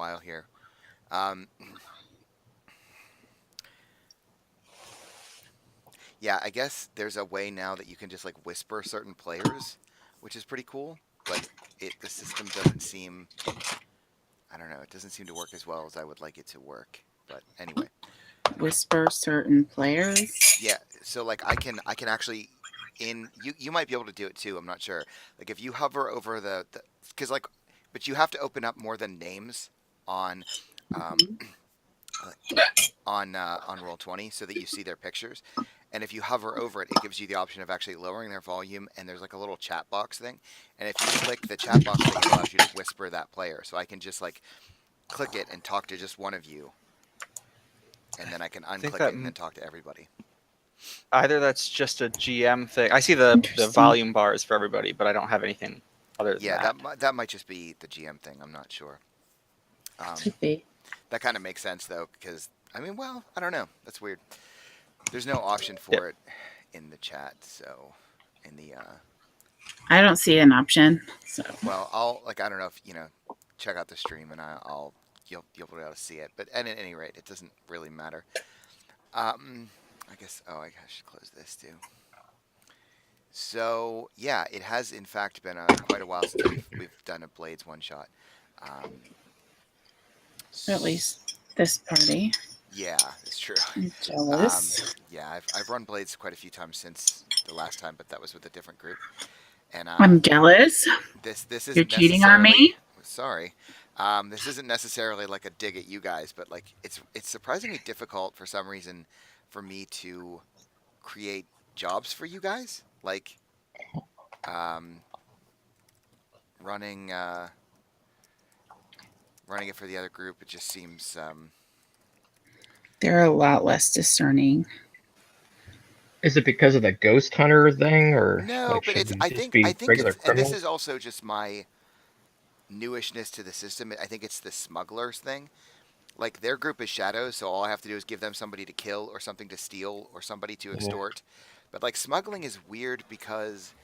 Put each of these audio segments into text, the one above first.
while here. Um, yeah, I guess there's a way now that you can just like whisper certain players, which is pretty cool. But the system doesn't seem, I don't know, it doesn't seem to work as well as I would like it to work. But anyway, Whisper certain players. yeah. So like I can actually you might be able to do it too. I'm not sure. Like if you hover over the because like but you have to open up more than names on um, Mhm. on Roll20 so that you see their pictures. And if you hover over it, it gives you the option of actually lowering their volume. And there's like a little chat box thing. And if you click the chat box thing, it allows you to whisper that player. So I can just like click it and talk to just one of you, and then I can I think unclick that it and then talk to everybody. either that's just a GM thing. I see the Interesting. volume bars for everybody, but I don't have anything other than Yeah, that. that might just be the GM thing. I'm not sure. Could be. That kind of makes sense though, because I mean, well, I don't know. That's weird. There's no option Yeah. for it in the chat, so in the I don't see an option. So well, I'll like I don't know if check out the stream and I'll you'll be able to see it. But at any rate, it doesn't really matter. I guess I should close this too. So yeah, it has in fact been quite a while since we've done a Blades one shot. at least this party. Yeah, it's true. I'm jealous. Yeah, I've run Blades quite a few times since the last time, but that was with a different group. And I'm jealous. this You're isn't cheating on necessarily me. sorry. This isn't necessarily like a dig at you guys, but like it's surprisingly difficult for some reason for me to create jobs for you guys. Like um, running running it for the other group, it just seems They're a lot less discerning. Is it because of the ghost hunter thing, or no, like but should it's we I just think be regular it's and this criminals? is also just my newishness to the system. I think it's the smugglers thing. Like their group is shadows, so all I have to do is give them somebody to kill or something to steal or somebody to Yeah. extort. But like smuggling is weird because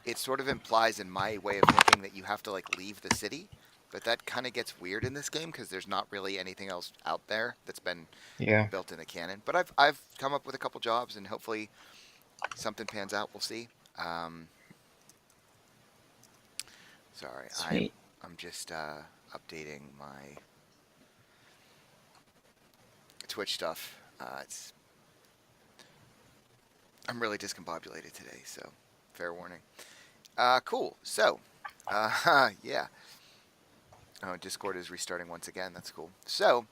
it sort of implies in my way of thinking that you have to like leave the city. But that kind of gets weird in this game because there's not really anything else out there that's been Yeah. built in the canon. But I've come up with a couple jobs and hopefully something pans out. We'll see. Um, sorry, Sweet. I'm just updating my Twitch stuff. I'm really discombobulated today, so fair warning. Cool. So, yeah. Oh, Discord is restarting once again. That's cool. So,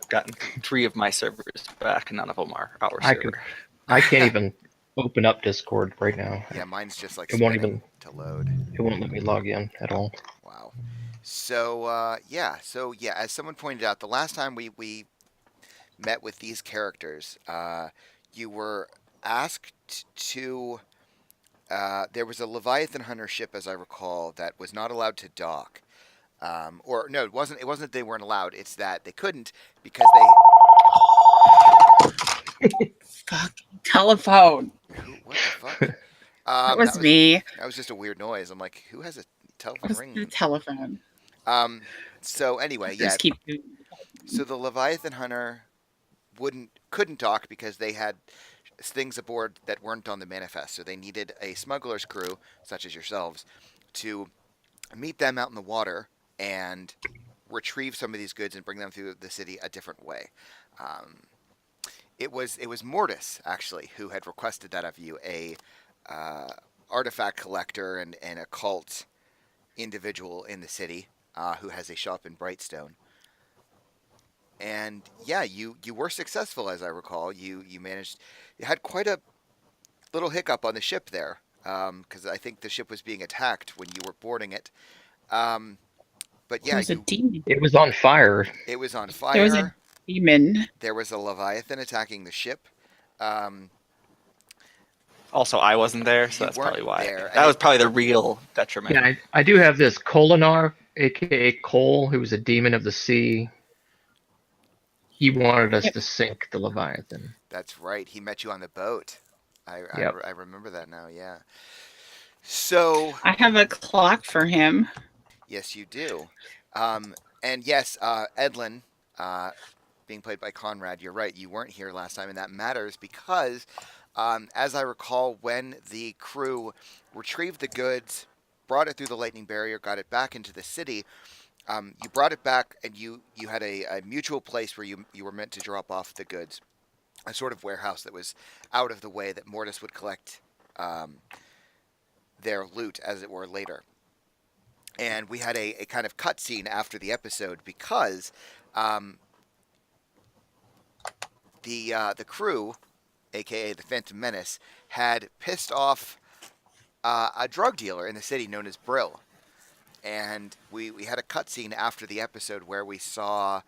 I've gotten 3 of my servers back, and none of them are our I server. I can't even open up Discord right now. yeah, mine's just like It won't spinning even- to load. It won't let me log in at all. Wow. So, yeah, as someone pointed out, the last time we met with these characters, you were asked to. There was a Leviathan hunter ship, as I recall, that was not allowed to dock. Or no, it wasn't. It wasn't that they weren't allowed. It's that they couldn't because Fucking telephone. What the fuck? That was me. That was just a weird noise. I'm like, who has a That telephone was the ringing? telephone. So anyway, yeah. Just keep. So the Leviathan hunter couldn't dock because they had things aboard that weren't on the manifest. So they needed a smuggler's crew, such as yourselves, to meet them out in the water and retrieve some of these goods and bring them through the city a different way. It was Mortis actually who had requested that of you, a artifact collector and a cult individual in the city who has a shop in Brightstone. And yeah, you were successful, as I recall. You managed. You had quite a little hiccup on the ship there, because I think the ship was being attacked when you were boarding it. But There yeah, was a demon. It was on fire. it was on There was a fire. demon. There was a Leviathan attacking the ship. Um, Also, I wasn't there, so You that's probably weren't why. there, and That was probably the real detriment. Yeah, I do have this Kolinar, aka Cole, who was a demon of the sea. He wanted us Yep. to sink the Leviathan. That's right. He met you on the boat. Yep. I remember that now. Yeah. So I have a clock for him. yes, you do. And yes, Edlin, being played by Conrad, you're right. You weren't here last time, and that matters because, as I recall, when the crew retrieved the goods, brought it through the lightning barrier, got it back into the city, you brought it back, and you had a mutual place where you were meant to drop off the goods, a sort of warehouse that was out of the way that Mortis would collect their loot, as it were, later. And we had a kind of cutscene after the episode because the crew, aka the Phantom Menace, had pissed off a drug dealer in the city known as Brill. And we had a cutscene after the episode where we saw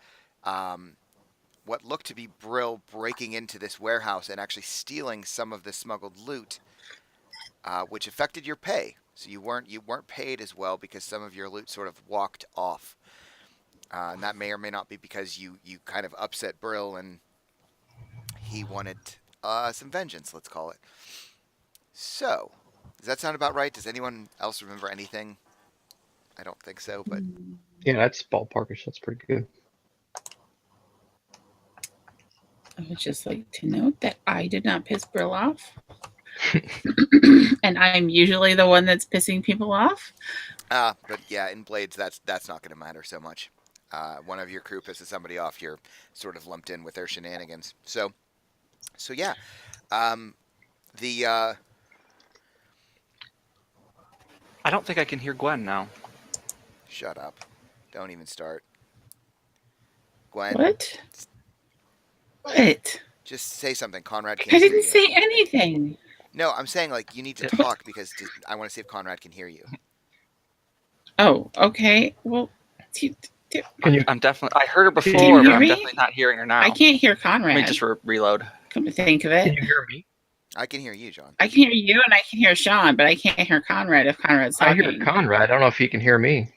what looked to be Brill breaking into this warehouse and actually stealing some of the smuggled loot, which affected your pay. So you weren't paid as well because some of your loot sort of walked off. And that may or may not be because you kind of upset Brill and he wanted some vengeance, let's call it. So, does that sound about right? Does anyone else remember anything? I don't think so, but Yeah, that's ballparkish. That's pretty good. I would just like to note that I did not piss Brill off. And I'm usually the one that's pissing people off. but yeah, in Blades, that's not going to matter so much. One of your crew pisses somebody off, you're sort of lumped in with their shenanigans. So yeah, the I don't think I can hear Gwen now. shut up, don't even start, Gwen. What? What? Just say something. Conrad I can't hear didn't you. say anything. No, I'm saying like you need to talk because I want to see if Conrad can hear you. Oh, okay. Well, Can you? I'm definitely. I heard her you before, but hear I'm me? definitely not hearing her now. I can't hear Let Conrad. me just reload. Come to think of Can it, you hear me? I can hear you, John. I can hear you and I can hear Sean, but I can't hear Conrad if Conrad's I talking. hear Conrad. I don't know if he can hear me.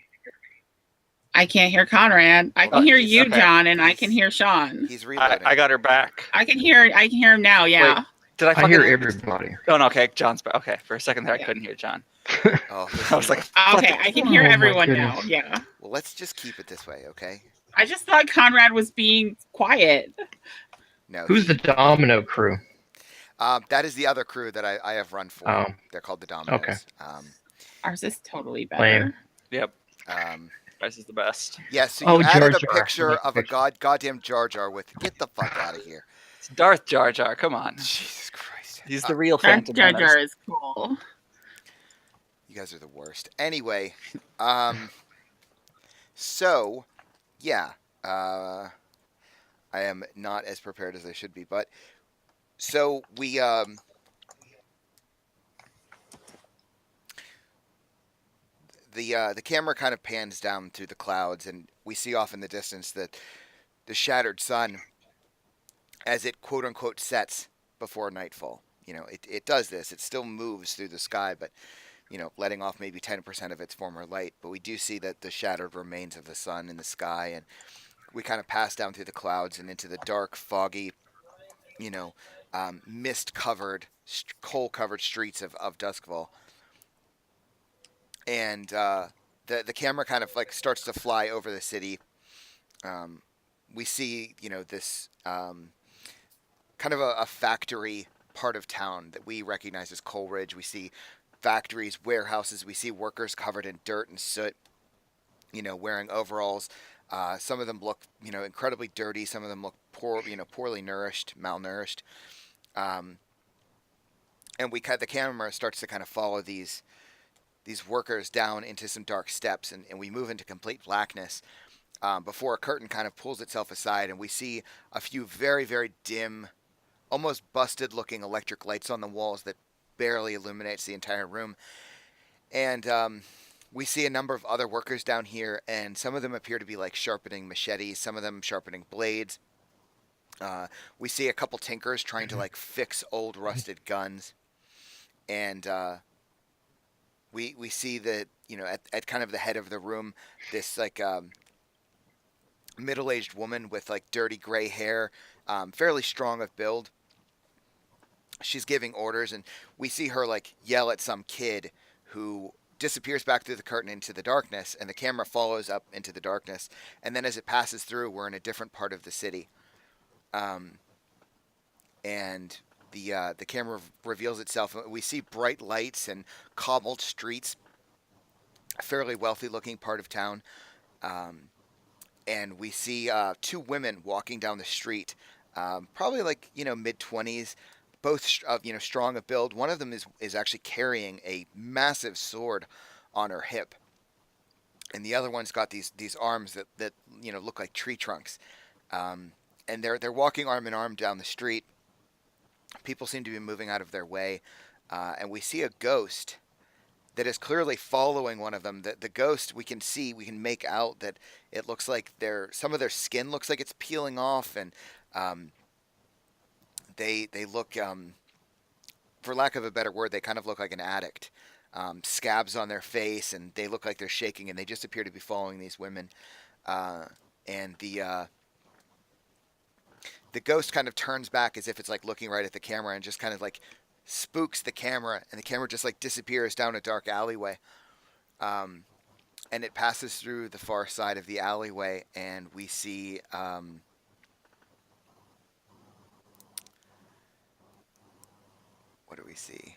I can't hear Conrad. I can Oh, hear he's- you, okay. John, and I He's- can hear Sean. He's reloading. I got her back. I can hear him now. Yeah. Did I I fucking hear everybody. Oh, no, okay, John's back. Okay, for a second there, I Yeah. couldn't hear John. Oh, I was like, Okay, I can hear Oh, my everyone now. goodness. Yeah. well, let's just keep it this way, okay? I just thought Conrad was being quiet. No. Who's the Domino crew? That is the other crew that I have run for. Oh. They're called the Dominoes. Okay. Ours is totally better. Lame. yep, Um, this is the best. yes, so Oh, you added Jar a Jar. picture of a Picture. goddamn Jar Jar with. Get the fuck out of here. It's Darth Jar Jar, come on. Jesus Christ. He's the real Darth Phantom Jar Menace. Jar is cool. You guys are the worst. Anyway, so yeah, I am not as prepared as I should be, but so we the camera kind of pans down through the clouds, and we see off in the distance that the shattered sun, as it quote unquote sets before nightfall. You know, it does this. It still moves through the sky, but you know, letting off maybe 10% of its former light. But we do see that the shattered remains of the sun in the sky, and we kind of pass down through the clouds and into the dark, foggy, you know, mist-covered, coal-covered streets of Duskfall. And the camera kind of like starts to fly over the city. We see, you know, this kind of a factory part of town that we recognize as Coleridge. We see factories, warehouses. We see workers covered in dirt and soot, you know, wearing overalls. Some of them look, you know, incredibly dirty. Some of them look poorly nourished, malnourished. And the camera starts to kind of follow these workers down into some dark steps, and we move into complete blackness before a curtain kind of pulls itself aside, and we see a few very, very dim, almost busted-looking electric lights on the walls that barely illuminates the entire room. And we see a number of other workers down here, and some of them appear to be like sharpening machetes, some of them sharpening blades. We see a couple tinkers trying to like fix old rusted guns. And we see that, you know, at kind of the head of the room, this like middle-aged woman with like dirty gray hair, fairly strong of build. She's giving orders, and we see her like yell at some kid who disappears back through the curtain into the darkness, and the camera follows up into the darkness. And then as it passes through, we're in a different part of the city. And the camera reveals itself. We see bright lights and cobbled streets, a fairly wealthy-looking part of town. And we see two women walking down the street, probably like mid-20s, both strong of build. One of them is actually carrying a massive sword on her hip, and the other one's got these arms that look like tree trunks. And they're walking arm in arm down the street. People seem to be moving out of their way, and we see a ghost that is clearly following one of them. The ghost, we can make out that it looks like some of their skin looks like it's peeling off, and they look, for lack of a better word, they kind of look like an addict. Scabs on their face, and they look like they're shaking, and they just appear to be following these women. And the ghost kind of turns back as if it's like looking right at the camera, and just kind of like spooks the camera, and the camera just like disappears down a dark alleyway. And it passes through the far side of the alleyway, and we see what do we see?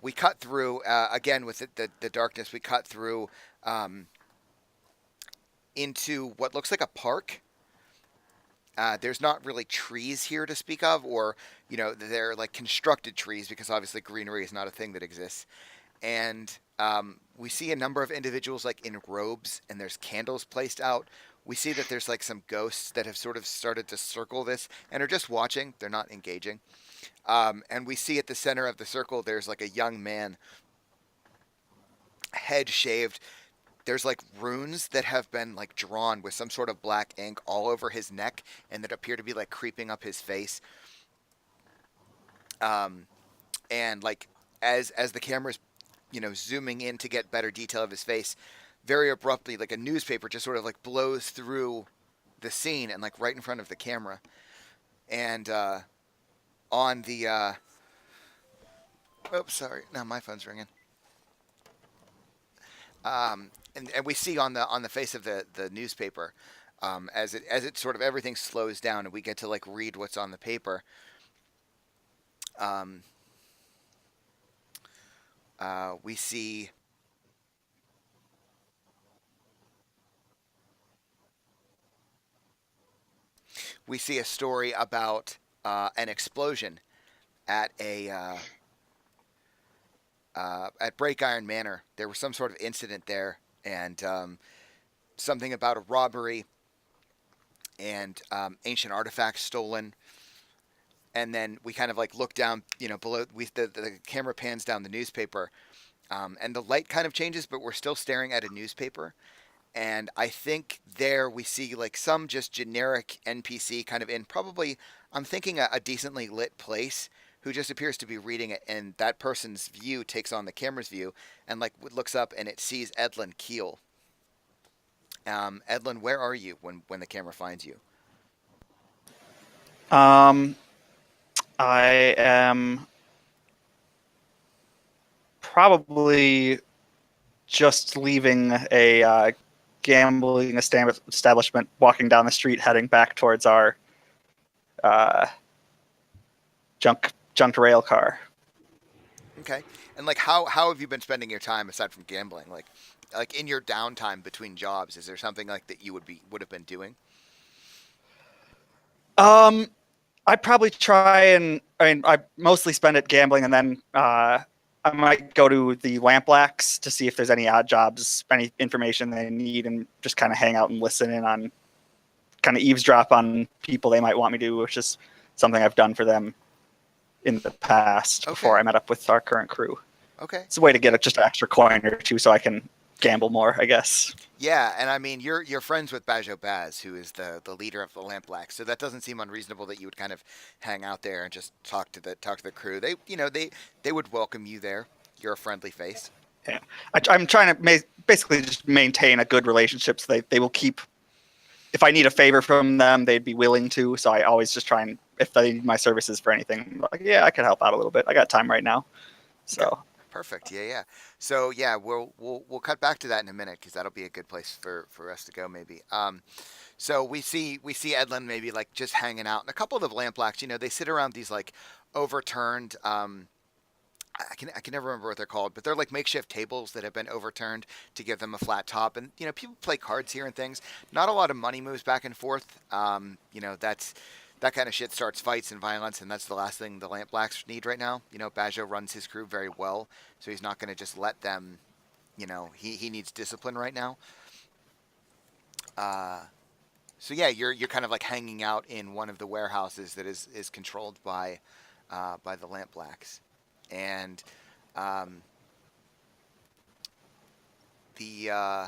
We cut through again with the darkness. We cut through into what looks like a park. There's not really trees here to speak of, or they're like constructed trees, because obviously greenery is not a thing that exists. And we see a number of individuals like in robes, and there's candles placed out. We see that there's like some ghosts that have sort of started to circle this and are just watching. They're not engaging. And we see at the center of the circle, there's like a young man, head shaved. There's like runes that have been like drawn with some sort of black ink all over his neck, and that appear to be like creeping up his face. And like as the camera's zooming in to get better detail of his face, very abruptly, like a newspaper just sort of like blows through the scene and like right in front of the camera. And on the oops, sorry, now my phone's ringing. And we see on the face of the newspaper, as it sort of everything slows down, and we get to like read what's on the paper. We see a story about an explosion at at Break Iron Manor. There was some sort of incident there, and something about a robbery and ancient artifacts stolen. And then we kind of like look down, below. The camera pans down the newspaper, and the light kind of changes, but we're still staring at a newspaper. And I think there we see like some just generic NPC kind of in probably, I'm thinking a decently lit place, who just appears to be reading it, and that person's view takes on the camera's view, and like looks up, and it sees Edlin Keel. Edlin, where are you when the camera finds you? I am probably just leaving a gambling establishment, walking down the street, heading back towards our junked rail car. Okay. And like how have you been spending your time aside from gambling? Like in your downtime between jobs, is there something like that you would have been doing? I probably I mostly spend it gambling, and then I might go to the Lamplax to see if there's any odd jobs, any information they need, and just kind of hang out and listen in on, kind of eavesdrop on people they might want me to, which is something I've done for them in the past before I met up with our current crew. Okay. It's a way to get just an extra coin or two so I can gamble more, I guess. Yeah, and I mean you're friends with Bajo Baz, who is the leader of the Lamplax, so that doesn't seem unreasonable that you would kind of hang out there and just talk to the crew. They they would welcome you there. You're a friendly face. Yeah, I'm trying to basically just maintain a good relationship, so they will keep. If I need a favor from them, they'd be willing to. So I always just try and, if they need my services for anything, I'm like, yeah, I can help out a little bit. I got time right now. So okay. Perfect. Yeah, yeah. So yeah, we'll cut back to that in a minute because that'll be a good place for us to go maybe. So we see Edlin maybe like just hanging out, and a couple of the Lamplacks, they sit around these like overturned. I can never remember what they're called, but they're like makeshift tables that have been overturned to give them a flat top, and people play cards here and things. Not a lot of money moves back and forth. That kind of shit starts fights and violence, and that's the last thing the Lampblacks need right now. Bajo runs his crew very well, so he's not going to just let them. He needs discipline right now. So yeah, you're kind of like hanging out in one of the warehouses that is controlled by the Lampblacks, and the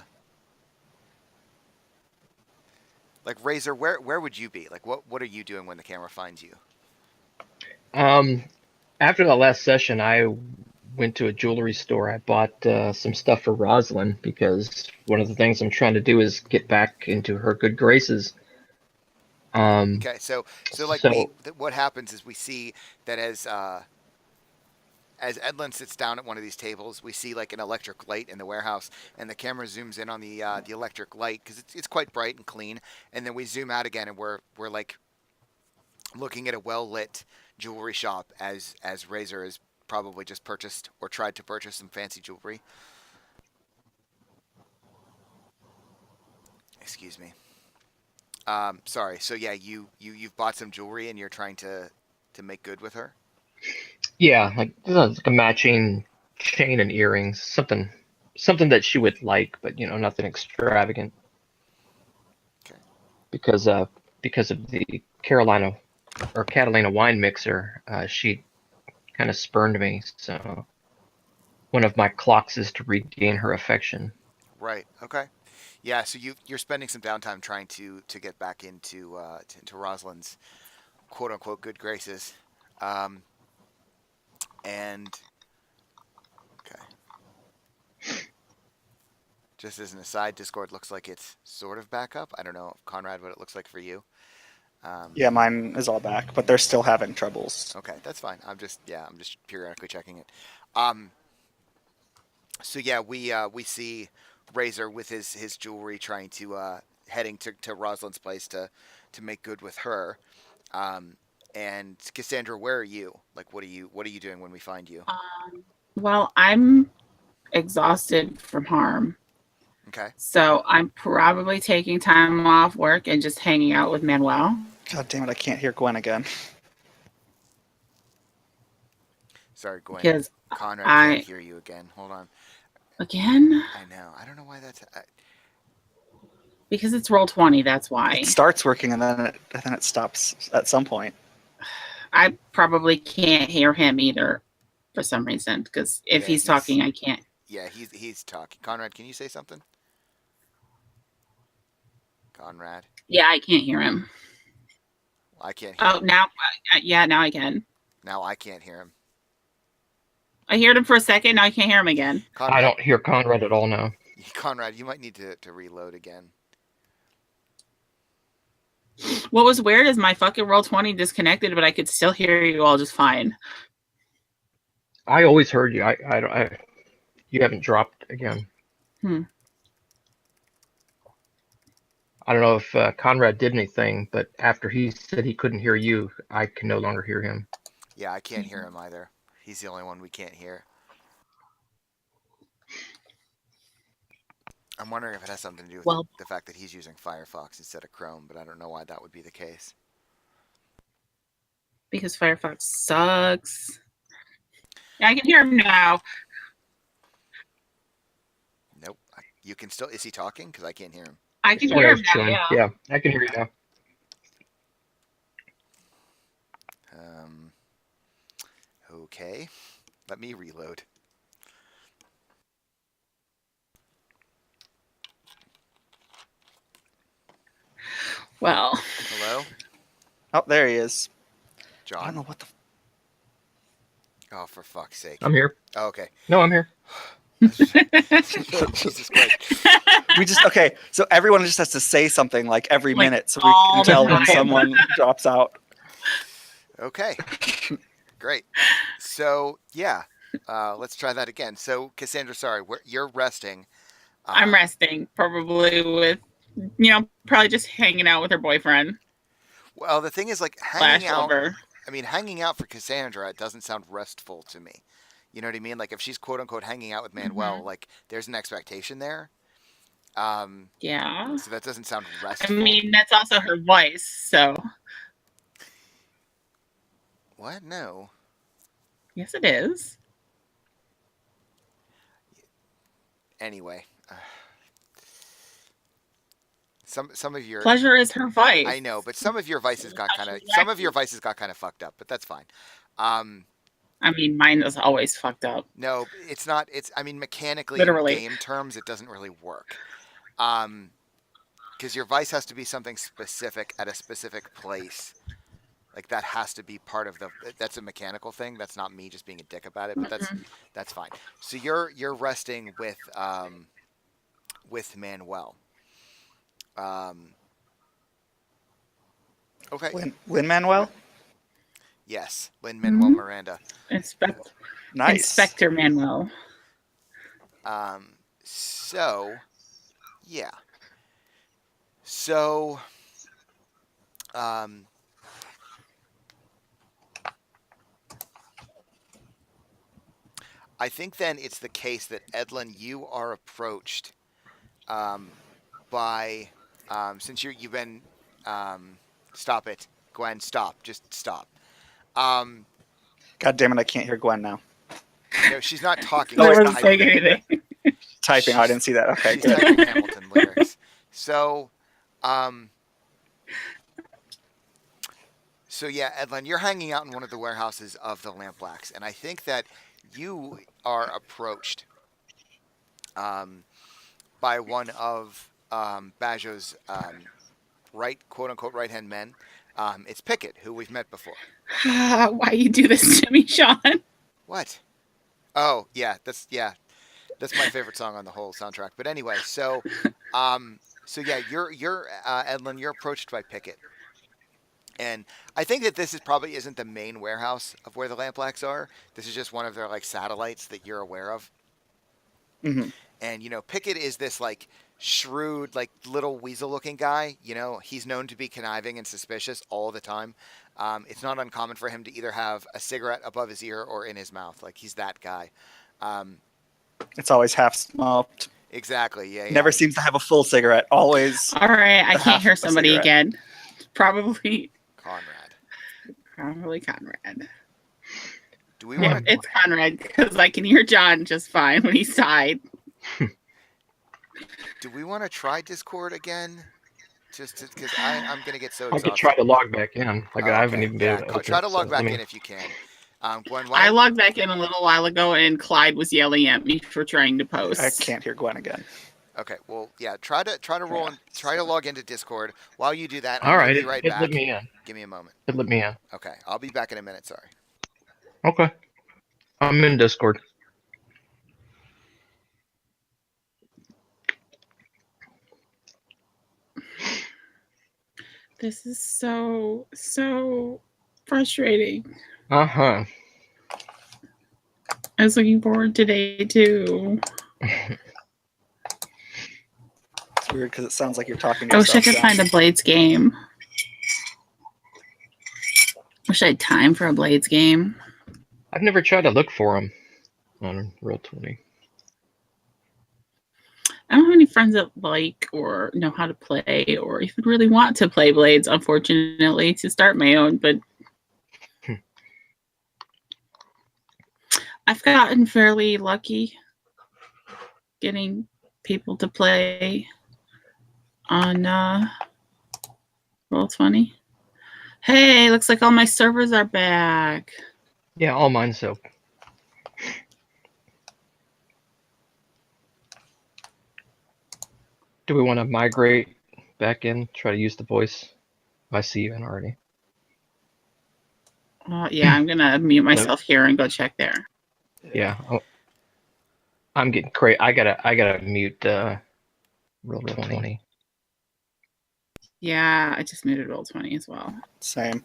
like Razor, where would you be? Like what are you doing when the camera finds you? After the last session, I went to a jewelry store. I bought some stuff for Rosalind because one of the things I'm trying to do is get back into her good graces. Okay, so like So- what happens is we see that as Edlin sits down at one of these tables, we see like an electric light in the warehouse, and the camera zooms in on the electric light because it's quite bright and clean, and then we zoom out again, and we're like looking at a well lit jewelry shop as Razor has probably just purchased or tried to purchase some fancy jewelry. Excuse me. Sorry. So yeah, you've bought some jewelry and you're trying to make good with her. Yeah, like a matching chain and earrings, something that she would like, but nothing extravagant. Okay. Because of the Catalina wine mixer, she kind of spurned me. So one of my clocks is to regain her affection. Right. Okay. Yeah. So you're spending some downtime trying to get back into Rosalind's quote unquote good graces, and okay. Just as an aside, Discord looks like it's sort of back up. I don't know, Conrad, what it looks like for you. Yeah, mine is all back, but they're still having troubles. Okay, that's fine. I'm just periodically checking it. So yeah, we see Razor with his jewelry trying to heading to Rosalind's place to make good with her. And Cassandra, where are you? Like, what are you doing when we find you? Well, I'm exhausted from harm. Okay. So I'm probably taking time off work and just hanging out with Manuel. God damn it, I can't hear Gwen again. Sorry, Gwen. Because Conrad I- can't hear you again. Hold on. again, I know. I don't know why that's. because it's roll 20, that's why. It starts working and then it stops at some point. I probably can't hear him either for some reason, because if Yeah, he's talking, I can't. Yeah, he's talking. Conrad, can you say something? Conrad, Yeah, I can't hear him. I can't hear Oh, him. now, yeah, now I can. Now I can't hear him. I heard him for a second, now I can't hear him again. Conrad, I don't hear Conrad at all now. Conrad, you might need to reload again. What was weird is my fucking roll 20 disconnected, but I could still hear you all just fine. I always heard you. You haven't dropped again. Hmm. I don't know if Conrad did anything, but after he said he couldn't hear you, I can no longer hear him. Yeah, I can't hear him either. He's the only one we can't hear. I'm wondering if it has something to do with Well- the fact that he's using Firefox instead of Chrome, but I don't know why that would be the case. Because Firefox sucks. Yeah, I can hear him now. Nope. You can still. Is he talking? Because I can't hear him. I can Sorry, hear I him was now, chewing. yeah. Yeah, I can hear you now. Okay. Let me reload. Well, Hello, Oh, there he is. I John. don't know what the. Oh, for fuck's sake. I'm here. Oh, okay. No, I'm here. Jesus Christ. We just okay. So everyone just has to say something like every Like, minute, so we all can the tell when time. someone drops out. Okay. Great. So yeah, Let's try that again. So, Cassandra, sorry, you're resting. I'm resting, probably with, probably just hanging out with her boyfriend Well, the thing is, like, hanging slash out. lover. I mean, hanging out for Cassandra doesn't sound restful to me. You know what I mean? Like, if she's quote unquote hanging out with Manuel, like, there's an expectation there. Yeah. So that doesn't sound I restful. mean, that's also her voice, so. What? No. Yes, it is. Anyway, some of your Pleasure is her vice. I know, but some of your vices got How kind of she's some of your acting. vices got kind of fucked up, but that's fine. Um, I mean, mine is always fucked up. no, it's not. It's I mean, mechanically Literally. in game terms, it doesn't really work. Because your vice has to be something specific at a specific place. Like that has to be part of the. That's a mechanical thing. That's not me just being a dick about it, but that's fine. So you're resting with Manuel. Okay. Lin Manuel. Yes, Lin Manuel Miranda. Nice. Inspector Manuel. So, yeah. So, I think then it's the case that Edlin, you are approached by since you've been stop it, Gwen, stop, just stop. God damn it! I can't hear Gwen now. No, she's not talking. No, I She's wasn't saying typing. anything. Typing. Oh, I didn't see that. Okay, She's good. typing Hamilton lyrics. So, so yeah, Edlin, you're hanging out in one of the warehouses of the Lampblacks, and I think that you are approached by one of Bajo's quote unquote right hand men. It's Pickett, who we've met before. Why you do this to me, Sean? What? Oh yeah, that's my favorite song on the whole soundtrack. But anyway, so yeah, you're Edlin, you're approached by Pickett. And I think that this probably isn't the main warehouse of where the Lampblacks are. This is just one of their like satellites that you're aware of. Mm-hmm. And Pickett is this like shrewd, like little weasel-looking guy. He's known to be conniving and suspicious all the time. It's not uncommon for him to either have a cigarette above his ear or in his mouth. Like he's that guy. It's always half smoked. Exactly. Yeah. Never seems to have a full cigarette. Always. All right, I half can't hear a somebody cigarette. again. Probably Conrad. Do we Yeah, want to? it's Conrad because I can hear John just fine when he's tied. Do we want to try Discord again? Just because I'm gonna get so I exhausted. could try to log back in. Like I haven't even been able to Try to so log back let me- in if you can. Gwen, I logged back in a little while ago and Clyde was yelling at me for trying to post. I can't hear Gwen again. Okay, well, yeah. Try to roll and try to log into Discord. While you do that, All I'm right, gonna be right it back. let me in. Give me a moment. It let me in. Okay, I'll be back in a minute. Sorry. Okay. I'm in Discord. This is so frustrating. Uh-huh. I was looking forward to day 2. It's weird because it sounds like you're talking to I wish I yourself. could find a Blades game. Wish I had time for a Blades game. I've never tried to look for them on Roll20. I don't have any friends that like or know how to play or even really want to play Blades, unfortunately, to start my own, but I've gotten fairly lucky getting people to play on Roll20. Hey, looks like all my servers are back. Yeah, all mine so. Do we want to migrate back in? Try to use the voice? I see you in already. Yeah, I'm gonna mute myself here and go check there. Yeah. Oh, I'm getting crazy. I gotta mute Roll20. Yeah, I just muted Roll20 as well. Same.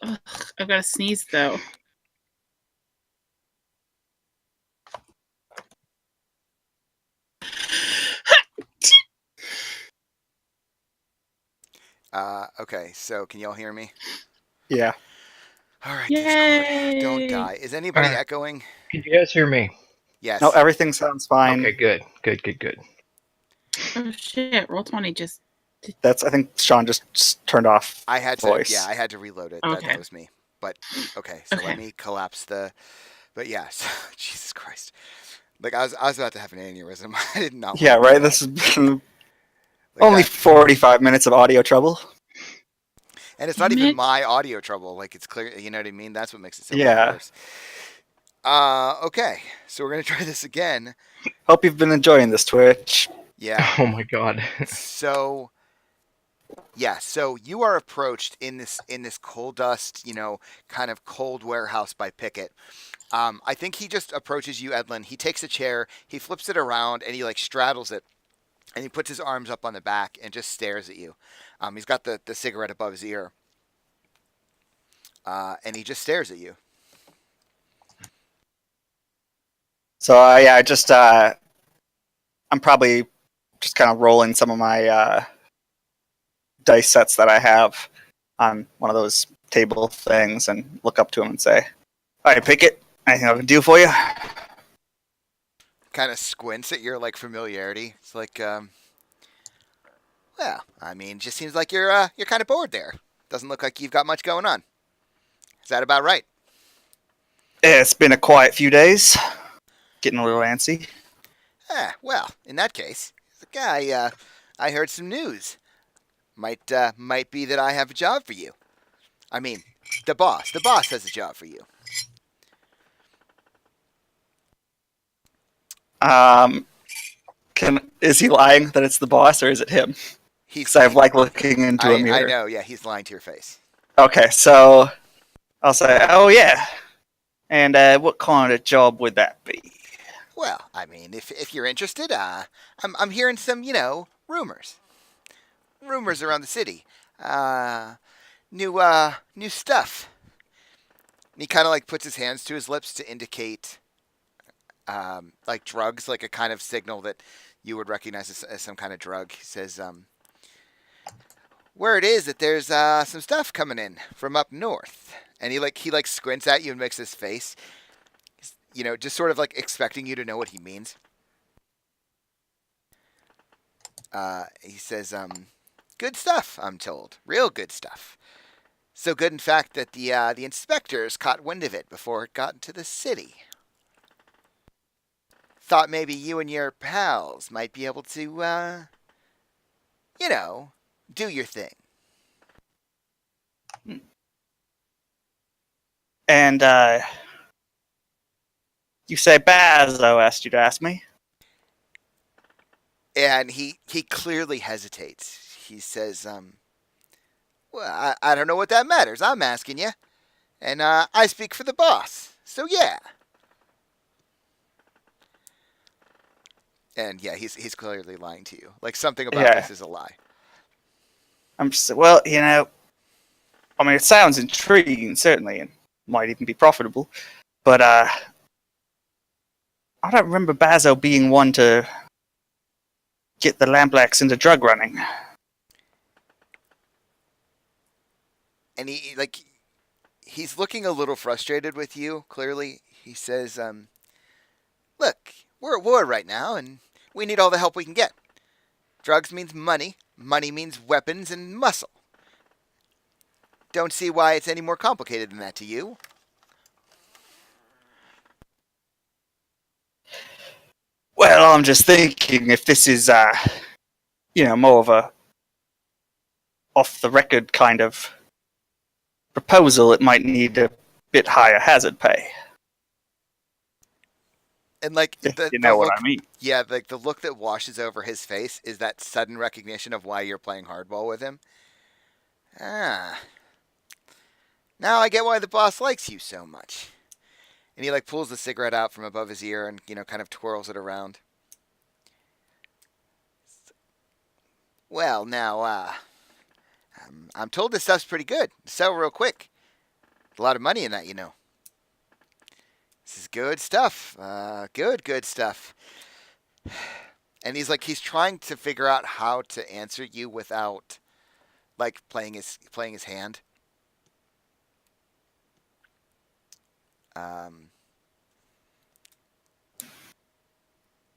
Ugh, I've got to sneeze though. Okay, so can y'all hear me? Yeah. All right, Discord, don't Yay! die. Is anybody Alright. echoing? Can you guys hear me? Yes. No, everything sounds fine. Okay, good. Oh shit! Roll 20 just. That's I think Sean just turned off I had to. voice. Yeah, I had to reload it. That Okay. was me. But okay, so Okay. let me collapse the. But yes, Jesus Christ. Like I was about to have an aneurysm. I did not. Yeah, want to do right. that. This has been Like only that. 45 minutes of audio trouble. And it's not Damn even it. my audio trouble. Like it's clear. You know what I mean? That's what makes it so much Yeah. worse. Okay, so we're gonna try this again. Hope you've been enjoying this Twitch. Yeah. Oh my god. So yeah, so you are approached in this coal dust, kind of cold warehouse by Pickett. I think he just approaches you, Edlin. He takes a chair, he flips it around, and he like straddles it, and he puts his arms up on the back and just stares at you. He's got the cigarette above his ear, and he just stares at you. So yeah, I'm probably just kind of rolling some of my dice sets that I have on one of those table things and look up to him and say, "All right, Pickett, anything I can do for you?" Kind of squints at your like familiarity. It's like, well, I mean, just seems like you're kind of bored there. Doesn't look like you've got much going on. Is that about right? Yeah, it's been a quiet few days. Getting a little antsy. Well, in that case, I heard some news. Might be that I have a job for you. I mean, the boss has a job for you. Is he lying that it's the boss or is it him? He's. Because I have like looking into a mirror. I know. Yeah, he's lying to your face. Okay, so I'll say, "Oh yeah," and what kind of job would that be? Well, I mean, if you're interested, I'm hearing some, rumors around the city. New stuff. And he kind of like puts his hands to his lips to indicate, like drugs, like a kind of signal that you would recognize as some kind of drug. He says, word is that there's some stuff coming in from up north, and he squints at you and makes this face. Just sort of like expecting you to know what he means. He says, good stuff, I'm told. Real good stuff. So good, in fact, that the inspectors caught wind of it before it got into the city. Thought maybe you and your pals might be able to, do your thing. And you say Bazo asked you to ask me? And he clearly hesitates. He says, well, I don't know what that matters. I'm asking you. And I speak for the boss. So yeah. And yeah, he's clearly lying to you. Like something about this is a lie. I'm just, well, I mean, it sounds intriguing, certainly, and might even be profitable. But I don't remember Bazo being one to get the Lamplax into drug running. And he's looking a little frustrated with you, clearly. He says, look, we're at war right now, and we need all the help we can get. Drugs means money. Money means weapons and muscle. Don't see why it's any more complicated than that to you. Well, I'm just thinking if this is, more of a off-the-record kind of proposal, it might need a bit higher hazard pay. And like You know what I mean? Yeah, like the look that washes over his face is that sudden recognition of why you're playing hardball with him. Ah. Now I get why the boss likes you so much. And he like pulls the cigarette out from above his ear and, kind of twirls it around. Well, now, I'm told this stuff's pretty good. Sell real quick. A lot of money in that, This is good stuff. Good stuff. And he's trying to figure out how to answer you without, like playing his hand.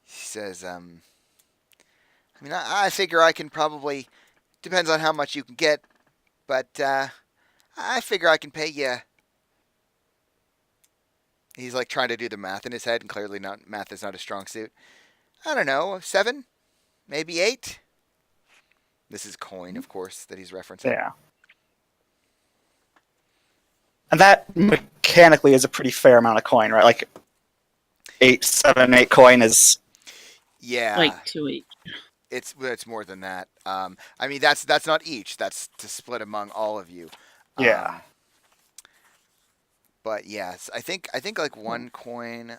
He says, I mean, I figure I can probably, depends on how much you can get, but I figure I can pay you. He's like trying to do the math in his head, and clearly not math is not a strong suit. I don't know, 7, maybe 8. This is coin, of course, that he's referencing. Yeah. And that mechanically is a pretty fair amount of coin, right? Like 7, 8 coin is. Yeah, Like 2 each. it's more than that. I mean, that's not each. That's to split among all of you. Yeah. But yes, I think like 1 coin.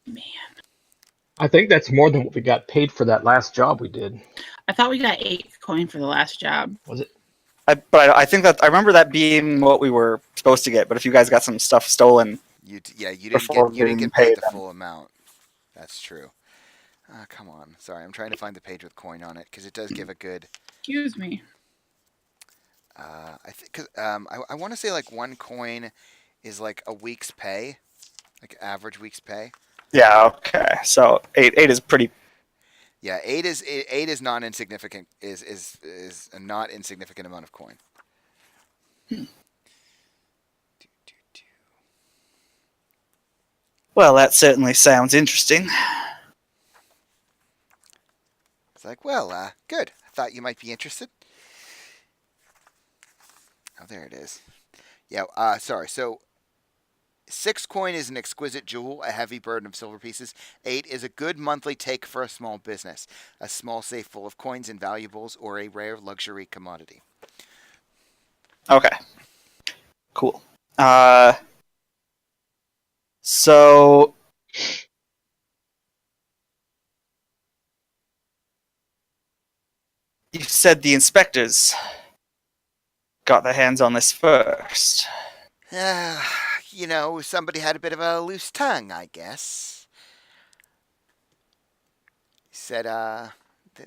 Man, I think that's more than what we got paid for that last job we did. I thought we got 8 coin for the last job. Was it? But I think that I remember that being what we were supposed to get. But if you guys got some stuff stolen, You didn't Before get being paid paid the them. full amount. That's true. Come on. Sorry, I'm trying to find the page with coin on it because it does give a good. Excuse me. I think cause, I want to say like 1 coin is like a week's pay, like average week's pay. yeah, okay. So 8 is pretty. Yeah, 8 is not insignificant. Is a not insignificant amount of coin. Well, that certainly sounds interesting. It's like, well, good. I thought you might be interested. Oh, there it is. Yeah. Sorry. So 6 coin is an exquisite jewel, a heavy burden of silver pieces. 8 is a good monthly take for a small business, a small safe full of coins and valuables, or a rare luxury commodity. Okay. Cool. So you said the inspectors got their hands on this first. Somebody had a bit of a loose tongue, I guess. He said,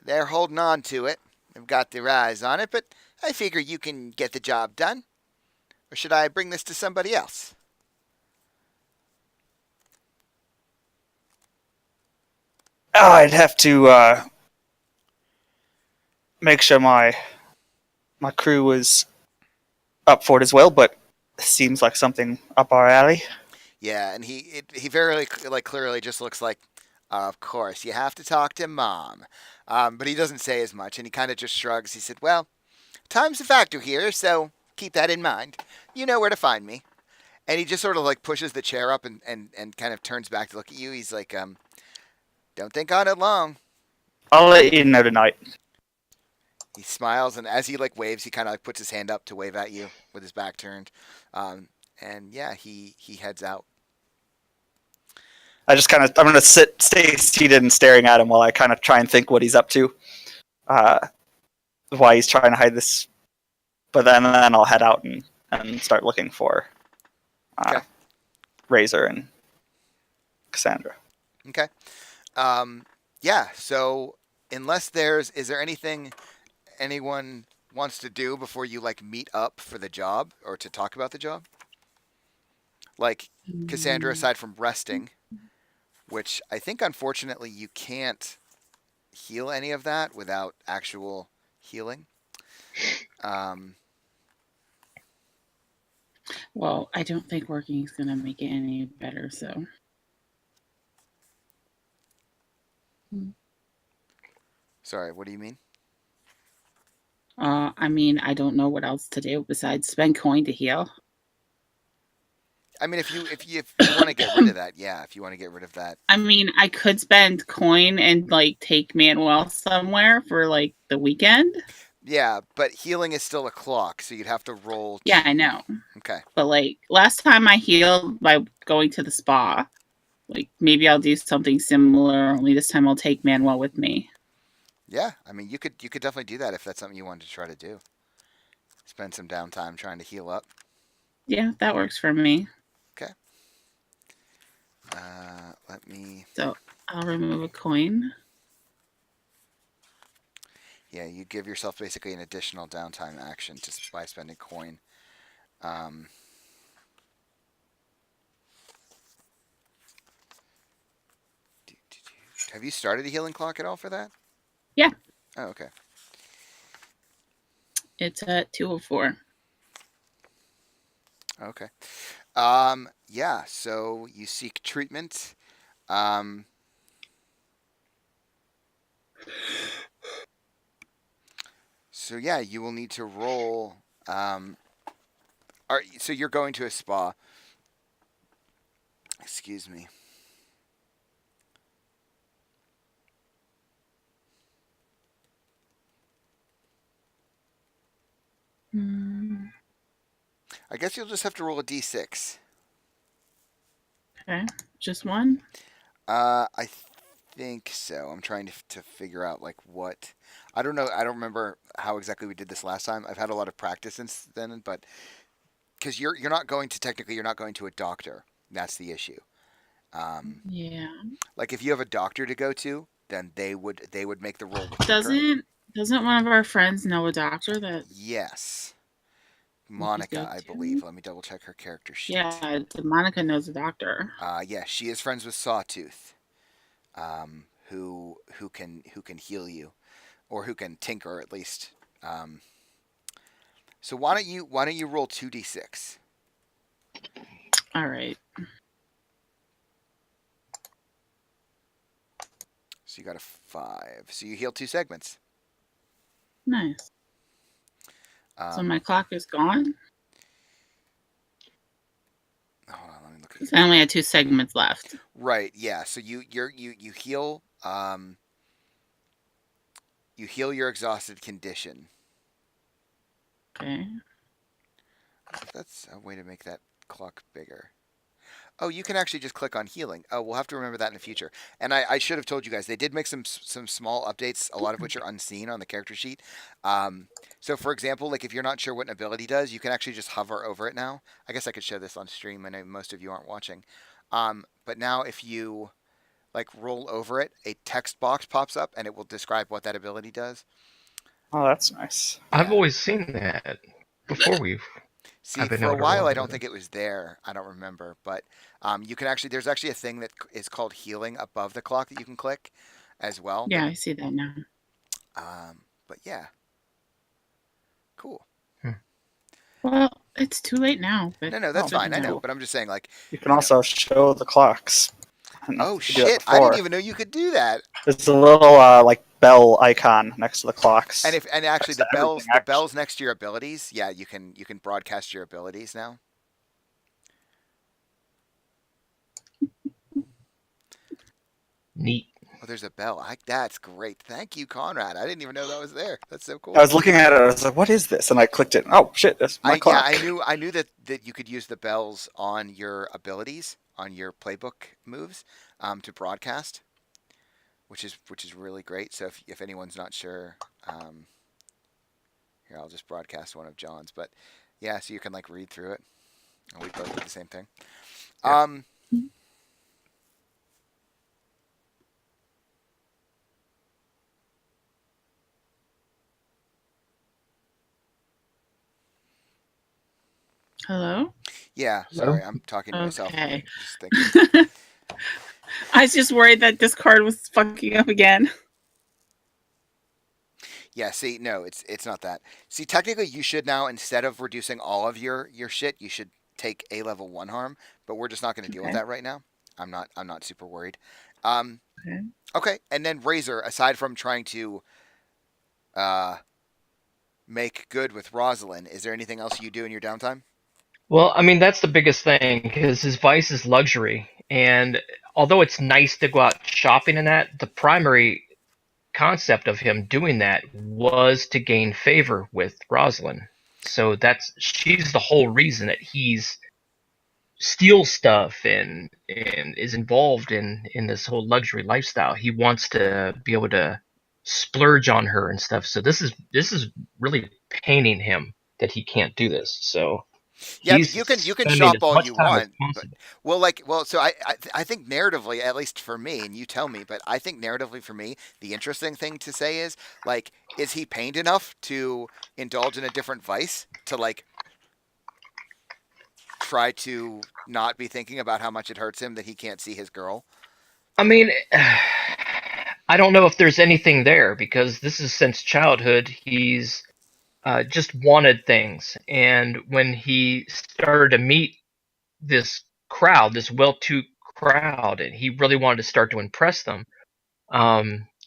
they're holding on to it. They've got their eyes on it, but I figure you can get the job done. Or should I bring this to somebody else? Oh, I'd have to make sure my crew was up for it as well, but it seems like something up our alley. Yeah, and he very clearly just looks like, of course, you have to talk to Mom. But he doesn't say as much, and he kind of just shrugs. He said, well, time's a factor here, so keep that in mind. You know where to find me. And he just sort of like pushes the chair up and kind of turns back to look at you. He's like, don't think on it long. I'll let you know tonight. He smiles, and as he like waves, he kind of like puts his hand up to wave at you with his back turned. And yeah, he heads out. I'm gonna stay seated and staring at him while I kind of try and think what he's up to, why he's trying to hide this. But then I'll head out and start looking for Okay. Razor and Cassandra. Okay. Yeah. So unless is there anything anyone wants to do before you like meet up for the job or to talk about the job? Like Cassandra, aside from resting, which I think unfortunately you can't heal any of that without actual healing. Well, I don't think working is going to make it any better, so. Sorry, what do you mean? I mean, I don't know what else to do besides spend coin to heal. I mean, if you want to get rid of that, yeah. If you want to get rid of that, I mean, I could spend coin and like take Manuel somewhere for like the weekend. yeah. But healing is still a clock, so you'd have to roll. Yeah, I know. Okay. But like last time I healed by going to the spa. Like maybe I'll do something similar, only this time I'll take Manuel with me. Yeah, I mean, you could definitely do that if that's something you wanted to try to do. Spend some downtime trying to heal up. Yeah, that works for me. Okay. Let me. So I'll remove a coin. Yeah, you give yourself basically an additional downtime action just by spending coin. Um, have you started a healing clock at all for that? Yeah. Oh, okay. It's at 2:04. Okay. Yeah, so you seek treatment. Um, so yeah, you will need to roll. So you're going to a spa. Excuse me. Mm, I guess you'll just have to roll a d6. okay. Just one? I think so. I'm trying to figure out like what. I don't know. I don't remember how exactly we did this last time. I've had a lot of practice since then, but because you're not going to technically you're not going to a doctor. That's the issue. Yeah. Like if you have a doctor to go to, then they would make the roll quicker. Doesn't one of our friends know a doctor that Yes. we could Monica, go I to? believe. Let me double check her character sheet. Yeah, Monica knows a doctor. Yeah, she is friends with Sawtooth, who can heal you, or who can tinker at least. So why don't you roll 2d6? All right. So you got a 5. So you heal 2 segments. Nice. So Um, my clock is gone? hold on, let me look at 'Cause it. I only had 2 segments left. Right, yeah. So you heal you heal your exhausted condition. Okay. That's a way to make that clock bigger. Oh, you can actually just click on healing. Oh, we'll have to remember that in the future. And I should have told you guys, they did make some small updates, a lot of which are unseen on the character sheet. So, for example, like if you're not sure what an ability does, you can actually just hover over it now. I guess I could show this on stream. I know most of you aren't watching. But now if you like roll over it, a text box pops up and it will describe what that ability does. Oh, that's nice. I've Yeah. always seen that before we've. See, I've been for a able to while, roll I over don't them. think it was there. I don't remember, but you can actually. There's actually a thing that is called healing above the clock that you can click, as well. Yeah, I see that now. But yeah, cool. Well, it's too late now. But No, that's good fine. to I know, know. but I'm just saying, like, You can also show the clocks. oh You could do that shit, I didn't before. even know you could do that. There's a little like bell icon next to the clocks. And actually Next to everything, the bells next to your abilities, yeah, you can broadcast your abilities now. Neat. Oh, there's a bell. That's great. Thank you, Conrad. I didn't even know that was there. That's so cool. I was looking at it. I was like, "What is this?" And I clicked it. Oh shit! That's my clock. I knew that you could use the bells on your abilities, on your playbook moves, to broadcast, which is really great. So if anyone's not sure, here I'll just broadcast one of John's. But yeah, so you can like read through it. And we both did the same thing. Hello? Yeah, Hello? sorry, I'm talking to myself. Okay. Just thinking. I was just worried that this card was fucking up again. Yeah, see, no, it's not that. See, technically, you should now, instead of reducing all of your shit, you should take a level 1 harm. But we're just not going to deal with Okay. that right now. I'm not super worried. Okay. Okay. And then Razor, aside from trying to make good with Rosalind, is there anything else you do in your downtime? Well, I mean, that's the biggest thing because his vice is luxury. And although it's nice to go out shopping and that, the primary concept of him doing that was to gain favor with Rosalind. So she's the whole reason that he's steals stuff and is involved in this whole luxury lifestyle. He wants to be able to splurge on her and stuff. So this is really paining him that he can't do this. So Yeah, He's you can spending shop as all much you time as want, but possible. so I think narratively, at least for me, and you tell me, but I think narratively for me, the interesting thing to say is like, is he pained enough to indulge in a different vice to like try to not be thinking about how much it hurts him that he can't see his girl? I mean, I don't know if there's anything there because this is since childhood. He's just wanted things, and when he started to meet this crowd, this well-to crowd, and he really wanted to start to impress them.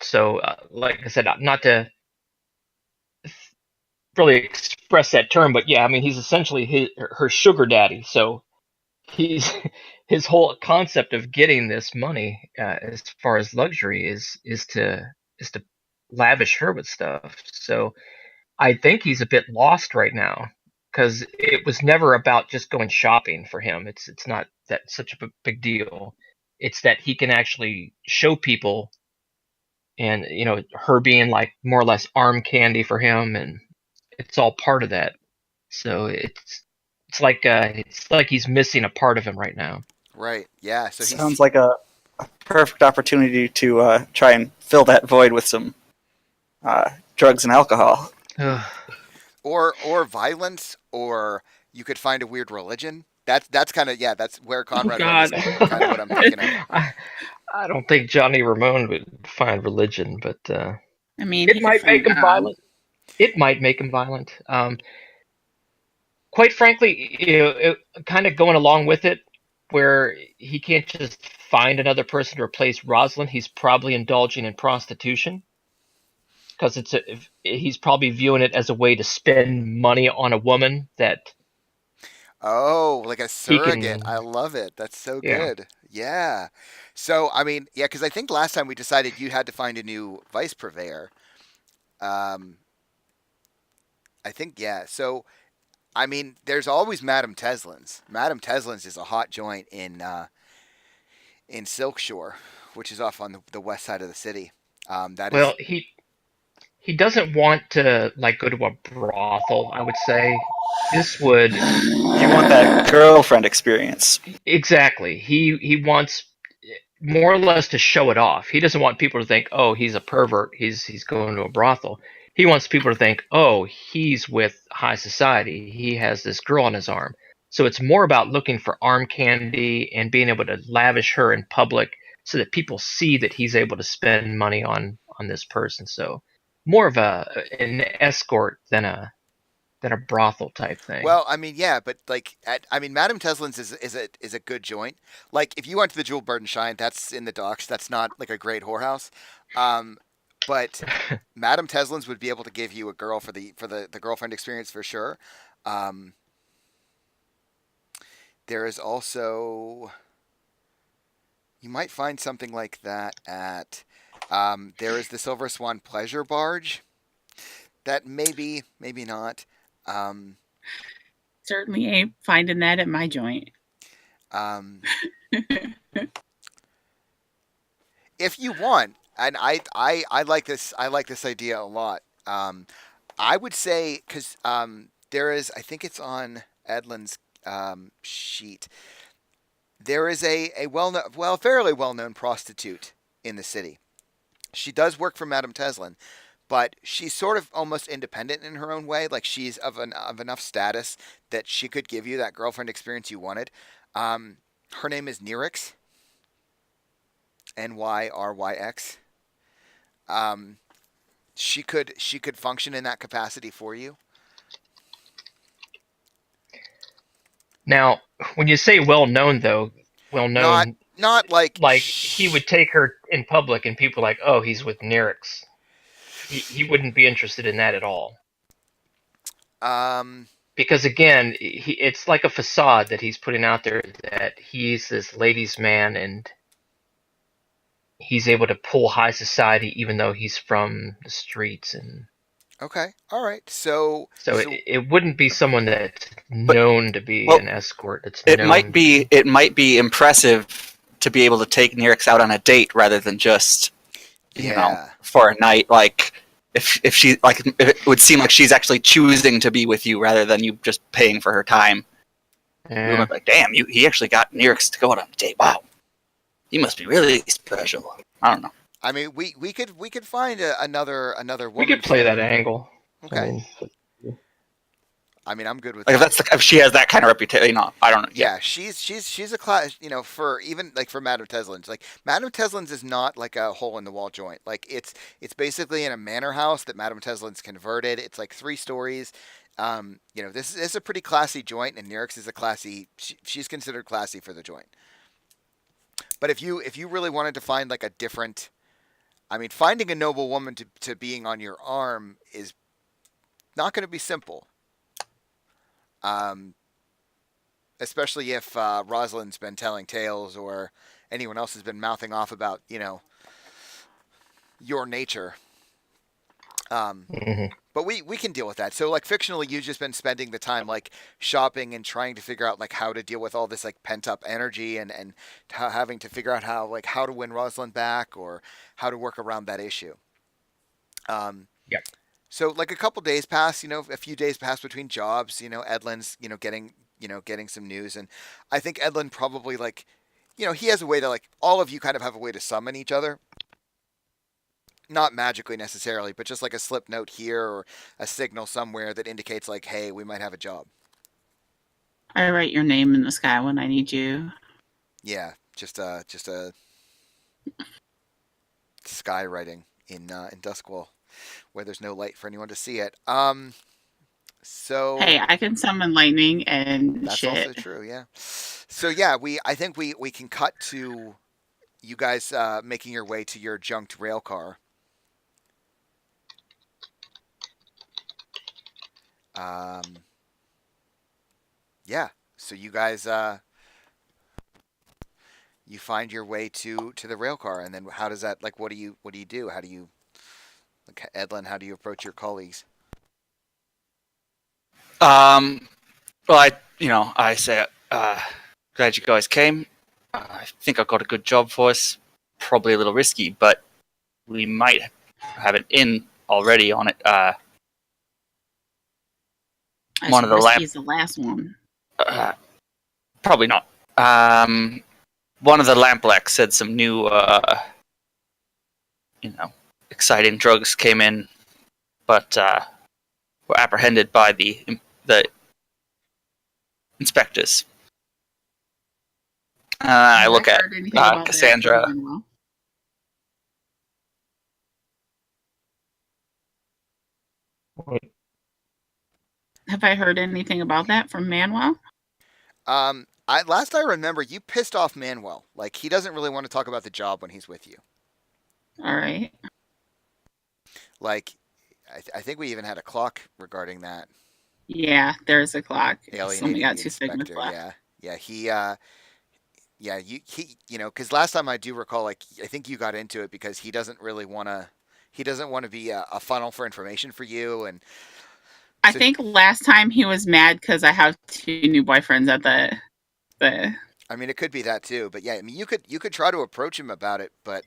So, like I said, not to really express that term, but yeah, I mean, he's essentially her sugar daddy. So he's his whole concept of getting this money, as far as luxury, is to lavish her with stuff. So I think he's a bit lost right now because it was never about just going shopping for him. It's not that such a big deal. It's that he can actually show people, and her being like more or less arm candy for him, and it's all part of that. So it's like he's missing a part of him right now. Right. Yeah. So Sounds like a perfect opportunity to try and fill that void with some drugs and alcohol. or violence, or you could find a weird religion. That's kind of, yeah, that's where Conrad God. went, is kind of what I'm thinking of. I don't think Johnny Ramone would find religion, but I mean, it he might could make find him God. violent. It might make him violent. Quite frankly, kind of going along with it, where he can't just find another person to replace Rosalind. He's probably indulging in prostitution because he's probably viewing it as a way to spend money on a woman that Oh, like a he surrogate. can. I love it. That's so Yeah. good. Yeah. So, I mean, yeah, because I think last time we decided you had to find a new vice purveyor. Um, I think, yeah. So, I mean, there's always Madame Teslin's. Madame Teslin's is a hot joint in Silkshore, which is off on the west side of the city. That is. Well, he doesn't want to like go to a brothel. I would say this would You want that girlfriend experience. exactly. He wants more or less to show it off. He doesn't want people to think, "Oh, he's a pervert. He's going to a brothel." He wants people to think, "Oh, he's with high society. He has this girl on his arm." So it's more about looking for arm candy and being able to lavish her in public so that people see that he's able to spend money on this person. So more of an escort than a brothel type thing. Well, I mean, yeah, but like, I mean, Madame Teslin's is a good joint. Like, if you went to the Jewel Bird and Shine, that's in the docks. That's not like a great whorehouse. But Madame Teslin's would be able to give you a girl for the girlfriend experience for sure. Um, there is also, you might find something like that at. There is the Silver Swan Pleasure Barge. That maybe not. Um, Certainly ain't finding that at my joint. If you want, and I like this, idea a lot. I would say, because there is, I think it's on Edlin's sheet. There is a fairly well known prostitute in the city. She does work for Madame Teslin, but she's sort of almost independent in her own way. Like, she's of enough status that she could give you that girlfriend experience you wanted. Her name is Nyrix. Nyrx. She could function in that capacity for you. Now, when you say well known, though, well known, Not like he would take her in public and people are like, oh, he's with Nyrix. He wouldn't be interested in that at all. Because again, it's like a facade that he's putting out there that he's this ladies' man and he's able to pull high society even though he's from the streets. And okay, all right. So it wouldn't be someone that's known to be an escort. It might be impressive to be able to take Nyrix out on a date rather than just you know, for a night. Like if it would seem like she's actually choosing to be with you rather than you just paying for her time. We went like, damn, he actually got Nyrix to go out on a date. Wow, he must be really special. I don't know. I mean, we could find another woman. We could play for- that angle. Okay. I mean, I'm good with Like that. if she has that kind of reputation, I don't know. Yeah, she's a class. For even like for Madame Teslin's, like Madame Teslin's is not like a hole in the wall joint. Like it's basically in a manor house that Madame Teslin's converted. It's like 3 stories. This is a pretty classy joint, and Nyrix is a classy. She's considered classy for the joint. But if you really wanted to find like a different, I mean, finding a noble woman to being on your arm is not going to be simple. Especially if Rosalind's been telling tales or anyone else has been mouthing off about, your nature. But we can deal with that. So like fictionally, you've just been spending the time like shopping and trying to figure out like how to deal with all this like pent up energy and having to figure out how to win Rosalind back or how to work around that issue. Yep. So like a couple days pass, a few days pass between jobs, Edlin's, getting some news. And I think Edlin probably like, he has a way to like, all of you kind of have a way to summon each other. Not magically necessarily, but just like a slip note here or a signal somewhere that indicates like, hey, we might have a job. I write your name in the sky when I need you. Yeah, just a skywriting in Duskwall, where there's no light for anyone to see it. So Hey, I can summon lightning and that's shit. also true. Yeah. So yeah, I think we can cut to you guys making your way to your junked rail car. Yeah. So you guys you find your way to the rail car, and then how does that like? What do you do? How do you like, Edlin? How do you approach your colleagues? Well, I say, glad you guys came. I think I've got a good job for us. Probably a little risky, but we might have an in already on it. One of the is the last one. Probably not. One of the Lamplek said some new, exciting drugs came in, but were apprehended by the inspectors. I look at heard anything about that Cassandra. from Manuel? Have I heard anything about that from Manuel? Last I remember, you pissed off Manuel. Like he doesn't really want to talk about the job when he's with you. All right. Like, I think we even had a clock regarding that. Yeah, there's a clock. It's Alienating only got the 2 seconds inspector, left. Yeah. Because last time I do recall, like, I think you got into it because he doesn't want to be a funnel for information for you, and I think last time he was mad because I have 2 new boyfriends at the. I mean, it could be that too. But yeah, I mean, you could try to approach him about it, but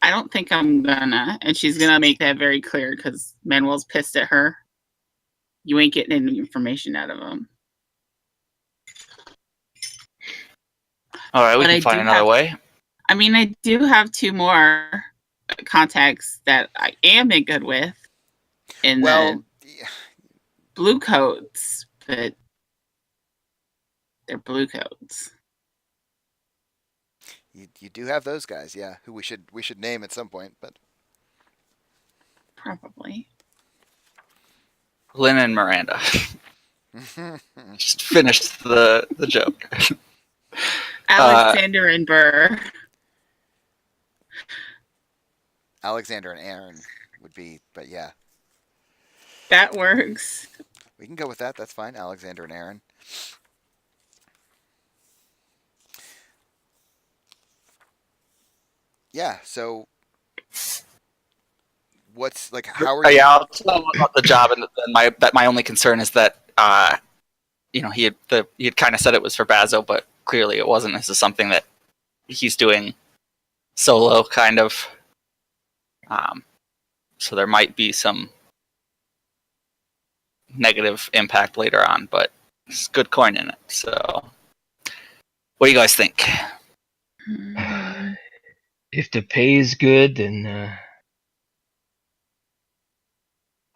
I don't think I'm gonna, and she's gonna make that very clear because Manuel's pissed at her. You ain't getting any information out of him. All right, we But can I find do another have- way. I mean, I do have 2 more contacts that I am in good with in well, the blue coats, but they're blue coats. you do have those guys, yeah, who we should name at some point, but Probably. Lynn and Miranda. Just finished the joke. Alexander and Burr. Alexander and Aaron would be, but yeah, That works. we can go with that. That's fine. Alexander and Aaron. Yeah. So, what's like? How are you? Yeah, I'll tell him about the job, and my only concern is that he had kind of said it was for Bazo, but clearly it wasn't. This is something that he's doing solo, kind of. So there might be some negative impact later on, but It's good coin in it. So, what do you guys think? If the pay is good, then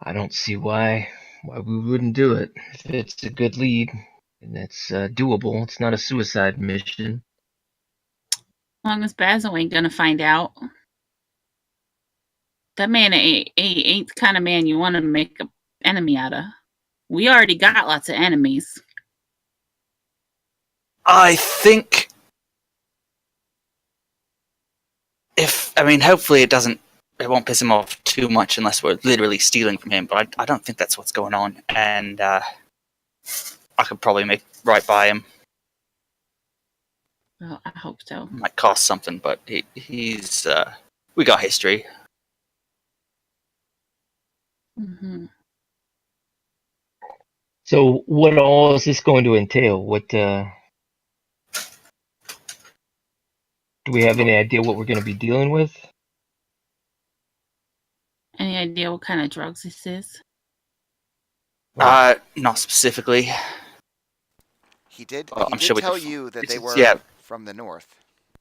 I don't see why we wouldn't do it. If it's a good lead and it's doable, it's not a suicide mission. As long as Basil ain't gonna find out. That man ain't the kind of man you want to make an enemy out of. We already got lots of enemies. I think hopefully it won't piss him off too much unless we're literally stealing from him, but I don't think that's what's going on, and I could probably make right by him. Well, I hope so. Might cost something, but he's we got history. Mm-hmm. So what all is this going to entail? What do we have any idea what we're going to be dealing with? Any idea what kind of drugs this is? Not specifically. He did. Well, He I'm did sure we tell can- you that they it's- were yeah. from the north.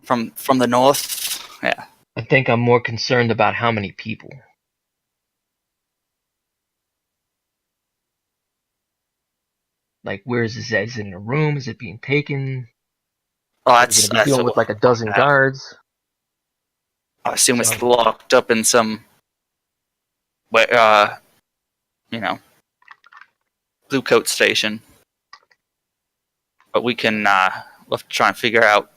From the north. Yeah. I think I'm more concerned about how many people. Like, where is this at? Is it in a room? Is it being taken? Well, Are we that's going to be dealing with like a dozen guards? I assume it's So- locked up in some, blue coat station. But we can we'll have to try and figure out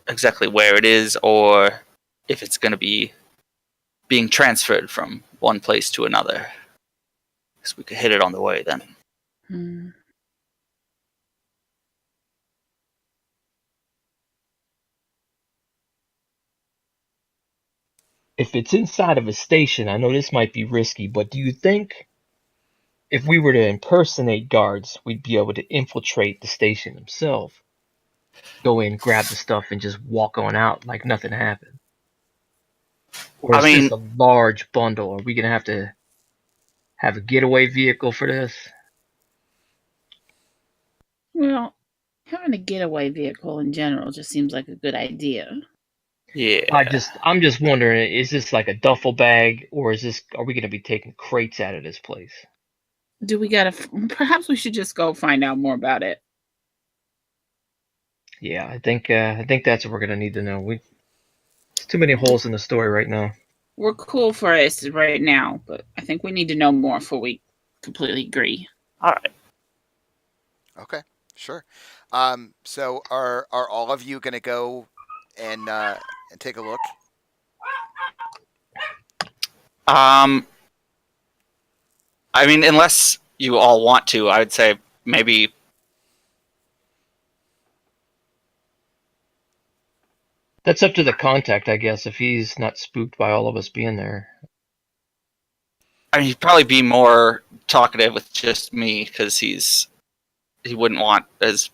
exactly where it is, or if it's going to be being transferred from one place to another. Because we could hit it on the way then. Hmm. If it's inside of a station, I know this might be risky, but do you think if we were to impersonate guards, we'd be able to infiltrate the station themselves? Go in, grab the stuff, and just walk on out like nothing happened? Or I is mean- this a large bundle? Are we going to have a getaway vehicle for this? Well, having a getaway vehicle in general just seems like a good idea. Yeah. I'm just wondering, is this like a duffel bag, or are we going to be taking crates out of this place? Do we gotta? Perhaps we should just go find out more about it. Yeah, I think that's what we're going to need to know. There's too many holes in the story right now. We're cool for us right now, but I think we need to know more before we completely agree. All right. Okay, sure. So are all of you gonna go and take a look? Unless you all want to, I would say maybe. That's up to the contact, I guess, if he's not spooked by all of us being there. He'd probably be more talkative with just me because he wouldn't want as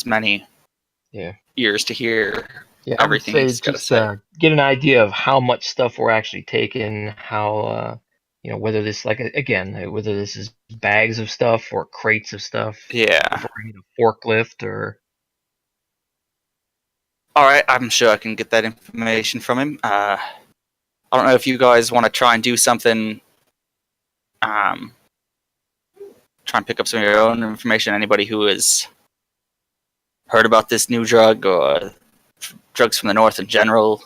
many ears to hear Yeah, everything I would he's say gotta just say. get an idea of how much stuff we're actually taking, how whether this whether this is bags of stuff or crates of stuff. Yeah. If we're in a forklift or. All right, I'm sure I can get that information from him. I don't know if you guys want to try and do something. Try and pick up some of your own information. Anybody who has heard about this new drug or drugs from the north in general,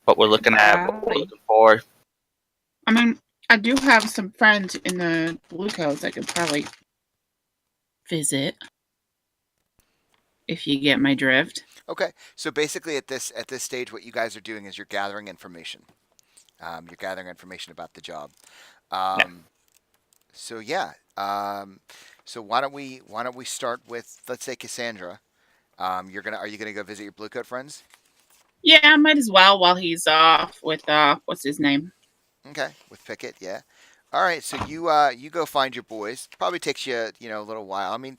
what we're looking at, what we're looking for. I mean, I do have some friends in the Blue Coats I could probably visit. If you get my drift. Okay, so basically at this stage, what you guys are doing is you're gathering information. You're gathering information about the job. So yeah. So why don't we start with, let's say, Cassandra. Are you gonna go visit your Blue Coat friends? Yeah, I might as well while he's off with what's his name? Okay, with Pickett, yeah. All right, so you go find your boys. Probably takes you a little while. I mean,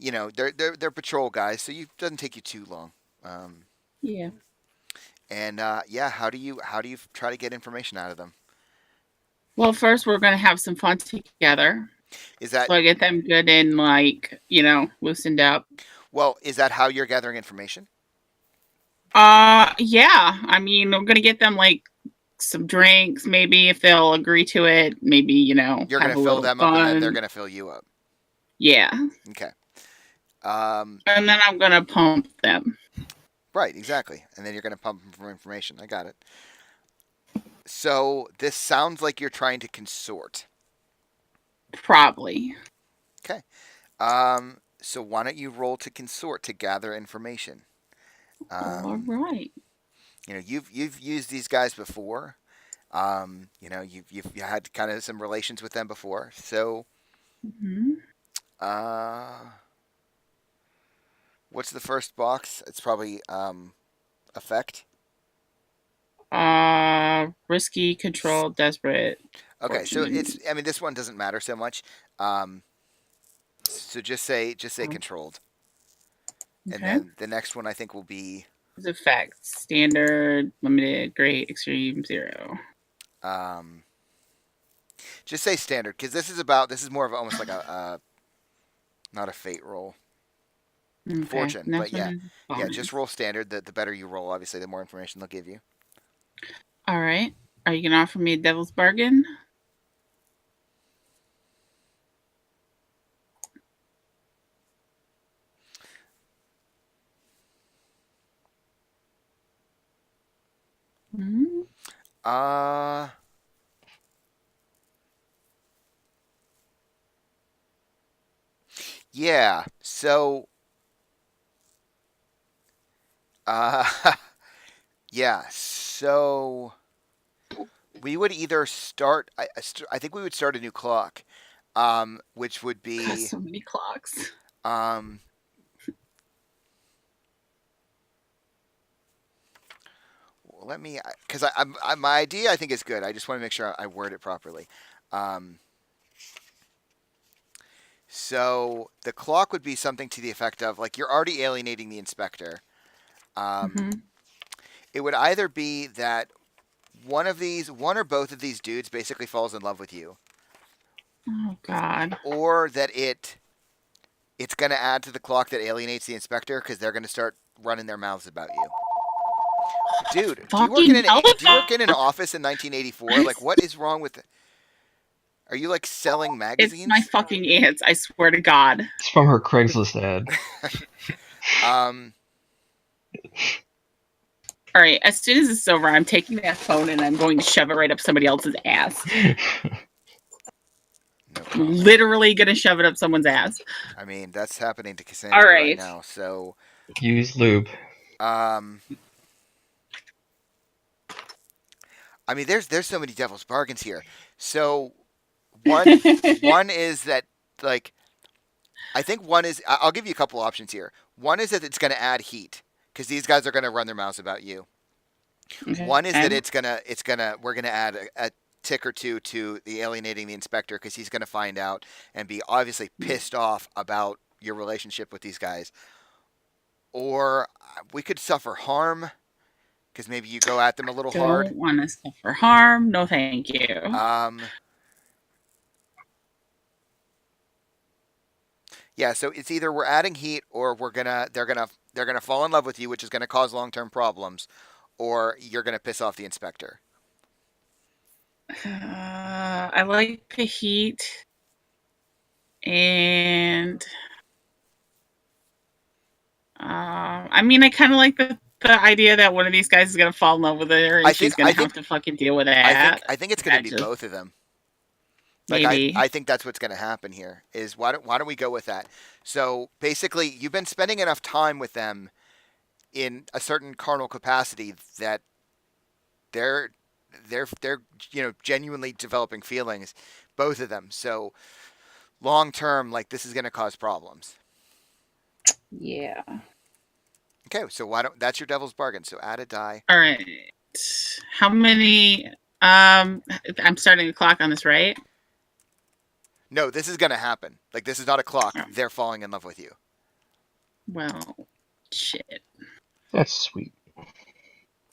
they're patrol guys, so it doesn't take you too long. Yeah. And how do you try to get information out of them? Well, first we're gonna have some fun together. Is that So I get them good and like, loosened up. well? Is that how you're gathering information? Yeah. I mean, I'm gonna get them like some drinks, maybe if they'll agree to it. Maybe, You're have gonna a fill little them up, and then they're fun. gonna fill you up. Yeah. Okay. And then I'm gonna pump them. Right, exactly. And then you're going to pump them for information. I got it. So this sounds like you're trying to consort. Probably. Okay. So why don't you roll to consort to gather information? All right. You've used these guys before. You've had kind of some relations with them before. So, Hmm. what's the first box? It's probably effect. Risky, controlled, desperate. Okay, so fortune. I mean, this one doesn't matter so much. So just say controlled, and Okay. then the next one I think will be It's effects. Standard, limited, great, extreme, 0. just say standard because this is more of almost like a not a fate roll. Okay. Fortune, Next but yeah, one is yeah, bonus. just roll standard. The better you roll, obviously, the more information they'll give you. All right. Are you gonna offer me a devil's bargain? Mhm. Uh, yeah. So, uh, yeah. So we would either start. I think we would start a new clock, which would God, be so many clocks. um. Let me, because my idea I think is good. I just want to make sure I word it properly. Um, so the clock would be something to the effect of like you're already alienating the inspector. Mhm. It would either be that one or both of these dudes basically falls in love with you, Oh God. or that it's going to add to the clock that alienates the inspector because they're going to start running their mouths about you. Dude, do you Fucking work in an office in 1984? Like, what is wrong with it? Are you like selling It's magazines? my fucking aunts. I swear to God. It's from her Craigslist ad. All right. As soon as it's over, I'm taking that phone and I'm going to shove it right up somebody else's ass. No problem. Literally gonna shove it up someone's ass. I mean, that's happening to Cassandra All right right. now. So, Use lube. I mean, there's so many devil's bargains here. So, one is that like, I think one is I'll give you a couple options here. One is that it's going to add heat because these guys are going to run their mouths about you. Okay. One is that we're gonna add a tick or two to the alienating the inspector because he's gonna find out and be obviously pissed off about your relationship with these guys. Or we could suffer harm because maybe you go at them a little hard. Don't want to suffer harm. No, thank you. Yeah, so it's either we're adding heat or they're gonna fall in love with you, which is gonna cause long-term problems, or you're gonna piss off the inspector. I like the heat, and I mean, I kind of like the idea that one of these guys is gonna fall in love with her, and she's gonna have to fucking deal with that. I think it's gonna be just- both of them. Like Maybe. I think that's what's going to happen here. Is why don't we go with that? So basically, you've been spending enough time with them in a certain carnal capacity that they're genuinely developing feelings, both of them. So long term, like this is going to cause problems. Yeah. Okay, so that's your devil's bargain. So add a die. All right. How many? I'm starting the clock on this, right? No, this is going to happen. Like this is not a clock. Oh. They're falling in love with you. Well, shit. That's sweet.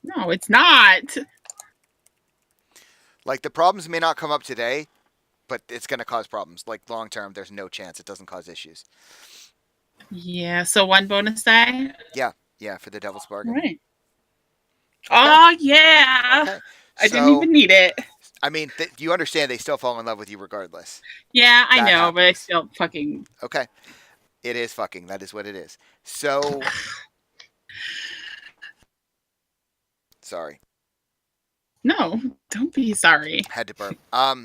No, it's not. Like the problems may not come up today, but it's going to cause problems. Like long term, there's no chance it doesn't cause issues. Yeah. So 1 bonus die. Yeah, for the Devil's Bargain. Right. Okay. Oh yeah. Okay. I didn't So, even need it. I mean, you understand they still fall in love with you regardless. Yeah, I That know, but I happens. still fucking. Okay. It is fucking. That is what it is. So, sorry. No, don't be sorry. Had to burp.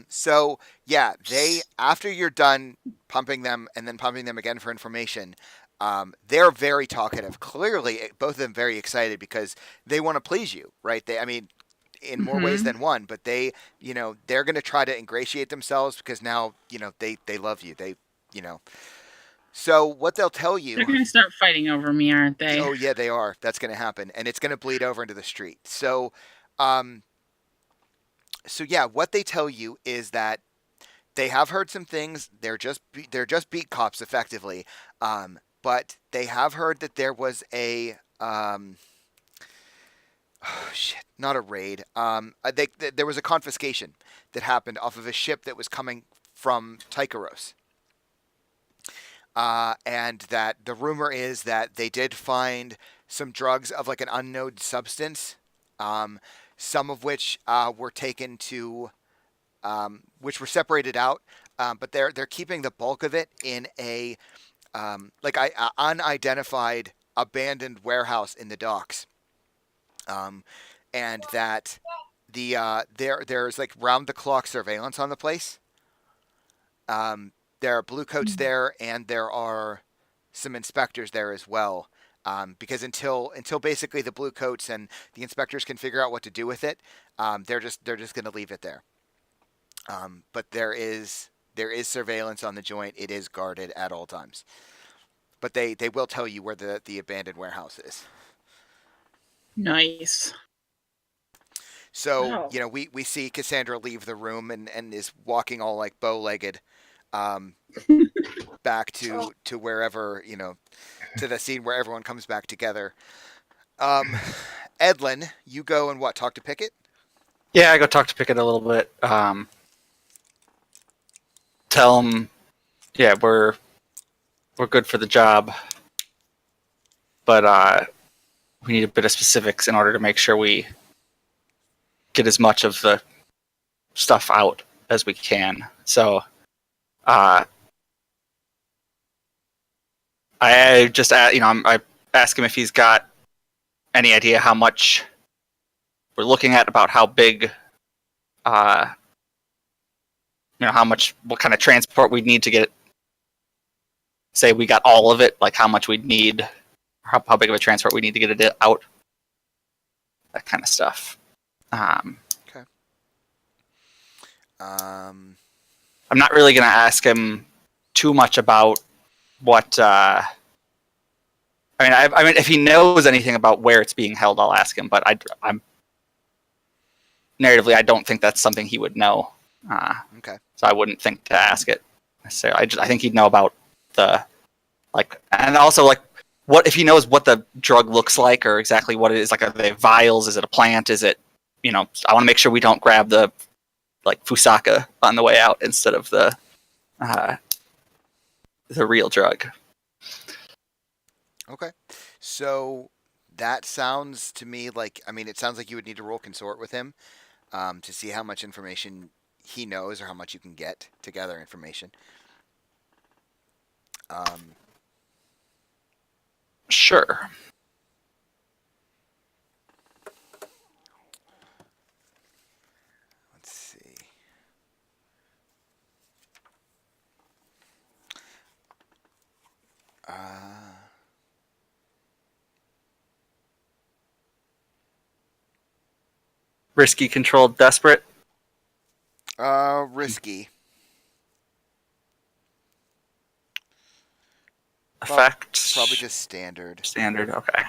So yeah, they after you're done pumping them and then pumping them again for information, they're very talkative. Clearly, both of them very excited because they want to please you, right? I mean, in more ways Mhm. than one, but they're going to try to ingratiate themselves because now, they love you. So what they'll tell They're you. gonna start fighting over me, aren't they? Oh yeah, they are. That's going to happen, and it's going to bleed over into the street. So yeah, what they tell you is that they have heard some things. They're just beat cops effectively, but they have heard that there was a not a raid. There was a confiscation that happened off of a ship that was coming from Tycheros. And that the rumor is that they did find some drugs of like an unknown substance, some of which were taken to, which were separated out, but they're keeping the bulk of it in a unidentified abandoned warehouse in the docks, and that there's like round the clock surveillance on the place. There are blue coats there, and there are some inspectors there as well. Because until basically the blue coats and the inspectors can figure out what to do with it, they're just going to leave it there. But there is surveillance on the joint. It is guarded at all times. But they will tell you where the abandoned warehouse is. Nice. So, Wow. we see Cassandra leave the room and is walking all like bow-legged back to wherever, to the scene where everyone comes back together. Edlin, you go and talk to Pickett? Yeah, I go talk to Pickett a little bit. Tell him, yeah, we're good for the job, but we need a bit of specifics in order to make sure we get as much of the stuff out as we can. So, I just, I ask him if he's got any idea how much we're looking at, about how big, how much, what kind of transport we'd need to get. Say we got all of it, like how much we'd need, how big of a transport we need to get it out. That kind of stuff. Okay. I'm not really going to ask him too much about what. I mean, if he knows anything about where it's being held, I'll ask him. But I'm narratively, I don't think that's something he would know. Okay. So I wouldn't think to ask it necessarily. I think he'd know about the, and also what if he knows what the drug looks like or exactly what it is. Like, are they vials? Is it a plant? Is it, I want to make sure we don't grab the Fusaka on the way out instead of the real drug. Okay. So that sounds to me like, it sounds like you would need to roll consort with him to see how much information he knows or how much you can get to gather information. Sure. Let's see. Risky, controlled, desperate. Risky. Effect. Probably just standard. Standard. Okay.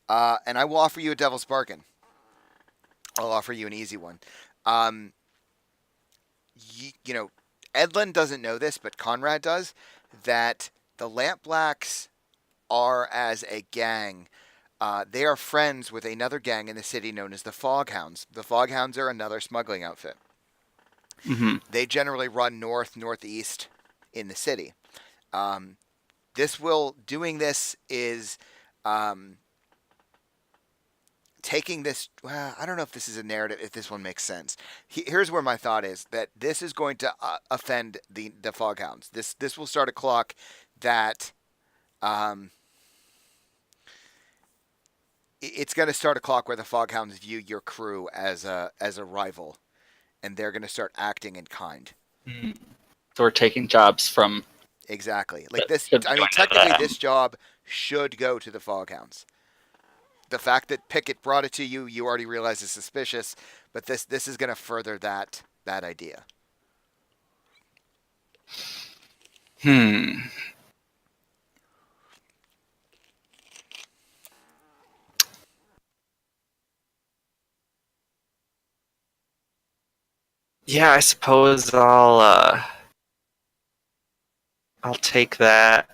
And I will offer you a devil's bargain. I'll offer you an easy one. Edlin doesn't know this, but Conrad does, that the Lampblacks are, as a gang, They are friends with another gang in the city known as the Foghounds. The Foghounds are another smuggling outfit. Hmm. They generally run northeast in the city. Um, doing this is taking this. Well, I don't know if this is a narrative. If this one makes sense. Here's where my thought is that this is going to offend the Foghounds. This will start a clock that. It's going to start a clock where the Foghounds view your crew as a rival, and they're going to start acting in kind. So we're taking jobs from. Exactly. Like That this. should I be mean, going to technically, them. this job should go to the Foghounds. The fact that Pickett brought it to you, you already realize is suspicious, but this is going to further that idea. Hmm. Yeah, I suppose I'll take that.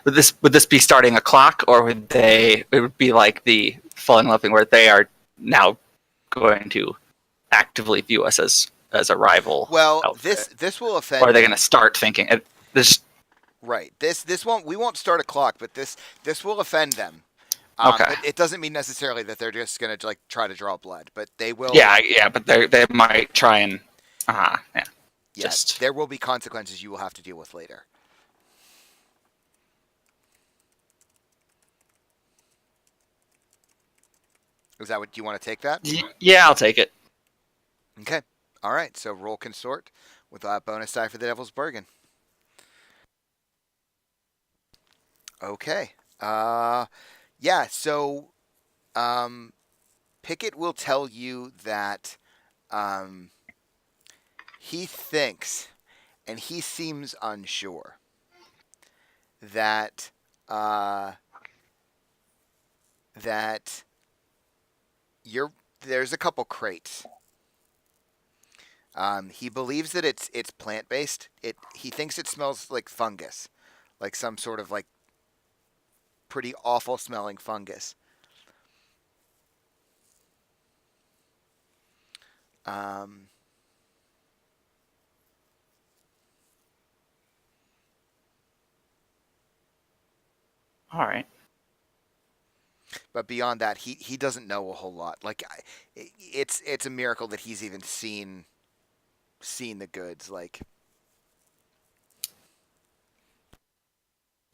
Would this be starting a clock, or would they? It would be like the Falling Loving, where they are now going to actively view us as a rival. Well, outfit. this will offend. Or are they going to start thinking this? Right. This won't. We won't start a clock, but this will offend them. Okay. But it doesn't mean necessarily that they're just going to like try to draw blood, but they will. Yeah, but they might try and. Yeah. Yeah, Just there will be consequences you will have to deal with later. Is that what you want to take that? yeah, I'll take it. Okay. All right. So roll consort with a bonus die for the Devil's Bargain. Okay. Yeah. So, Pickett will tell you that, he thinks, and he seems unsure, that, that there's a couple crates. He believes that it's plant based. He thinks it smells like fungus, like some sort of like pretty awful smelling fungus. All right. But beyond that, he doesn't know a whole lot. Like, it's a miracle that he's even seen the goods. Like,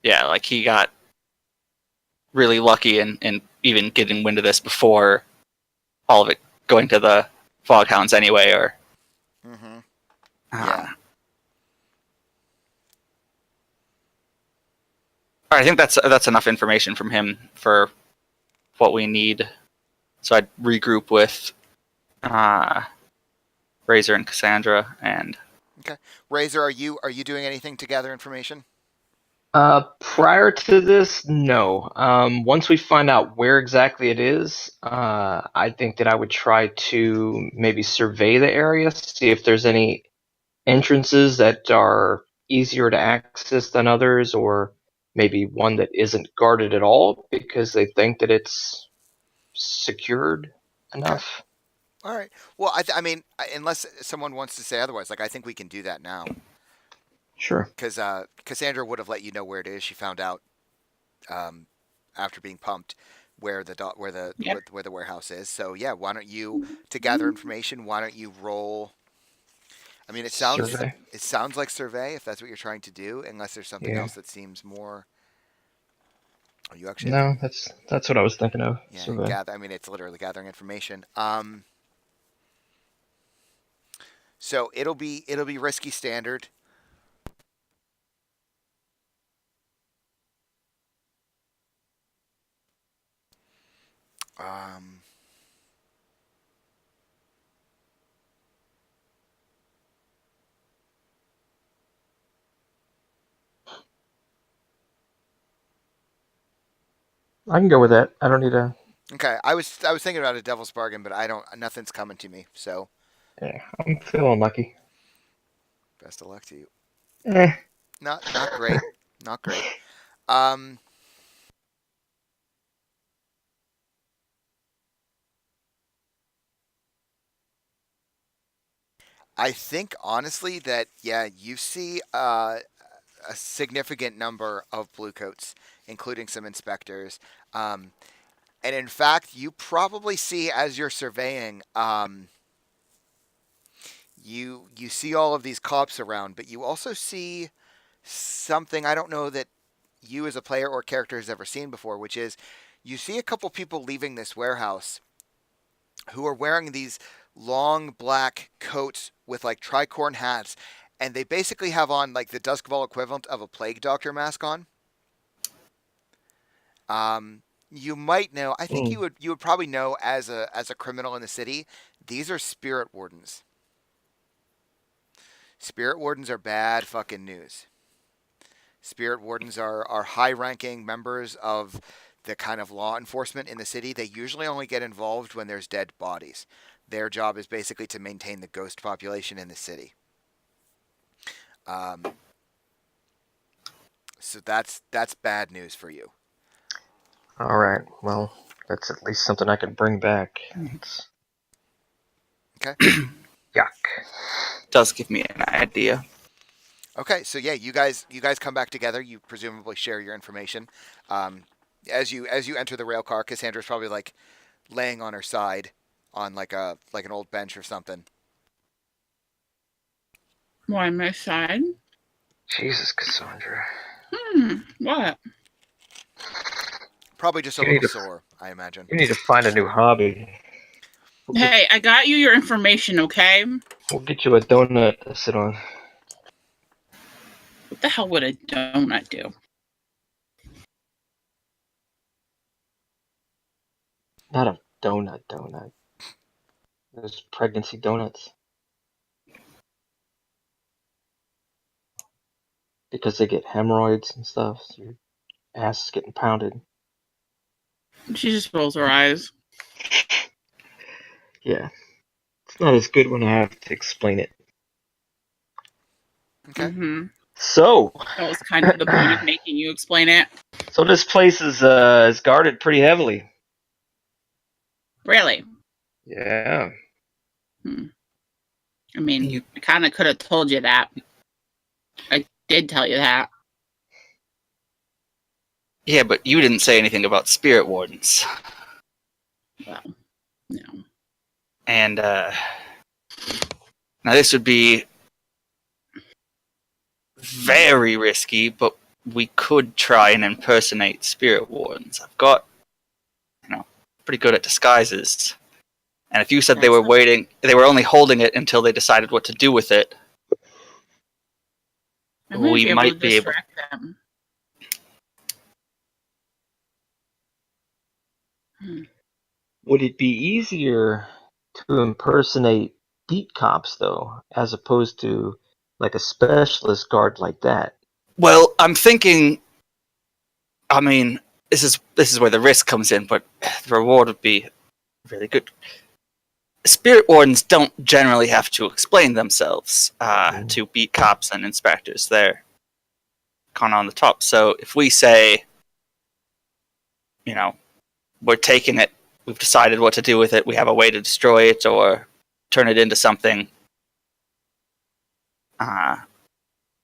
Yeah, like he got really lucky and even getting wind of this before all of it going to the Foghounds anyway, or mm-hmm. yeah. All right, I think that's enough information from him for what we need. So I'd regroup with Razor and Cassandra, and Razor, are you doing anything to gather information? Prior to this, no. Once we find out where exactly it is, I think that I would try to maybe survey the area, see if there's any entrances that are easier to access than others, or maybe one that isn't guarded at all because they think that it's secured enough. All right. Well, I mean, unless someone wants to say otherwise, like I think we can do that now. Sure. Because Cassandra would have let you know where it is. She found out after being pumped where where the warehouse is. So yeah, why don't you, to gather information? Why don't you roll? I mean, it sounds Survey. like survey if that's what you're trying to do. Unless there's something Yeah. else that seems more. Are you actually? No, that's what I was thinking of. Yeah, Survey. I mean, it's literally gathering information. So it'll be risky standard. Um, I can go with that. I don't need a. okay, I was thinking about a Devil's Bargain, but nothing's coming to me. So Yeah, I'm feeling lucky. best of luck to you. Eh. Not great, not great. Um, I think honestly that you see a significant number of bluecoats, including some inspectors. Um, and in fact, you probably see as you're surveying, you see all of these cops around, but you also see something I don't know that you as a player or character has ever seen before, which is you see a couple people leaving this warehouse who are wearing these long black coats with like tricorn hats, and they basically have on like the Duskball equivalent of a plague doctor mask on. You might know. I think Hmm. you would probably know as a criminal in the city. These are spirit wardens. Spirit wardens are bad fucking news. Spirit wardens are high ranking members of the kind of law enforcement in the city. They usually only get involved when there's dead bodies. Their job is basically to maintain the ghost population in the city. Um, so that's bad news for you. All right. Well, that's at least something I can bring back. It's Okay. yuck. Does give me an idea. Okay. So yeah, you guys come back together. You presumably share your information. Um, as you enter the rail car, Cassandra's probably like laying on her side on like an old bench or something. Why my side? Jesus, Cassandra. What? Probably just a You little need to sore, I imagine. you need to find a new hobby. Hey, I got you your information, okay? We'll get you a donut to sit on. What the hell would a donut do? Not a donut. There's pregnancy donuts. Because they get hemorrhoids and stuff, so your ass is getting pounded. She just rolls her eyes. Yeah. It's not as good when I have to explain it. Okay. So, That was kind of the point of making you explain it. so this place is guarded pretty heavily. Really? Yeah. I mean, I kind of could have told you that. I did tell you that. Yeah, but you didn't say anything about spirit wardens. Well, no. And now this would be very risky, but we could try and impersonate spirit wardens. I've got, pretty good at disguises. And if you said they were they were only holding it until they decided what to do with it, I might we be able might to be able. distract them. Would it be easier to impersonate beat cops, though, as opposed to like a specialist guard like that? Well, I'm thinking. I mean, this is where the risk comes in, but the reward would be really good. Spirit wardens don't generally have to explain themselves to beat cops and inspectors. They're kind of on the top. So if we say, we're taking it, we've decided what to do with it, we have a way to destroy it or turn it into something.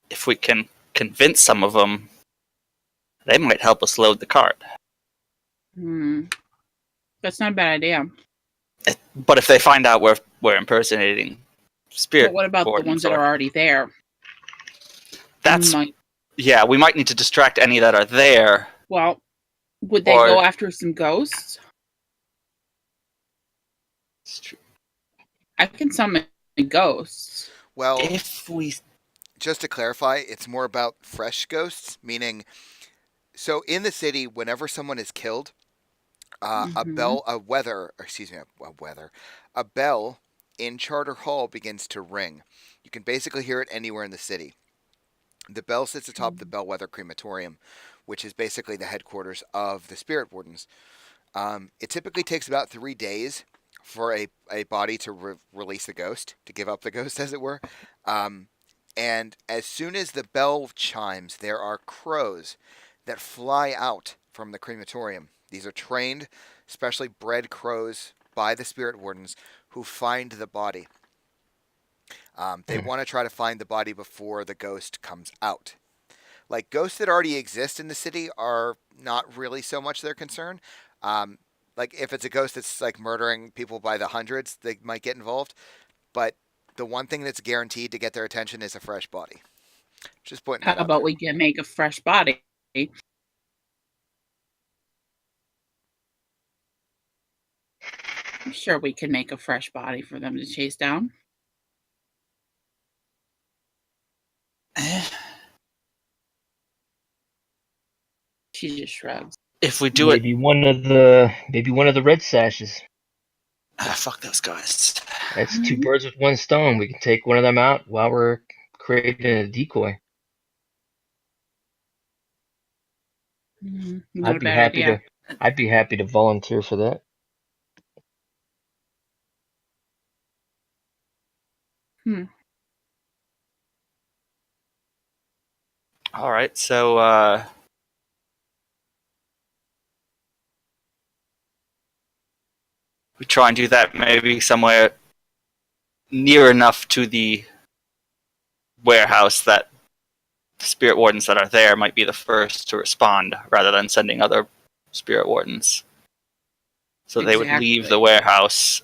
If we can convince some of them, they might help us load the cart. That's not a bad idea. But if they find out we're impersonating spirit, But what about the ones that are already there? Yeah, we might need to distract any that are there. Well, would they go after some ghosts? It's true. I can summon ghosts. Well, if we just to clarify, it's more about fresh ghosts, meaning, so in the city, whenever someone is killed, a bell in Charter Hall begins to ring. You can basically hear it anywhere in the city. The bell sits atop the Bellwether Crematorium, which is basically the headquarters of the Spirit Wardens. It typically takes about 3 days for a body to release the ghost, to give up the ghost, as it were. And as soon as the bell chimes, there are crows that fly out from the crematorium. These are trained, specially bred crows by the Spirit Wardens who find the body. They want to try to find the body before the ghost comes out. Like ghosts that already exist in the city are not really so much their concern. Like if it's a ghost that's like murdering people by the hundreds, they might get involved. But the one thing that's guaranteed to get their attention is a fresh body. Just pointing How that out about there. we can make a fresh body? I'm sure we can make a fresh body for them to chase down. She just shrugs. If we do it, maybe one of the red sashes. fuck those guys. That's two birds with one stone. We can take one of them out while we're creating a decoy. Not a bad idea. I'd be happy to volunteer for that. All right, so we try and do that maybe somewhere near enough to the warehouse that the spirit wardens that are there might be the first to respond, rather than sending other spirit wardens. So they would leave Exactly. the warehouse,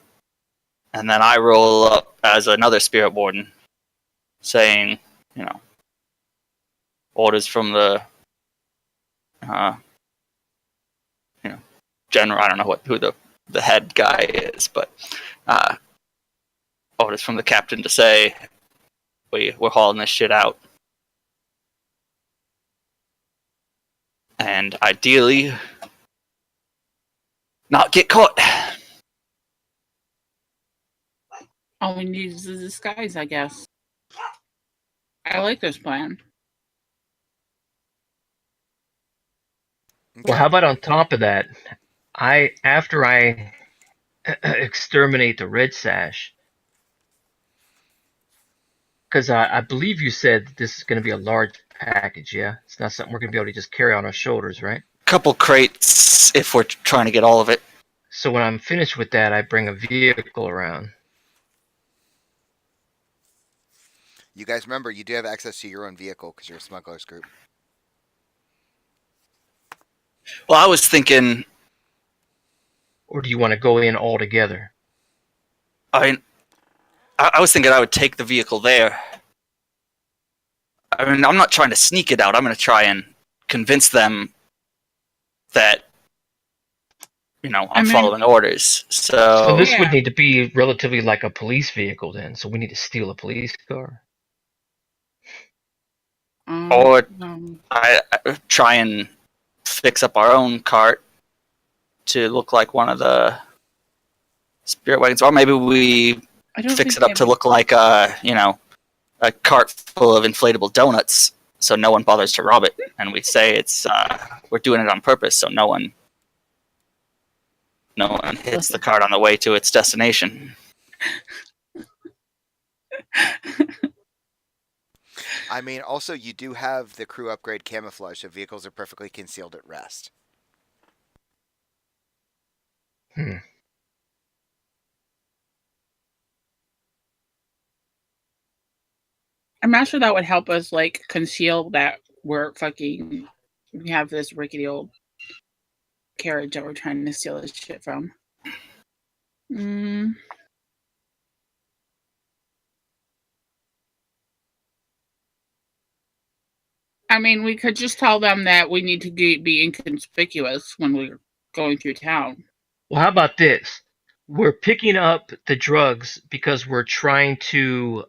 and then I roll up as another spirit warden, saying, orders from the, general. I don't know who the head guy is, but orders from the captain to say, we're hauling this shit out. And ideally, not get caught. All we need is the disguise, I guess. I like this plan. Well, how about on top of that, after I exterminate the red sash, because I believe you said this is going to be a large package, yeah? It's not something we're going to be able to just carry on our shoulders, right? Couple crates if we're trying to get all of it. So when I'm finished with that, I bring a vehicle around. You guys remember, you do have access to your own vehicle because you're a smugglers group. Well, I was thinking, Or do you want to go in all together? I was thinking I would take the vehicle there. I mean, I'm not trying to sneak it out. I'm going to try and convince them that, I'm following orders. So this would Yeah. need to be relatively like a police vehicle then. So we need to steal a police car. Or Um, I try and fix up our own cart to look like one of the spirit wagons, or maybe we I don't fix think it up to look like a cart full of inflatable donuts, so no one bothers to rob it, and we say it's we're doing it on purpose, so no one hits the cart on the way to its destination. I mean, also, you do have the crew upgrade camouflage, so vehicles are perfectly concealed at rest. I'm not sure that would help us like conceal that we have this rickety old carriage that we're trying to steal this shit from. I mean, we could just tell them that we need to be inconspicuous when we're going through town. Well, how about this? We're picking up the drugs because we're trying to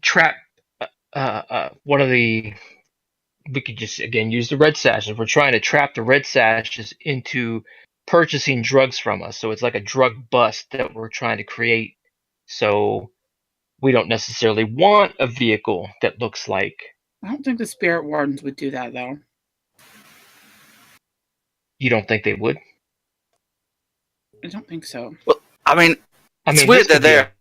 trap one of the. We could just again use the red sashes. We're trying to trap the red sashes into purchasing drugs from us. So it's like a drug bust that we're trying to create. So we don't necessarily want a vehicle that looks like. I don't think the spirit wardens would do that, though. You don't think they would? I don't think so. Well, I mean, it's this weird they're could be there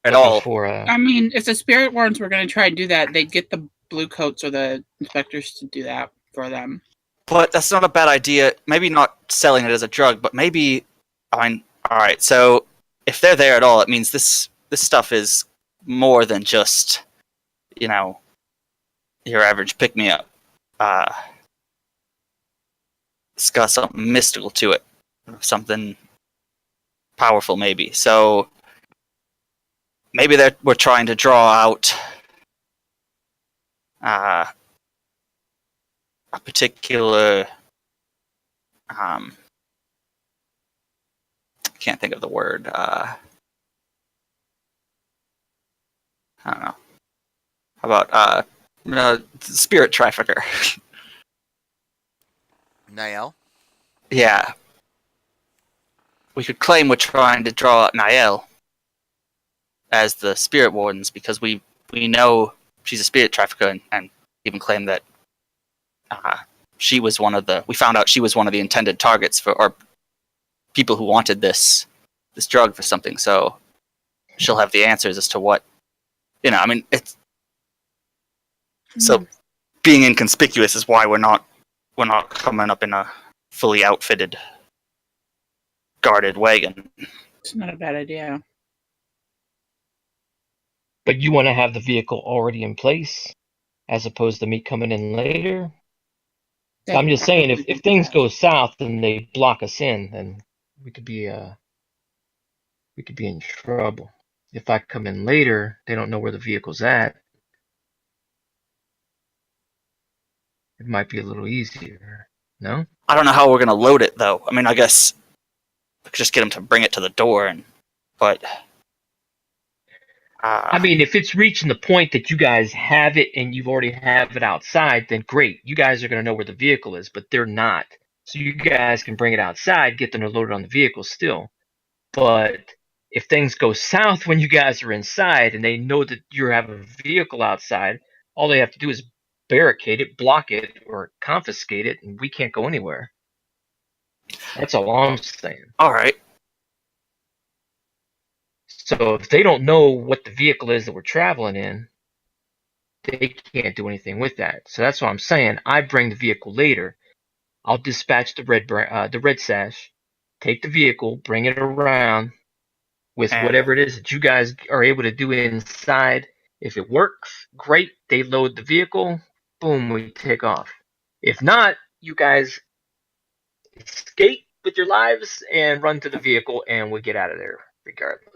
at looking all. For I mean, if the spirit wardens were going to try and do that, they'd get the blue coats or the inspectors to do that for them. But that's not a bad idea. Maybe not selling it as a drug, but maybe, I mean, all right, so if they're there at all, it means this this stuff is more than just, you know, your average pick me up. It's got something mystical to it, something powerful, maybe. So maybe that we're trying to draw out a particular. Can't think of the word. I don't know. How about spirit trafficker? Niall? Yeah. We could claim we're trying to draw out Niall as the spirit wardens because we know she's a spirit trafficker and even claim that she was we found out she was one of the intended targets for or people who wanted this drug for something. So she'll have the answers as to what, I mean, it's so being inconspicuous is why we're not coming up in a fully outfitted guarded wagon. It's not a bad idea. But you want to have the vehicle already in place, as opposed to me coming in later. So I'm just saying, if things go south and they block us in, then we could be in trouble. If I come in later, they don't know where the vehicle's at. It might be a little easier. No? I don't know how we're gonna load it though. I mean, I guess we could just get them to bring it to the door, but I mean, if it's reaching the point that you guys have it and you've already have it outside, then great. You guys are going to know where the vehicle is, but they're not. So you guys can bring it outside, get them to load it on the vehicle still. But if things go south when you guys are inside and they know that you have a vehicle outside, all they have to do is barricade it, block it, or confiscate it, and we can't go anywhere. That's all I'm saying. All right. So if they don't know what the vehicle is that we're traveling in, they can't do anything with that. So that's what I'm saying. I bring the vehicle later. I'll dispatch the red sash, take the vehicle, bring it around with whatever it is that you guys are able to do inside. If it works, great. They load the vehicle. Boom, we take off. If not, you guys escape with your lives and run to the vehicle, and we get out of there regardless.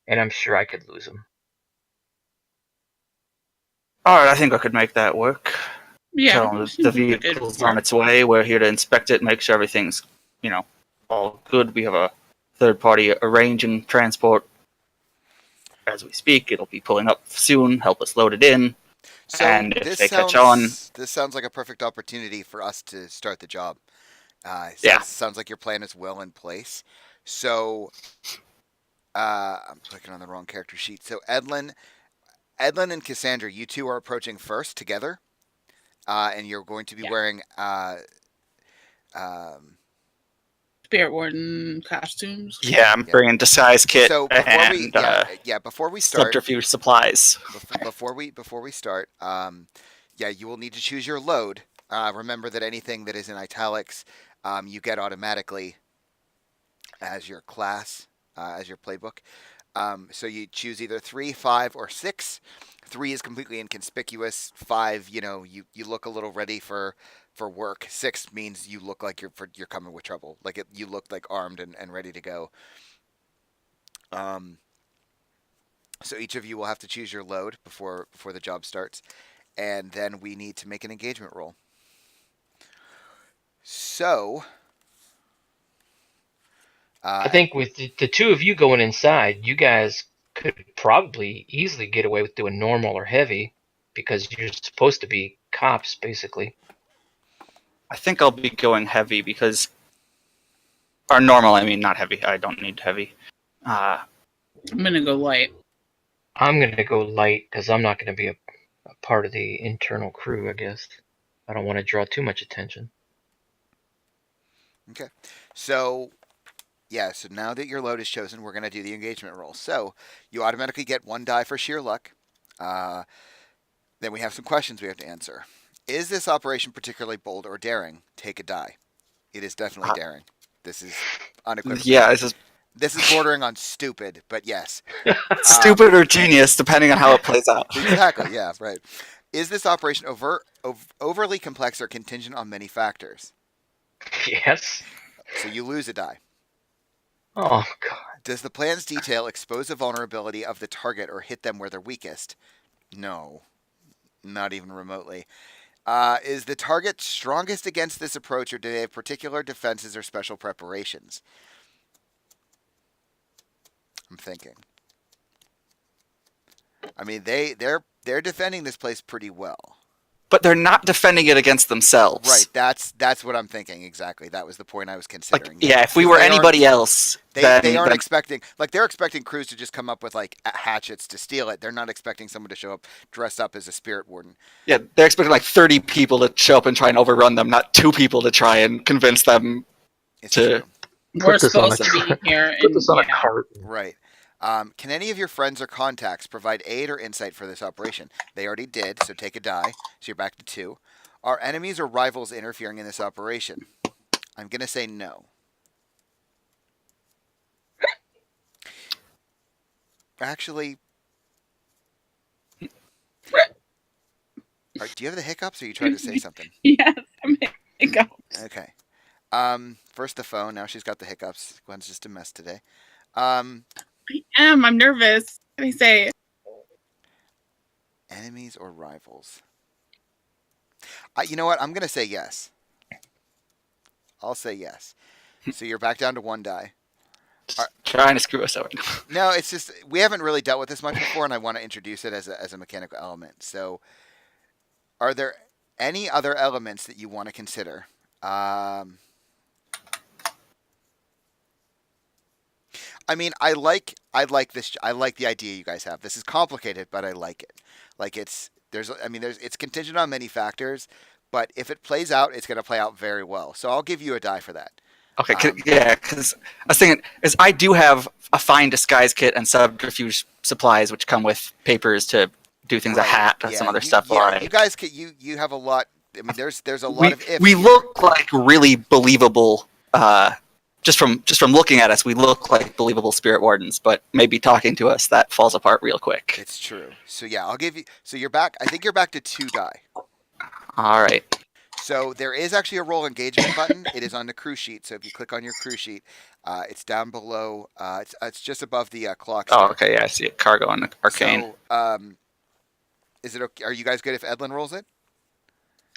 And I'm sure I could lose them. All right, I think I could make that work. Yeah, Tell them the vehicle's on its way. We're here to inspect it, make sure everything's, all good. We have a third party arranging transport as we speak. It'll be pulling up soon. Help us load it in. So and if they catch on, this sounds like a perfect opportunity for us to start the job. Yeah. Sounds like your plan is well in place. So, I'm clicking on the wrong character sheet. So Edlin and Cassandra, you two are approaching first together, and you're going to be wearing Spirit Warden costumes. yeah, I'm bringing disguise kit So before we start, subterfuge supplies. Before we start, you will need to choose your load. Remember that anything that is in italics, you get automatically as your class, as your playbook. So you choose either 3, 5, or 6. 3 is completely inconspicuous. 5, you look a little ready for work. 6 means you look like you're coming with trouble. Like you look like armed and ready to go. So each of you will have to choose your load before the job starts, and then we need to make an engagement roll. So, I think with the two of you going inside, you guys could probably easily get away with doing normal or heavy, because you're supposed to be cops, basically. I think I'll be going heavy because, or normal. I mean, not heavy. I don't need heavy. I'm gonna go light. I'm going to go light because I'm not going to be a part of the internal crew, I guess. I don't want to draw too much attention. Okay. So now that your load is chosen, we're going to do the engagement roll. So you automatically get 1 die for sheer luck. Then we have some questions we have to answer. Is this operation particularly bold or daring? Take a die. It is definitely daring. This is unequivocal. Yeah, this is This is bordering on stupid, but yes. Stupid or genius, depending on how it plays out. Exactly. Yeah. Right. Is this operation overly complex or contingent on many factors? Yes. So you lose a die. Oh god. Does the plan's detail expose the vulnerability of the target or hit them where they're weakest? No, not even remotely. Is the target strongest against this approach, or do they have particular defenses or special preparations? I'm thinking. I mean, they're defending this place pretty well. But they're not defending it against themselves. Right. That's what I'm thinking exactly. That was the point I was Like, considering. yeah, if we were They aren't- anybody else, They then, aren't then expecting, like, they're expecting crews to just come up with like hatchets to steal it. They're not expecting someone to show up dressed up as a spirit warden. yeah, they're expecting like 30 people to show up and try and overrun them, not 2 people to try and convince them. It's To- true. We're this on a supposed to tra- be here. Put And, this on a yeah. cart. Right. Can any of your friends or contacts provide aid or insight for this operation? They already did, so take a die. So you're back to 2. Are enemies or rivals interfering in this operation? I'm going to say no. Actually, do you have the hiccups, or are you trying to say something? Yes, I'm hiccups. Okay. First the phone. Now she's got the hiccups. Gwen's just a mess today. I'm nervous. What can I say? Enemies or rivals? You know what? I'm going to say yes. I'll say yes. So you're back down to 1 die. Just trying to screw us over. No, it's just we haven't really dealt with this much before, and I want to introduce it as a mechanical element. So, are there any other elements that you want to consider? I mean, I like this. I like the idea you guys have. This is complicated, but I like it. Like it's contingent on many factors, but if it plays out, it's going to play out very well. So I'll give you a die for that. Okay, yeah, because I was thinking, is I do have a fine disguise kit and subterfuge supplies, which come with papers to do things, a Right, hat, and yeah, some other you- stuff. Yeah, Like, you guys could you have a lot. I mean, there's a lot of ifs. we here. look like really believable. Just from looking at us, we look like believable spirit wardens. But maybe talking to us, that falls apart real quick. It's true. So yeah, I'll give you. So you're back. I think you're back to 2 die. All right. So there is actually a roll engagement button. It is on the crew sheet. So if you click on your crew sheet, it's down below. It's just above the clock. Oh, okay. Yeah, I see it. Cargo and arcane. So, is it okay? Are you guys good if Edlin rolls it?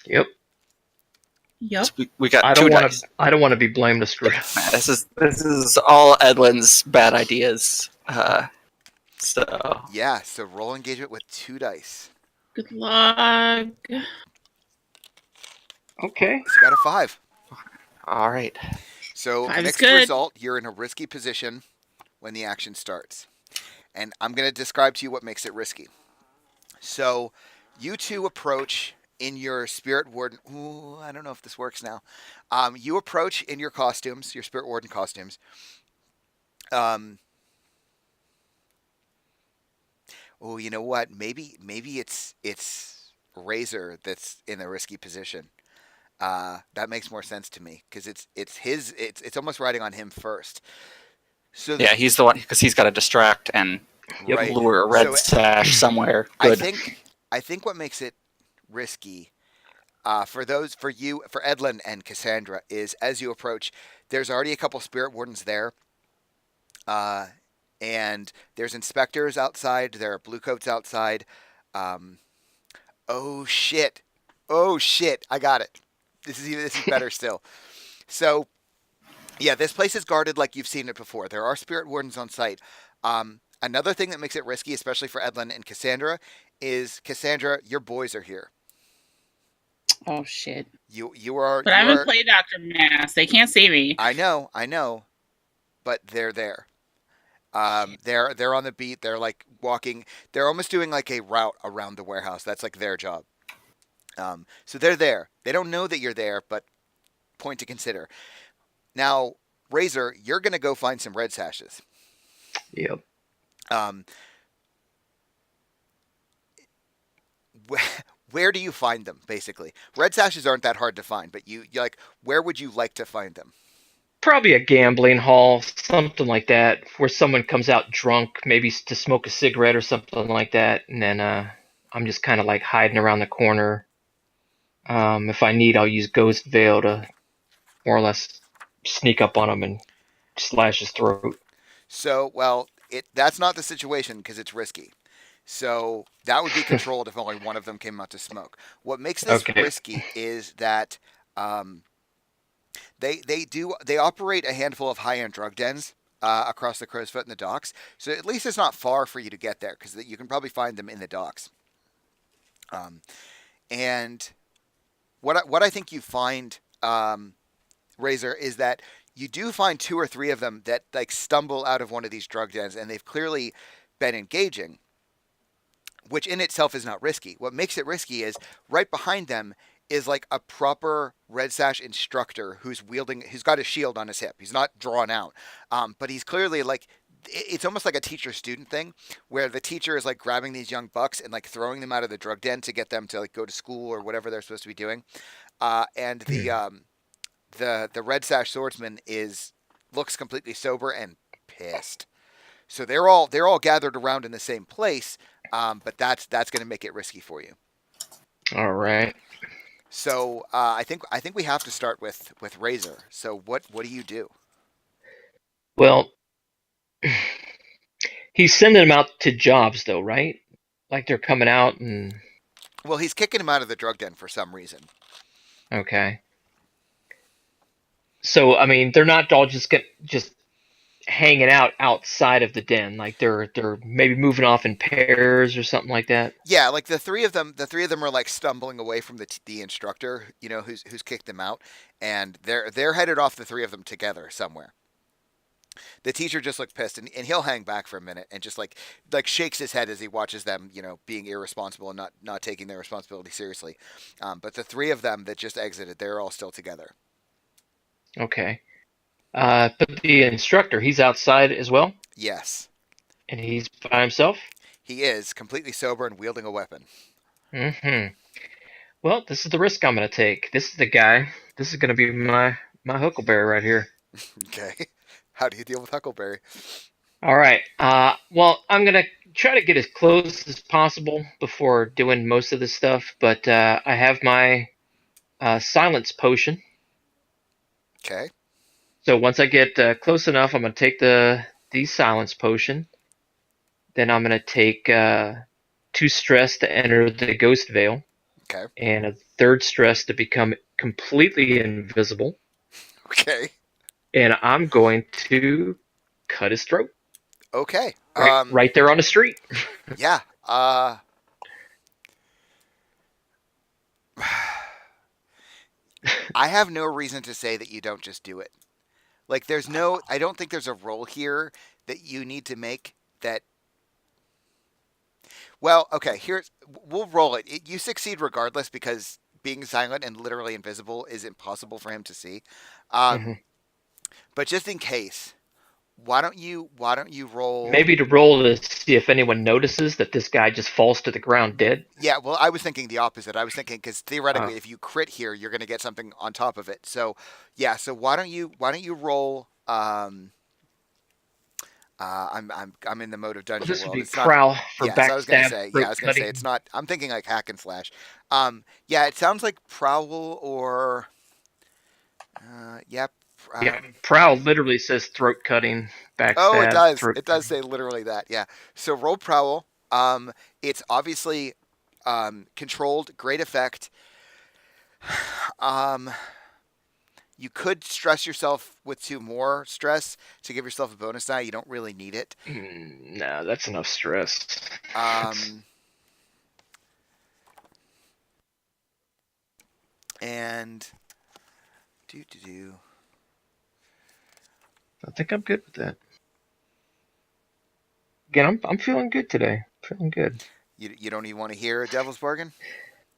Yep. Yep. We got I 2 don't want dice. to. I don't want to be blamed to screw. Man, this is all Edlin's bad ideas. So Yeah. So roll engagement with 2 dice. Good luck. Okay. It's got a 5. all right. So 5 is mixed good. result. You're in a risky position when the action starts, and I'm going to describe to you what makes it risky. So, you 2 approach in your spirit warden. Ooh, I don't know if this works now. You approach in your costumes, your spirit warden costumes. Oh, you know what? Maybe it's Razor that's in a risky position. That makes more sense to me because it's almost riding on him first. So Yeah, he's the one because he's got to distract and right. lure a red So, sash somewhere. Good. I think what makes it risky for Edlin and Cassandra is as you approach, there's already a couple spirit wardens there, and there's inspectors outside. There are bluecoats outside. Oh shit! I got it. This is better still. So, yeah, this place is guarded like you've seen it before. There are spirit wardens on site. Another thing that makes it risky, especially for Edlin and Cassandra, is Cassandra, your boys are here. Oh shit. You are. But I haven't played Dr. Mass. They can't see me. I know, but they're there. They're on the beat. They're like walking. They're almost doing like a route around the warehouse. That's like their job. So they're there. They don't know that you're there, but point to consider. Now, Razor, you're gonna go find some red sashes. Yep. Where do you find them? Basically, red sashes aren't that hard to find, but you like where would you like to find them? Probably a gambling hall, something like that, where someone comes out drunk, maybe to smoke a cigarette or something like that, and then I'm just kind of like hiding around the corner. If I need, I'll use Ghost Veil to more or less sneak up on him and slash his throat. So, well, that's not the situation because it's risky. So that would be controlled if only one of them came out to smoke. What makes this Okay. risky is that they operate a handful of high end drug dens across the Crow's Foot and the docks. So at least it's not far for you to get there because you can probably find them in the docks. And what I think you find, Razor, is that you do find 2 or 3 of them that like stumble out of one of these drug dens, and they've clearly been engaging, which in itself is not risky. What makes it risky is right behind them is like a proper Red Sash instructor who's got a shield on his hip. He's not drawn out, but he's clearly like, it's almost like a teacher-student thing where the teacher is like grabbing these young bucks and like throwing them out of the drug den to get them to like go to school or whatever they're supposed to be doing. And the Red Sash swordsman looks completely sober and pissed. So they're all gathered around in the same place, but that's going to make it risky for you. All right. So I think we have to start with Razor. So what do you do? Well, he's sending them out to jobs, though, right? Like they're coming out and. Well, he's kicking him out of the drug den for some reason. Okay. So I mean, they're not all just hanging out outside of the den. Like they're maybe moving off in pairs or something like that. Yeah, like the three of them are like stumbling away from the instructor, who's kicked them out, and they're headed off, the 3 of them together somewhere. The teacher just looks pissed, and he'll hang back for a minute and just like shakes his head as he watches them, being irresponsible and not taking their responsibility seriously. But the 3 of them that just exited, they're all still together. Okay. But the instructor, he's outside as well, Yes, and he's by himself. he is completely sober and wielding a weapon. Mm-hmm. Well, this is the risk I'm going to take. This is the guy. This is going to be my Huckleberry right here. Okay, how do you deal with Huckleberry? All right. Well, I'm going to try to get as close as possible before doing most of this stuff, but I have my silence potion. Okay. So once I get close enough, I'm going to take the silence potion. Then I'm going to take 2 stress to enter the ghost veil. Okay. And a 3rd stress to become completely invisible. Okay. And I'm going to cut his throat. Okay. Right there on the street. Yeah. I have no reason to say that you don't just do it. Like, I don't think there's a roll here that you need to make that. Well, okay, we'll roll it. You succeed regardless because being silent and literally invisible is impossible for him to see. But just in case, why don't you roll? Maybe to roll to see if anyone notices that this guy just falls to the ground dead. Yeah, well, I was thinking the opposite. I was thinking because theoretically, if you crit here, you're going to get something on top of it. So, yeah. So why don't you roll? I'm in the mode of dungeon This would world. be It's not, prowl for yeah, so I was gonna backstab. say, it's not. I'm thinking like hack and slash. Yeah, it sounds like prowl or. Yep. Yeah, prowl literally says throat cutting, backstab. Oh, it does. Throat It does say literally that. Yeah. So roll prowl. It's obviously controlled, great effect. You could stress yourself with 2 more stress to give yourself a bonus die. You don't really need it. No, that's enough stress. And I think I'm good with that. Again, I'm feeling good today. Feeling good. You don't even want to hear a devil's bargain?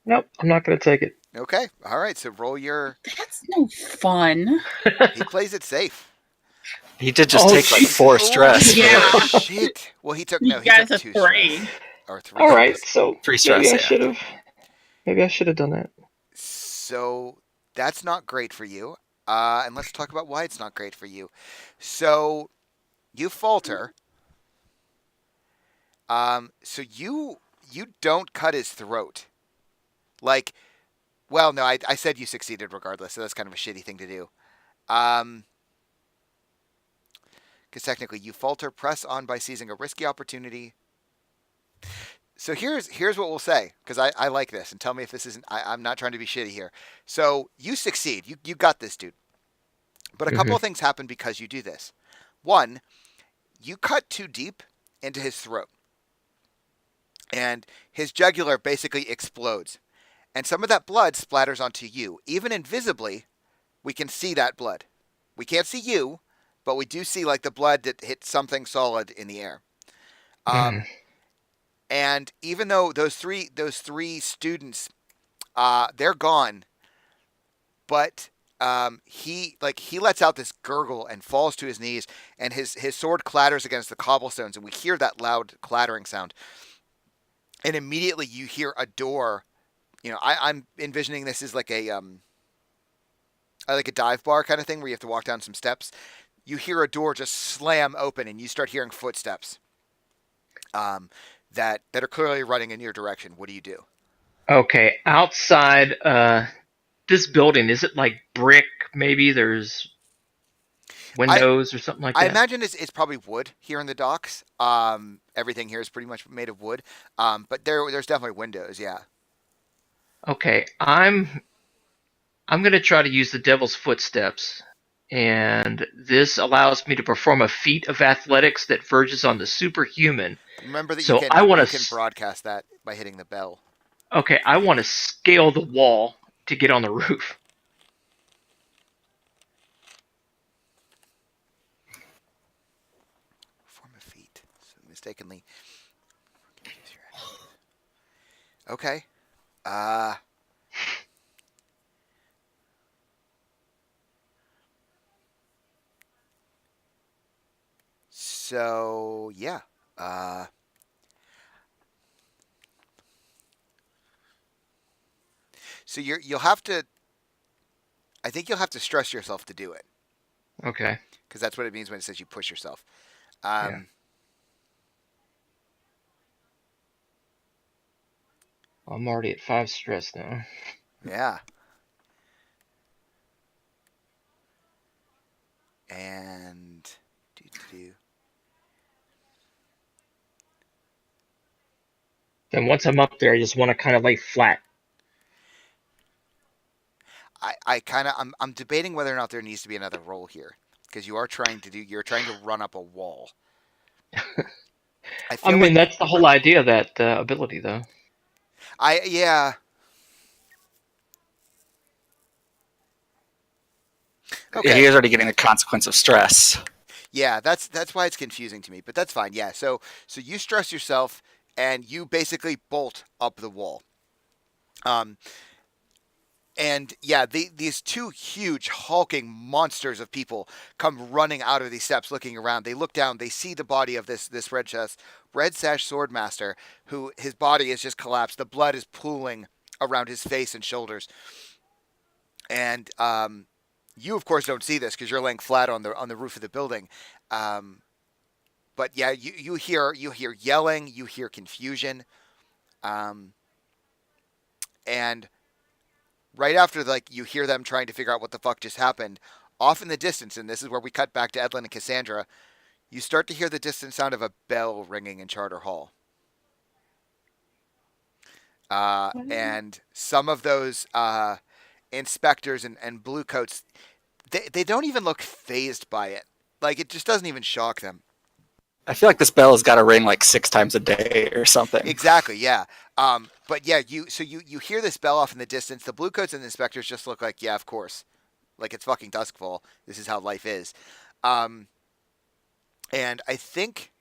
Nope, I'm not going to take it. Okay. All right. So roll your. That's no fun. He plays it safe. He did just Oh, take like jeez. 4 stress. Yeah. Oh, shit. Well, he took You he guys took are 2 3. stress. Or 3. All right, stress. so 3 stress. maybe I should have done that. So that's not great for you. And let's talk about why it's not great for you. So you falter. So you don't cut his throat. Like, well, no, I said you succeeded regardless, so that's kind of a shitty thing to do. Because technically you falter, press on by seizing a risky opportunity. So here's what we'll say, because I like this, and tell me if this isn't. I'm not trying to be shitty here. So you succeed. You got this, dude. But a couple of things happen because you do this. One, you cut too deep into his throat, and his jugular basically explodes, and some of that blood splatters onto you. Even invisibly, we can see that blood. We can't see you, but we do see like the blood that hit something solid in the air. And even though those three students, they're gone, but he lets out this gurgle and falls to his knees, and his sword clatters against the cobblestones, and we hear that loud clattering sound. And immediately you hear a door. I'm envisioning this as like a dive bar kind of thing where you have to walk down some steps. You hear a door just slam open, and you start hearing footsteps. That are clearly running in your direction. What do you do? Okay, outside this building, is it like brick? Maybe there's windows or something like that? I imagine it's probably wood here in the docks. Everything here is pretty much made of wood. But there's definitely windows, yeah. Okay, I'm going to try to use the Devil's Footsteps, and this allows me to perform a feat of athletics that verges on the superhuman. Remember that So you can broadcast that by hitting the bell. Okay, I want to scale the wall to get on the roof. Perform a feat. So mistakenly. Okay. So yeah. So you'll have to. I think you'll have to stress yourself to do it. Okay. Because that's what it means when it says you push yourself. Yeah. I'm already at 5 stress now. Yeah. And Then once I'm up there, I just want to kind of lay flat. I'm debating whether or not there needs to be another roll here, because you're trying to run up a wall. I mean, that's the whole idea of that ability, though. Yeah. Okay. Yeah, he is already getting the consequence of stress. Yeah, that's why it's confusing to me, but that's fine. Yeah, so you stress yourself and you basically bolt up the wall. And yeah, these two huge hulking monsters of people come running out of these steps, looking around. They look down. They see the body of this red sash swordmaster, who his body is just collapsed. The blood is pooling around his face and shoulders. And you of course don't see this because you're laying flat on the roof of the building. But yeah, you hear yelling. You hear confusion. And right after, you hear them trying to figure out what the fuck just happened, off in the distance, and this is where we cut back to Edlin and Cassandra, you start to hear the distant sound of a bell ringing in Charter Hall. And some of those inspectors and bluecoats, they don't even look phased by it. It just doesn't even shock them. I feel like this bell has got to ring 6 times a day or something. Exactly, yeah. But yeah, you hear this bell off in the distance. The bluecoats and the inspectors just look like, yeah, of course. It's fucking Duskfall. This is how life is. And I think,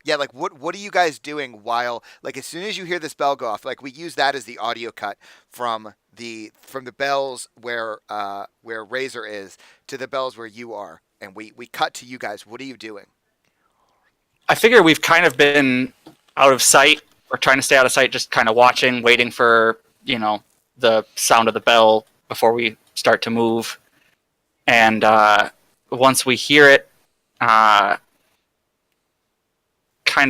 yeah, what are you guys doing while, as soon as you hear this bell go off, we use that as the audio cut from the bells where Razor is to the bells where you are. And we cut to you guys. What are you doing? I figure we've kind of been out of sight. We're trying to stay out of sight, just kind of watching, waiting for, the sound of the bell before we start to move. and once we hear it, kind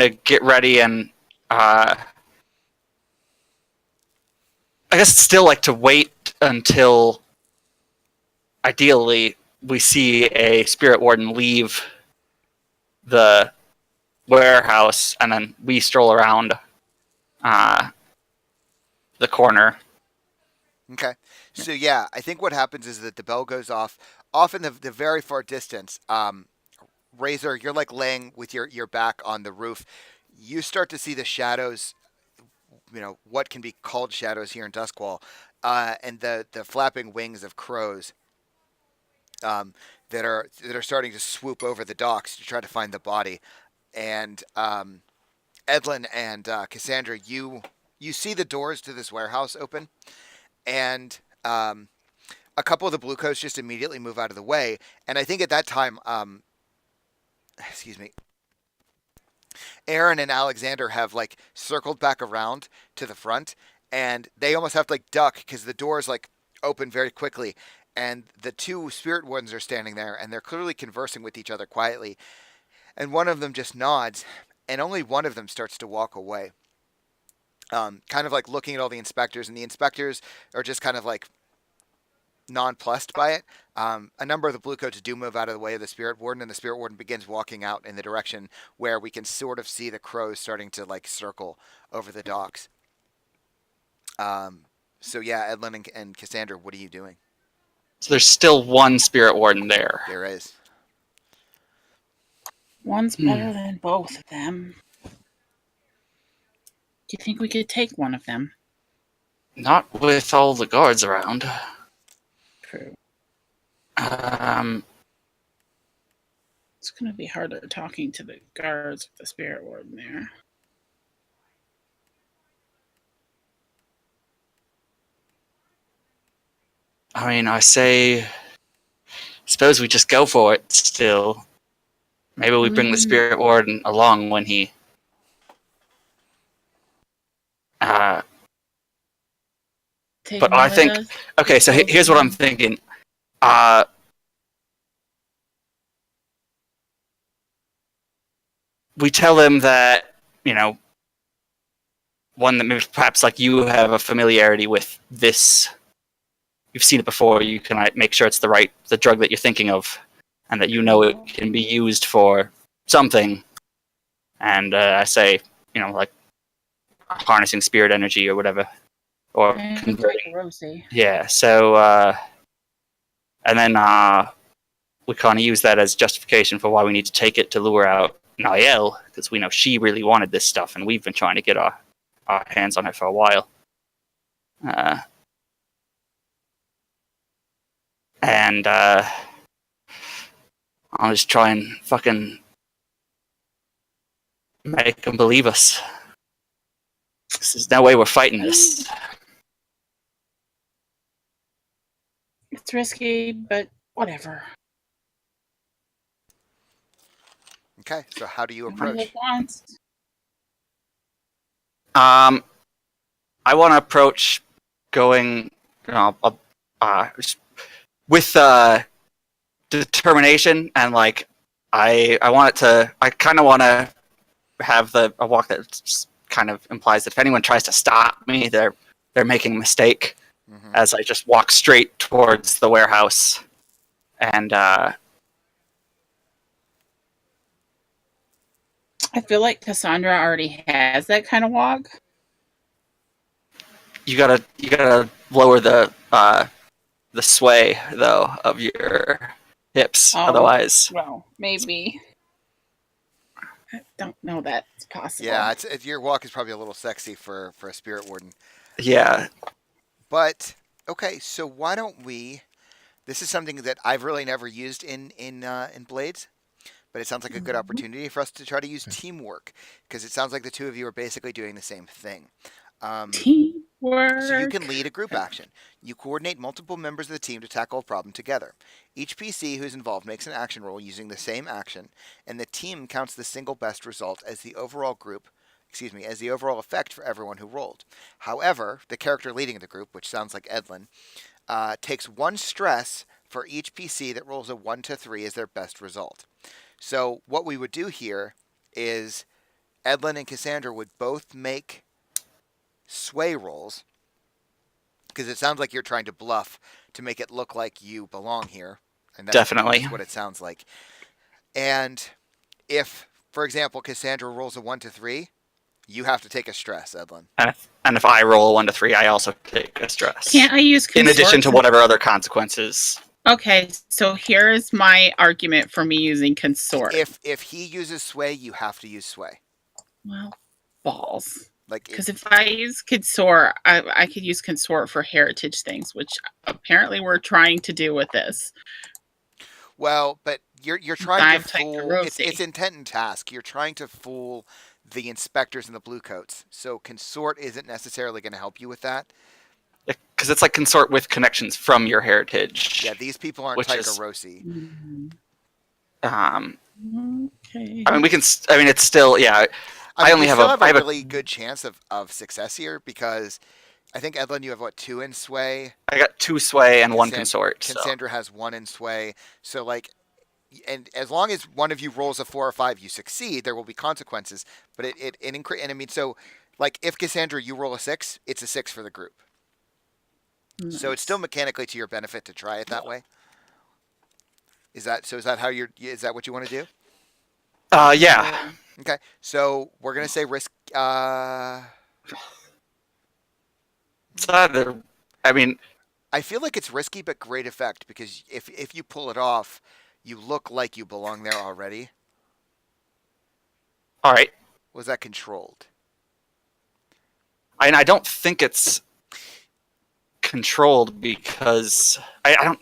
of get ready and I guess still like to wait until ideally we see a spirit warden leave the warehouse, and then we stroll around the corner. Okay. So yeah, I think what happens is that the bell goes off in the very far distance. Razor, you're like laying with your back on the roof. You start to see the shadows, what can be called shadows here in Duskwall, and the flapping wings of crows that are starting to swoop over the docks to try to find the body. And Edlin and Cassandra, you see the doors to this warehouse open, and a couple of the Bluecoats just immediately move out of the way. And I think at that time, excuse me, Aaron and Alexander have like circled back around to the front, and they almost have to like duck because the doors like open very quickly, and the two spirit wardens are standing there, and they're clearly conversing with each other quietly. And one of them just nods, and only one of them starts to walk away. Kind of like looking at all the inspectors, and the inspectors are just kind of like nonplussed by it. A number of the Bluecoats do move out of the way of the Spirit Warden, and the Spirit Warden begins walking out in the direction where we can sort of see the crows starting to like circle over the docks. So yeah, Edlin and Cassandra, what are you doing? So there's still one spirit warden there. There is. One's better than both of them. Do you think we could take one of them? Not with all the guards around. True. Um, It's going to be harder talking to the guards with the spirit warden there. I mean, I suppose we just go for it still. Maybe we bring the spirit warden along when he Take but him I with think us? okay, so here's what I'm thinking. We tell him that, one that maybe perhaps like you have a familiarity with this. You've seen it before. You can make sure it's the drug that you're thinking of, and that it can be used for something. And I say, like harnessing spirit energy or whatever, or converting. Rosie. Yeah. So, and then we kind of use that as justification for why we need to take it to lure out Niall, because we know she really wanted this stuff, and we've been trying to get our hands on it for a while. And I'll just try and fucking make them believe us. There's no way we're fighting this. It's risky, but whatever. Okay, so how do you Only approach? live once. I want to approach going, with determination, and like I kind of want to have a walk that kind of implies that if anyone tries to stop me, they're making a mistake. Mm-hmm. As I just walk straight towards the warehouse, and I feel like Cassandra already has that kind of walk. you gotta lower the sway though of your hips, otherwise. Well, maybe. I don't know that's possible. Yeah, your walk is probably a little sexy for a spirit warden. Yeah. But okay, so why don't we? This is something that I've really never used in Blades, but it sounds like a good opportunity for us to try to use teamwork, because it sounds like the two of you are basically doing the same thing. Teamwork. So you can lead a group action. You coordinate multiple members of the team to tackle a problem together. Each PC who's involved makes an action roll using the same action, and the team counts the single best result as the overall effect for everyone who rolled. However, the character leading the group, which sounds like Edlin, takes one stress for each PC that rolls a 1 to 3 as their best result. So what we would do here is Edlin and Cassandra would both make sway rolls, because it sounds like you're trying to bluff to make it look like you belong here. And Definitely. That's what it sounds like. And if, for example, Cassandra rolls a 1 to 3, you have to take a stress, Edlin. And if I roll a 1 to 3, I also take a stress. Can't I use in consort addition to whatever other consequences. Okay, so here's my argument for me using consort. If he uses sway, you have to use sway. Well, balls. Like Because if I use consort, I could use consort for heritage things, which apparently we're trying to do with this. well, but you're trying to Dive fool. type It's Rosie. intent and task. You're trying to fool the inspectors and the blue coats. So consort isn't necessarily going to help you with that. Because it's like consort with connections from your heritage. Yeah, these people aren't Which Tiger is- Rossi. Okay. I mean, it's still, yeah. I only you have still a- have I a have a- really good chance of success here, because I think Edlin, you have what, 2 in sway. I got 2 sway and 1 Cassan- consort. So. Cassandra has 1 in sway. So like, and as long as one of you rolls a 4 or 5, you succeed. There will be consequences, but and I mean, so like if Cassandra, you roll a 6, it's a 6 for the group. So it's still mechanically to your benefit to try it that way. Is that how is that what you want to do? Yeah. Okay, so we're gonna say risk. It's either, I mean, I feel like it's risky, but great effect, because if you pull it off, you look like you belong there already. all right. Was that controlled? And I don't think it's controlled because I don't.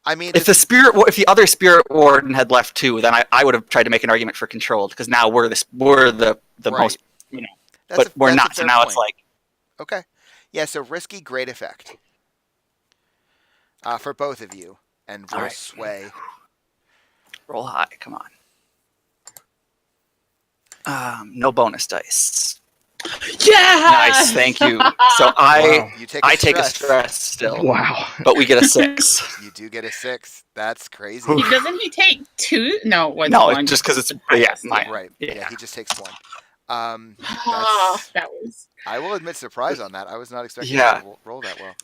I mean, If the other spirit warden had left too, then I would have tried to make an argument for controlled, because now we're the Right. most, that's but we're that's a not. So fair now point. it's like, Okay. Yeah, so risky, great effect. For both of you. And All roll right. sway. roll high. Come on. No bonus dice. Yeah. Nice, thank you. So I You take a I take a stress. stress still, Wow. but we get a 6. You do get a 6. That's crazy. Oof. Doesn't he take 2? No, what's No, one? just because it's mine. Right. Yeah. Yeah. He just takes 1. Oh, that was. I will admit surprise on that. I was not expecting Yeah. you to roll that well.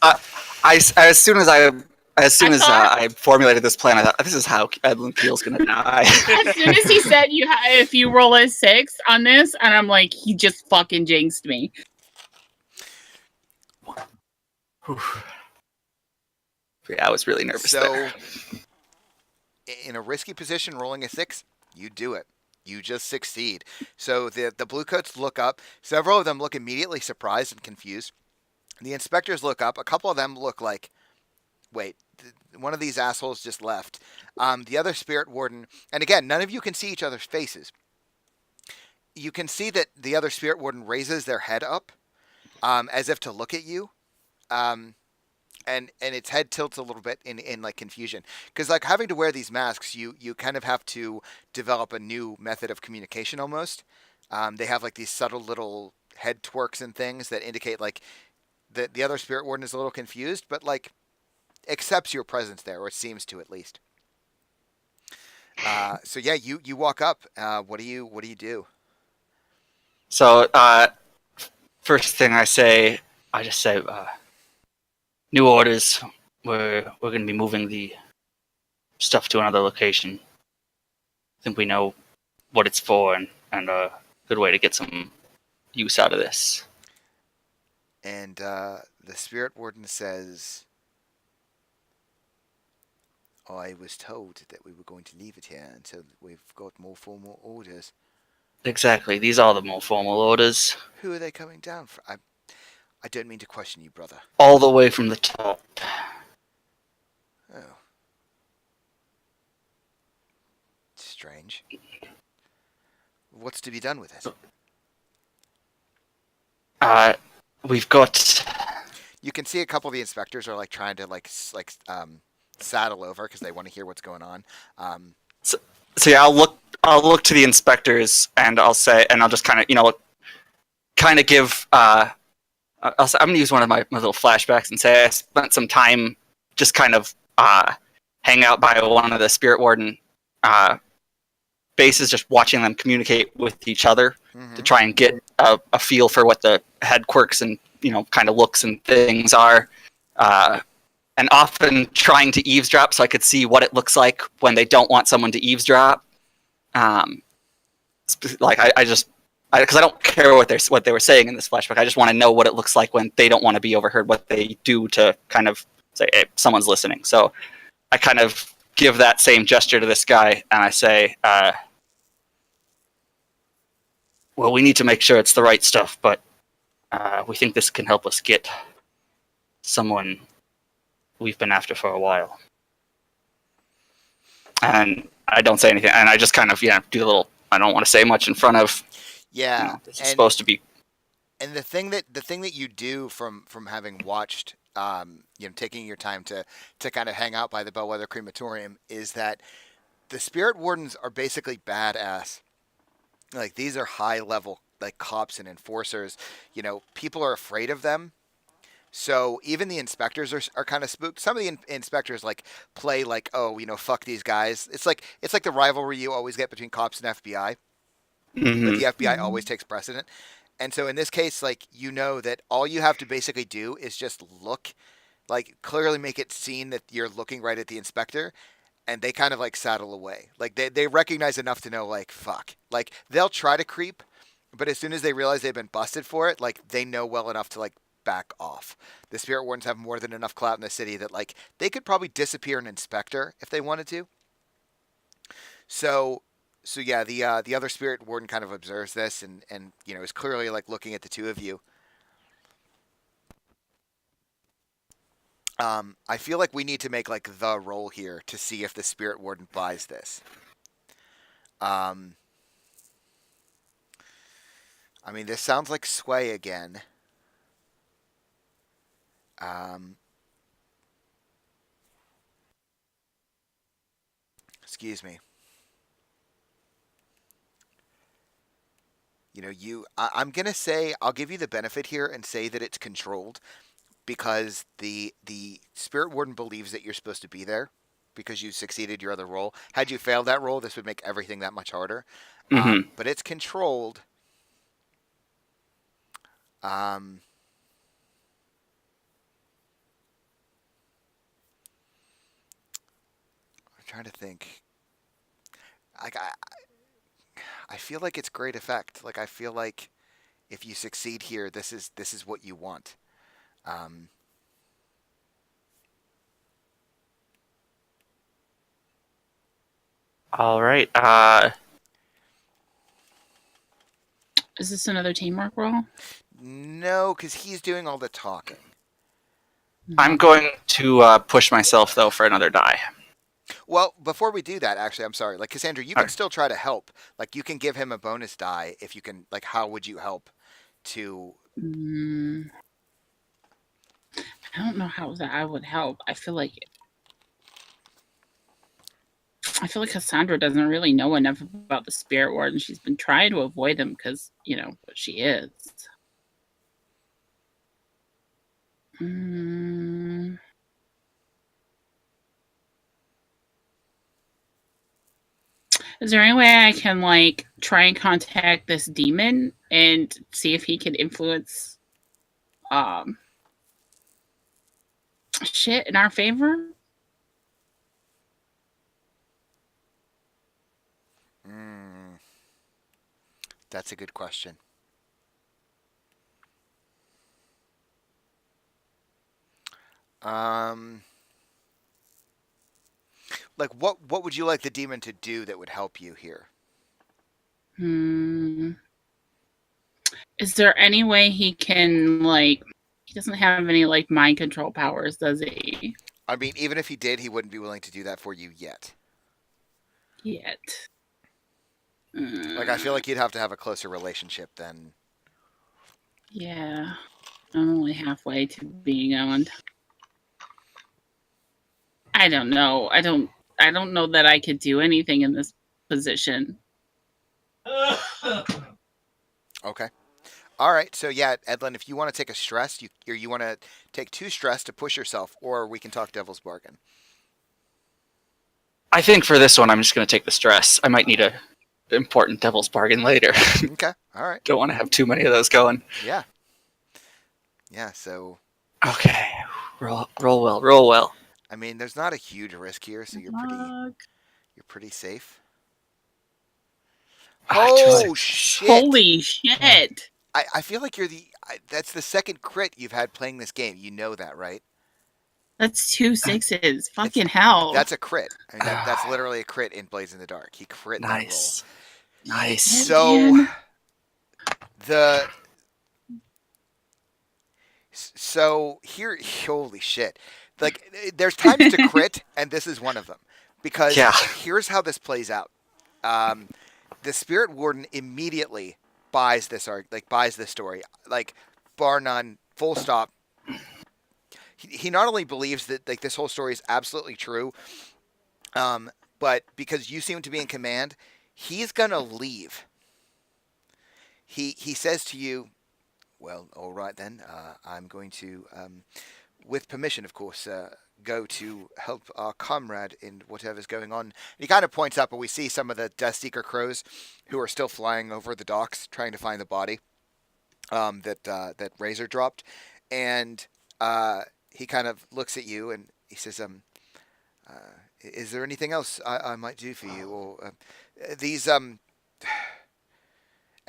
As soon as thought- I formulated this plan, I thought this is how Edlin Peel's gonna die. As soon as he said if you roll a 6 on this, and I'm like, he just fucking jinxed me. Yeah, I was really nervous So, there. in a risky position, rolling a 6, you do it. You just succeed. So the blue coats look up. Several of them look immediately surprised and confused. The inspectors look up. A couple of them look like, wait, one of these assholes just left. The other spirit warden, and again, none of you can see each other's faces. You can see that the other spirit warden raises their head up, as if to look at you. And its head tilts a little bit in like confusion, because like having to wear these masks, you kind of have to develop a new method of communication almost. They have like these subtle little head twerks and things that indicate like the other spirit warden is a little confused, but like accepts your presence there, or it seems to at least. So yeah, you walk up. What do you do? So first thing I just say, new orders. We're going to be moving the stuff to another location. I think we know what it's for, and a good way to get some use out of this. And the spirit warden says, I was told that we were going to leave it here until we've got more formal orders. Exactly. These are the more formal orders. Who are they coming down from? I don't mean to question you, brother. All the way from the top. Oh. Strange. What's to be done with it? We've got... You can see a couple of the inspectors are like trying to saddle over because they want to hear what's going on. So yeah, I'll look to the inspectors, and I'll say, and I'll just kind of give... I'm going to use one of my little flashbacks and say I spent some time just kind of hang out by one of the Spirit Warden bases, just watching them communicate with each other to try and get a feel for what the head quirks and kind of looks and things are. And often trying to eavesdrop so I could see what it looks like when they don't want someone to eavesdrop. Because I don't care what they were saying in this flashback. I just want to know what it looks like when they don't want to be overheard, what they do to kind of say, hey, someone's listening. So I kind of give that same gesture to this guy, and I say, well, we need to make sure it's the right stuff, but we think this can help us get someone we've been after for a while. And I don't say anything, and I just kind of, do the little, I don't want to say much in front of, this is supposed to be. And the thing that you do from having watched, taking your time to kind of hang out by the Bellwether Crematorium is that the Spirit Wardens are basically badass. Like, these are high level, like, cops and enforcers. People are afraid of them. So even the inspectors are kind of spooked. Some of the inspectors play like, oh, fuck these guys. It's like the rivalry you always get between cops and FBI. Mm-hmm. But the FBI always takes precedent. And so in this case, that all you have to basically do is just look, clearly make it seem that you're looking right at the inspector, and they kind of saddle away. They recognize enough to know fuck. They'll try to creep, but as soon as they realize they've been busted for it, they know well enough to back off. The Spirit Wardens have more than enough clout in the city that they could probably disappear an inspector if they wanted to. So yeah, the other Spirit Warden kind of observes this and is clearly looking at the two of you. I feel like we need to make the roll here to see if the Spirit Warden buys this. I mean, this sounds like sway again. Excuse me. I'm going to say, I'll give you the benefit here and say that it's controlled because the Spirit Warden believes that you're supposed to be there because you succeeded your other roll. Had you failed that roll, this would make everything that much harder. Mm-hmm. But it's controlled. I'm trying to think. I feel like it's great effect. I feel like if you succeed here, this is what you want. All right. Is this another teamwork roll? No, because he's doing all the talking. I'm going to push myself though for another die. Well, before we do that, actually, I'm sorry. Cassandra, you can still try to help. You can give him a bonus die if you can. How would you help to? I don't know how that I would help. I feel like Cassandra doesn't really know enough about the Spirit Warden. She's been trying to avoid them because, what she is. Is there any way I can try and contact this demon and see if he can influence shit in our favor? That's a good question. What would you like the demon to do that would help you here? Is there any way he can he doesn't have any mind control powers, does he? I mean, even if he did, he wouldn't be willing to do that for you yet. I feel like you'd have to have a closer relationship than. Yeah, I'm only halfway to being owned. I don't know. I don't know that I could do anything in this position. Okay. All right. So yeah, Edlin, if you want to take a stress, you want to take 2 stress to push yourself, or we can talk Devil's Bargain. I think for this one, I'm just going to take the stress. I might need a important devil's bargain later. Okay. All right. Don't want to have too many of those going. Yeah. Yeah. So, Okay, roll well, roll well. I mean, there's not a huge risk here, so you're pretty safe. Oh shit! Holy shit! I feel like that's the second crit you've had playing this game. You know that, right? That's 2 6s. Fucking hell. That's a crit. I mean, that's literally a crit in Blaze in the Dark. He crit that roll. Nice, nice. So Man. here, holy shit! Like, there's times to crit, and this is one of them, because Yeah. here's how this plays out. The Spirit Warden immediately buys this story, like bar none, full stop. He not only believes that like this whole story is absolutely true, but because you seem to be in command, he's gonna leave. He says to you, "Well, all right then. I'm going to, with permission, of course, go to help our comrade in whatever's going on." And he kind of points up, and we see some of the Deathseeker crows who are still flying over the docks trying to find the body that Razor dropped, and he kind of looks at you and he says, "Is there anything else I might do for you, or these?" And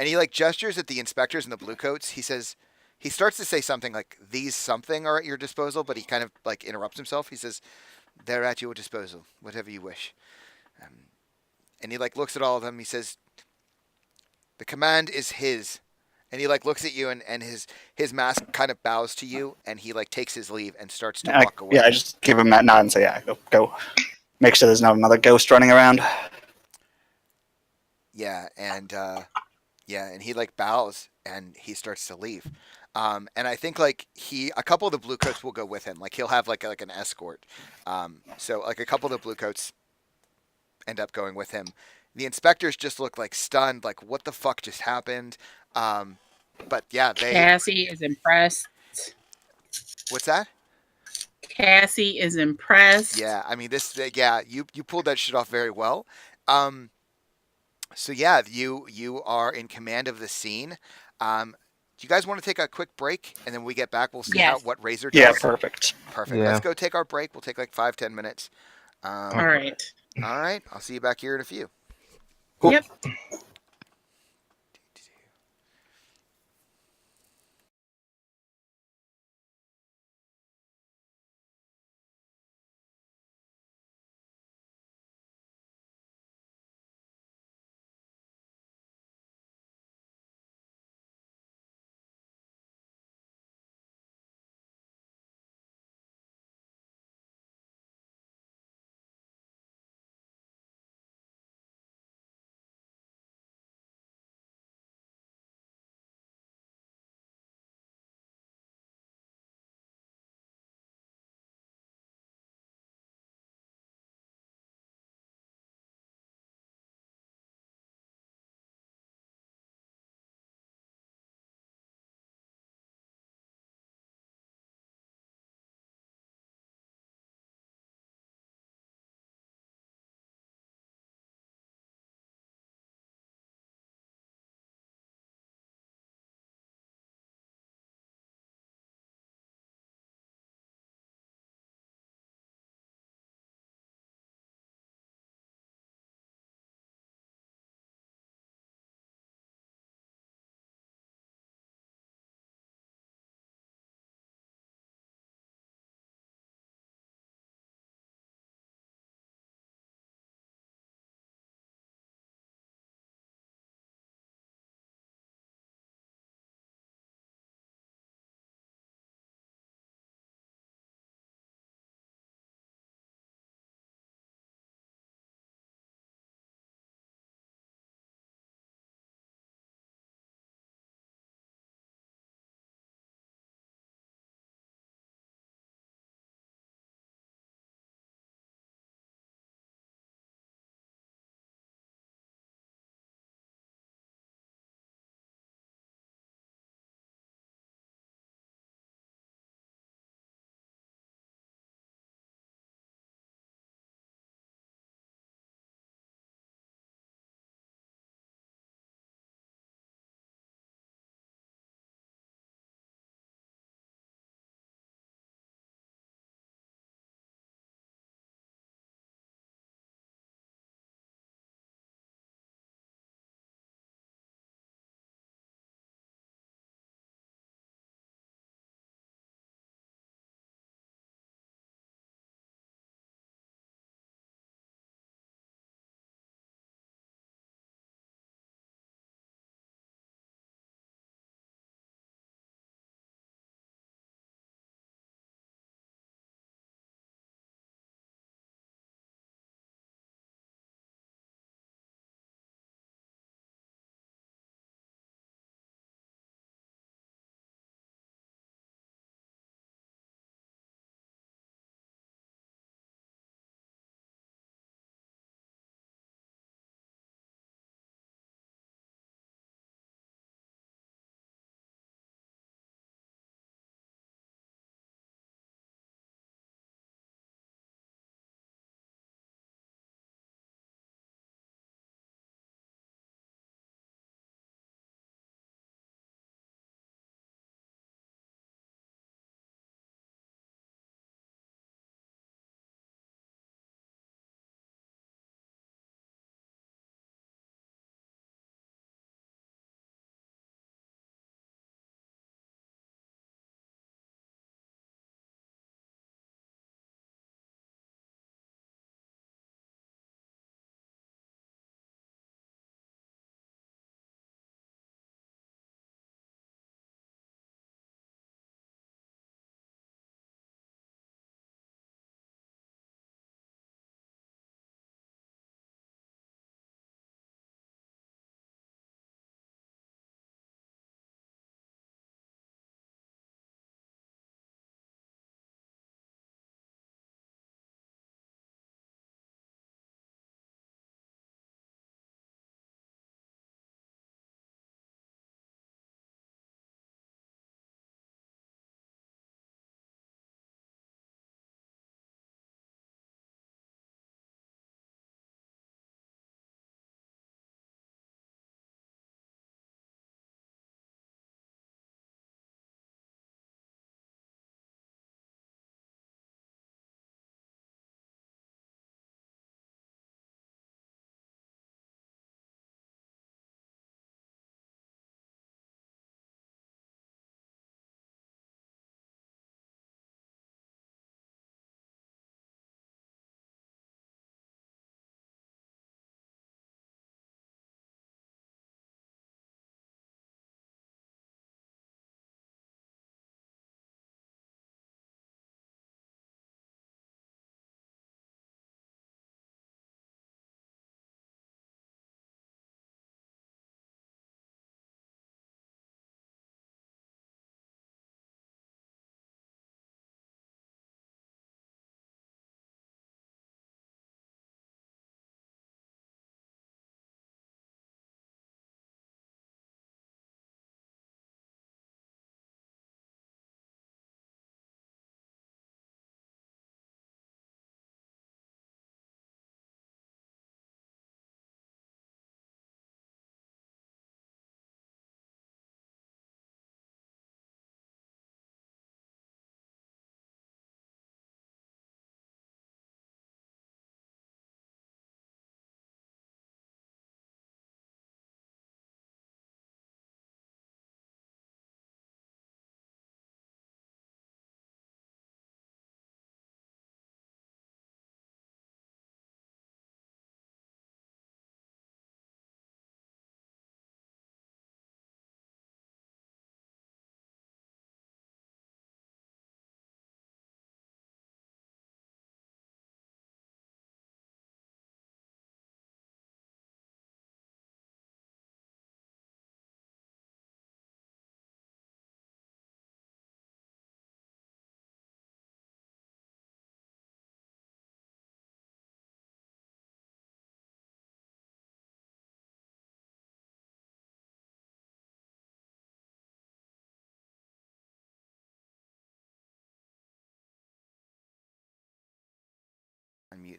he like gestures at the inspectors in the blue coats. He starts to say something like, "These something are at your disposal," but he kind of like interrupts himself. He says, "They're at your disposal, whatever you wish." And he like looks at all of them. He says, "The command is his." And he like looks at you, and his mask kind of bows to you, and he like takes his leave and starts to walk away. Yeah, I just give him that nod and say, "Yeah, go. Make sure there's not another ghost running around." Yeah, and he like bows and he starts to leave. And I think like a couple of the blue coats will go with him. Like he'll have like an escort. So like a couple of the blue coats end up going with him. The inspectors just look like stunned, like what the fuck just happened. But yeah, Cassie is impressed. What's that? Cassie is impressed. Yeah, I mean you pulled that shit off very well. So yeah, you are in command of the scene. Do you guys want to take a quick break, and then when we get back, we'll see what Razor does? Yeah, perfect. Perfect. Yeah. Let's go take our break. We'll take like 5-10 minutes. All right. All right. I'll see you back here in a few. Yep.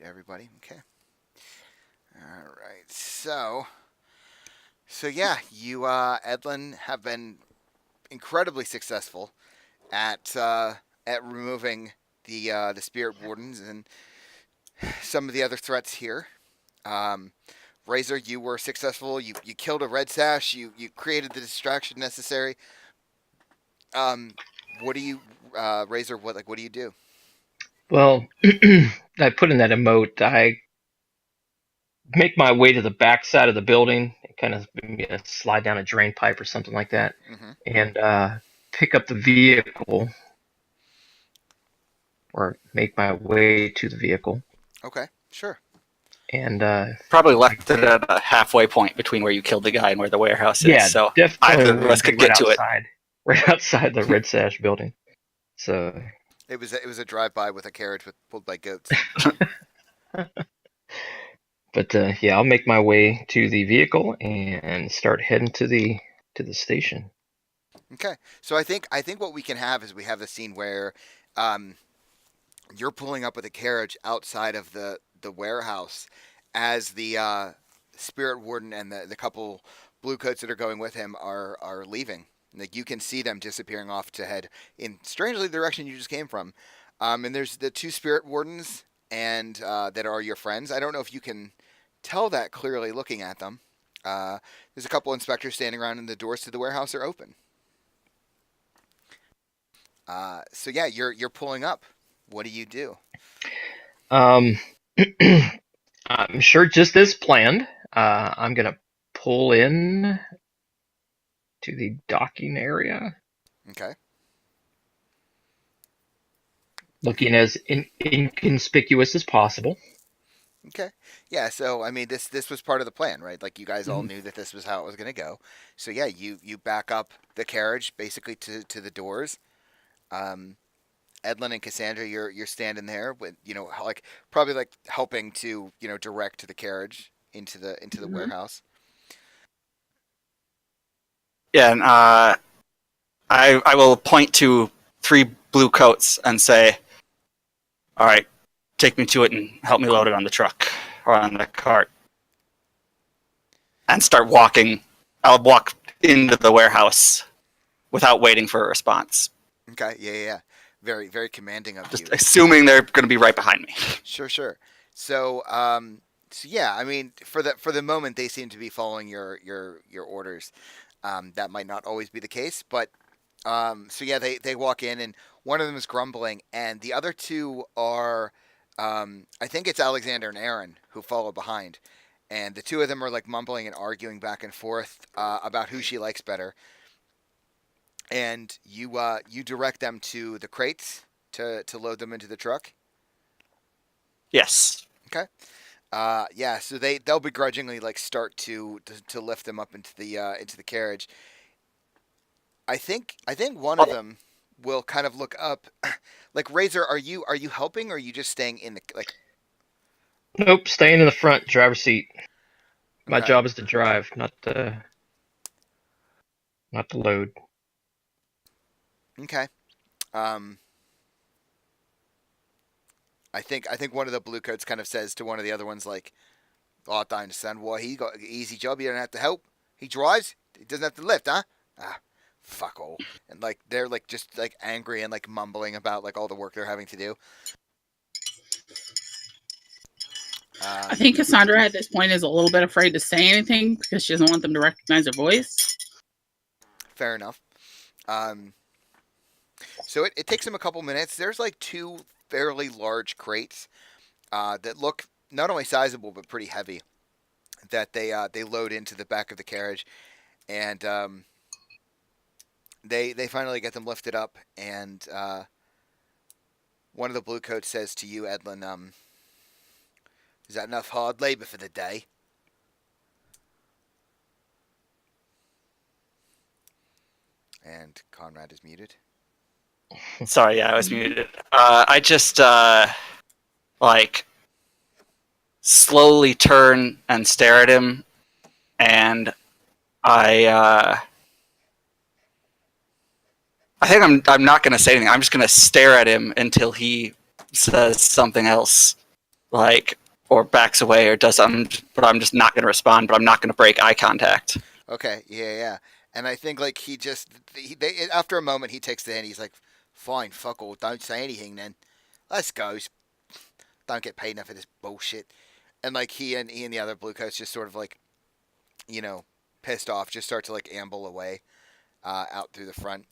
everybody. Okay. All right. So yeah, you Edlin have been incredibly successful at removing the spirit wardens and some of the other threats here. Razor, you were successful. You killed a red sash. You created the distraction necessary. What do you, Razor? What do you do? Well, I put in that emote. I make my way to the back side of the building, kind of slide down a drain pipe or something like that, Mm-hmm. and pick up the vehicle, or make my way to the vehicle, Okay, sure. and Probably left it at a halfway point between where you killed the guy and where the warehouse yeah, is. So definitely either of us could get to it. right outside the Red Sash building. So, It was a drive-by with a carriage pulled by goats. but yeah, I'll make my way to the vehicle and start heading to the station. Okay, so I think what we can have is we have the scene where you're pulling up with a carriage outside of the warehouse as the spirit warden and the couple blue coats that are going with him are leaving. Like you can see them disappearing off to head in strangely the direction you just came from. And there's the two spirit wardens and that are your friends. I don't know if you can tell that clearly looking at them. There's a couple inspectors standing around, and the doors to the warehouse are open. So yeah, you're pulling up. What do you do? I'm sure just as planned. I'm gonna pull in to the docking area, Okay. looking as inconspicuous as possible. Okay. Yeah, so I mean this was part of the plan, right? Like you guys all Mhm. knew that this was how it was going to go. So yeah, you back up the carriage basically to the doors. Um Edlin and Cassandra, you're standing there with like probably like helping to direct the carriage into the Mhm. warehouse. Yeah, and I will point to 3 blue coats and say, "All right, take me to it and help me load it on the truck or on the cart," and start walking. I'll walk into the warehouse without waiting for a response, Okay. Yeah. Very very commanding of you. just assuming they're going to be right behind me. Sure. So so yeah, I mean for the moment they seem to be following your orders. That might not always be the case, but so yeah, they walk in and one of them is grumbling, and the other two are, I think it's Alexander and Aaron who follow behind, and the two of them are like mumbling and arguing back and forth about who she likes better, and you direct them to the crates to load them into the truck. Yes. Okay. Yeah, so they'll begrudgingly like start to lift them up into the carriage. I think one of them will kind of look up, like Razor. Are you helping, or are you just staying in the like? Nope, staying in the front driver's seat. My Okay. job is to drive, not to load. Okay. Um, I think one of the blue coats kind of says to one of the other ones like, "Oh, I understand why he got an easy job. He don't have to help. He drives. He doesn't have to lift, huh? Ah, fuck all." And like they're like just like angry and like mumbling about like all the work they're having to do. I think Cassandra at this point is a little bit afraid to say anything because she doesn't want them to recognize her voice. Fair enough. So it takes them a couple minutes. There's like two fairly large crates that look not only sizable but pretty heavy that they load into the back of the carriage, and they finally get them lifted up. And one of the blue coats says to you, Edlin, "Is that enough hard labor for the day?" And Conrad is muted. Sorry, yeah, I was muted. I just like slowly turn and stare at him, and I think I'm not going to say anything. I'm just going to stare at him until he says something else. like, or backs away or does something, but I'm just not going to respond. But I'm not going to break eye contact. Okay, yeah. And I think like after a moment he takes the hint. He's like, "Fine, fuck all. Don't say anything then. Let's go. Don't get paid enough for this bullshit." And like he and the other bluecoats just sort of like, pissed off, just start to like amble away, out through the front.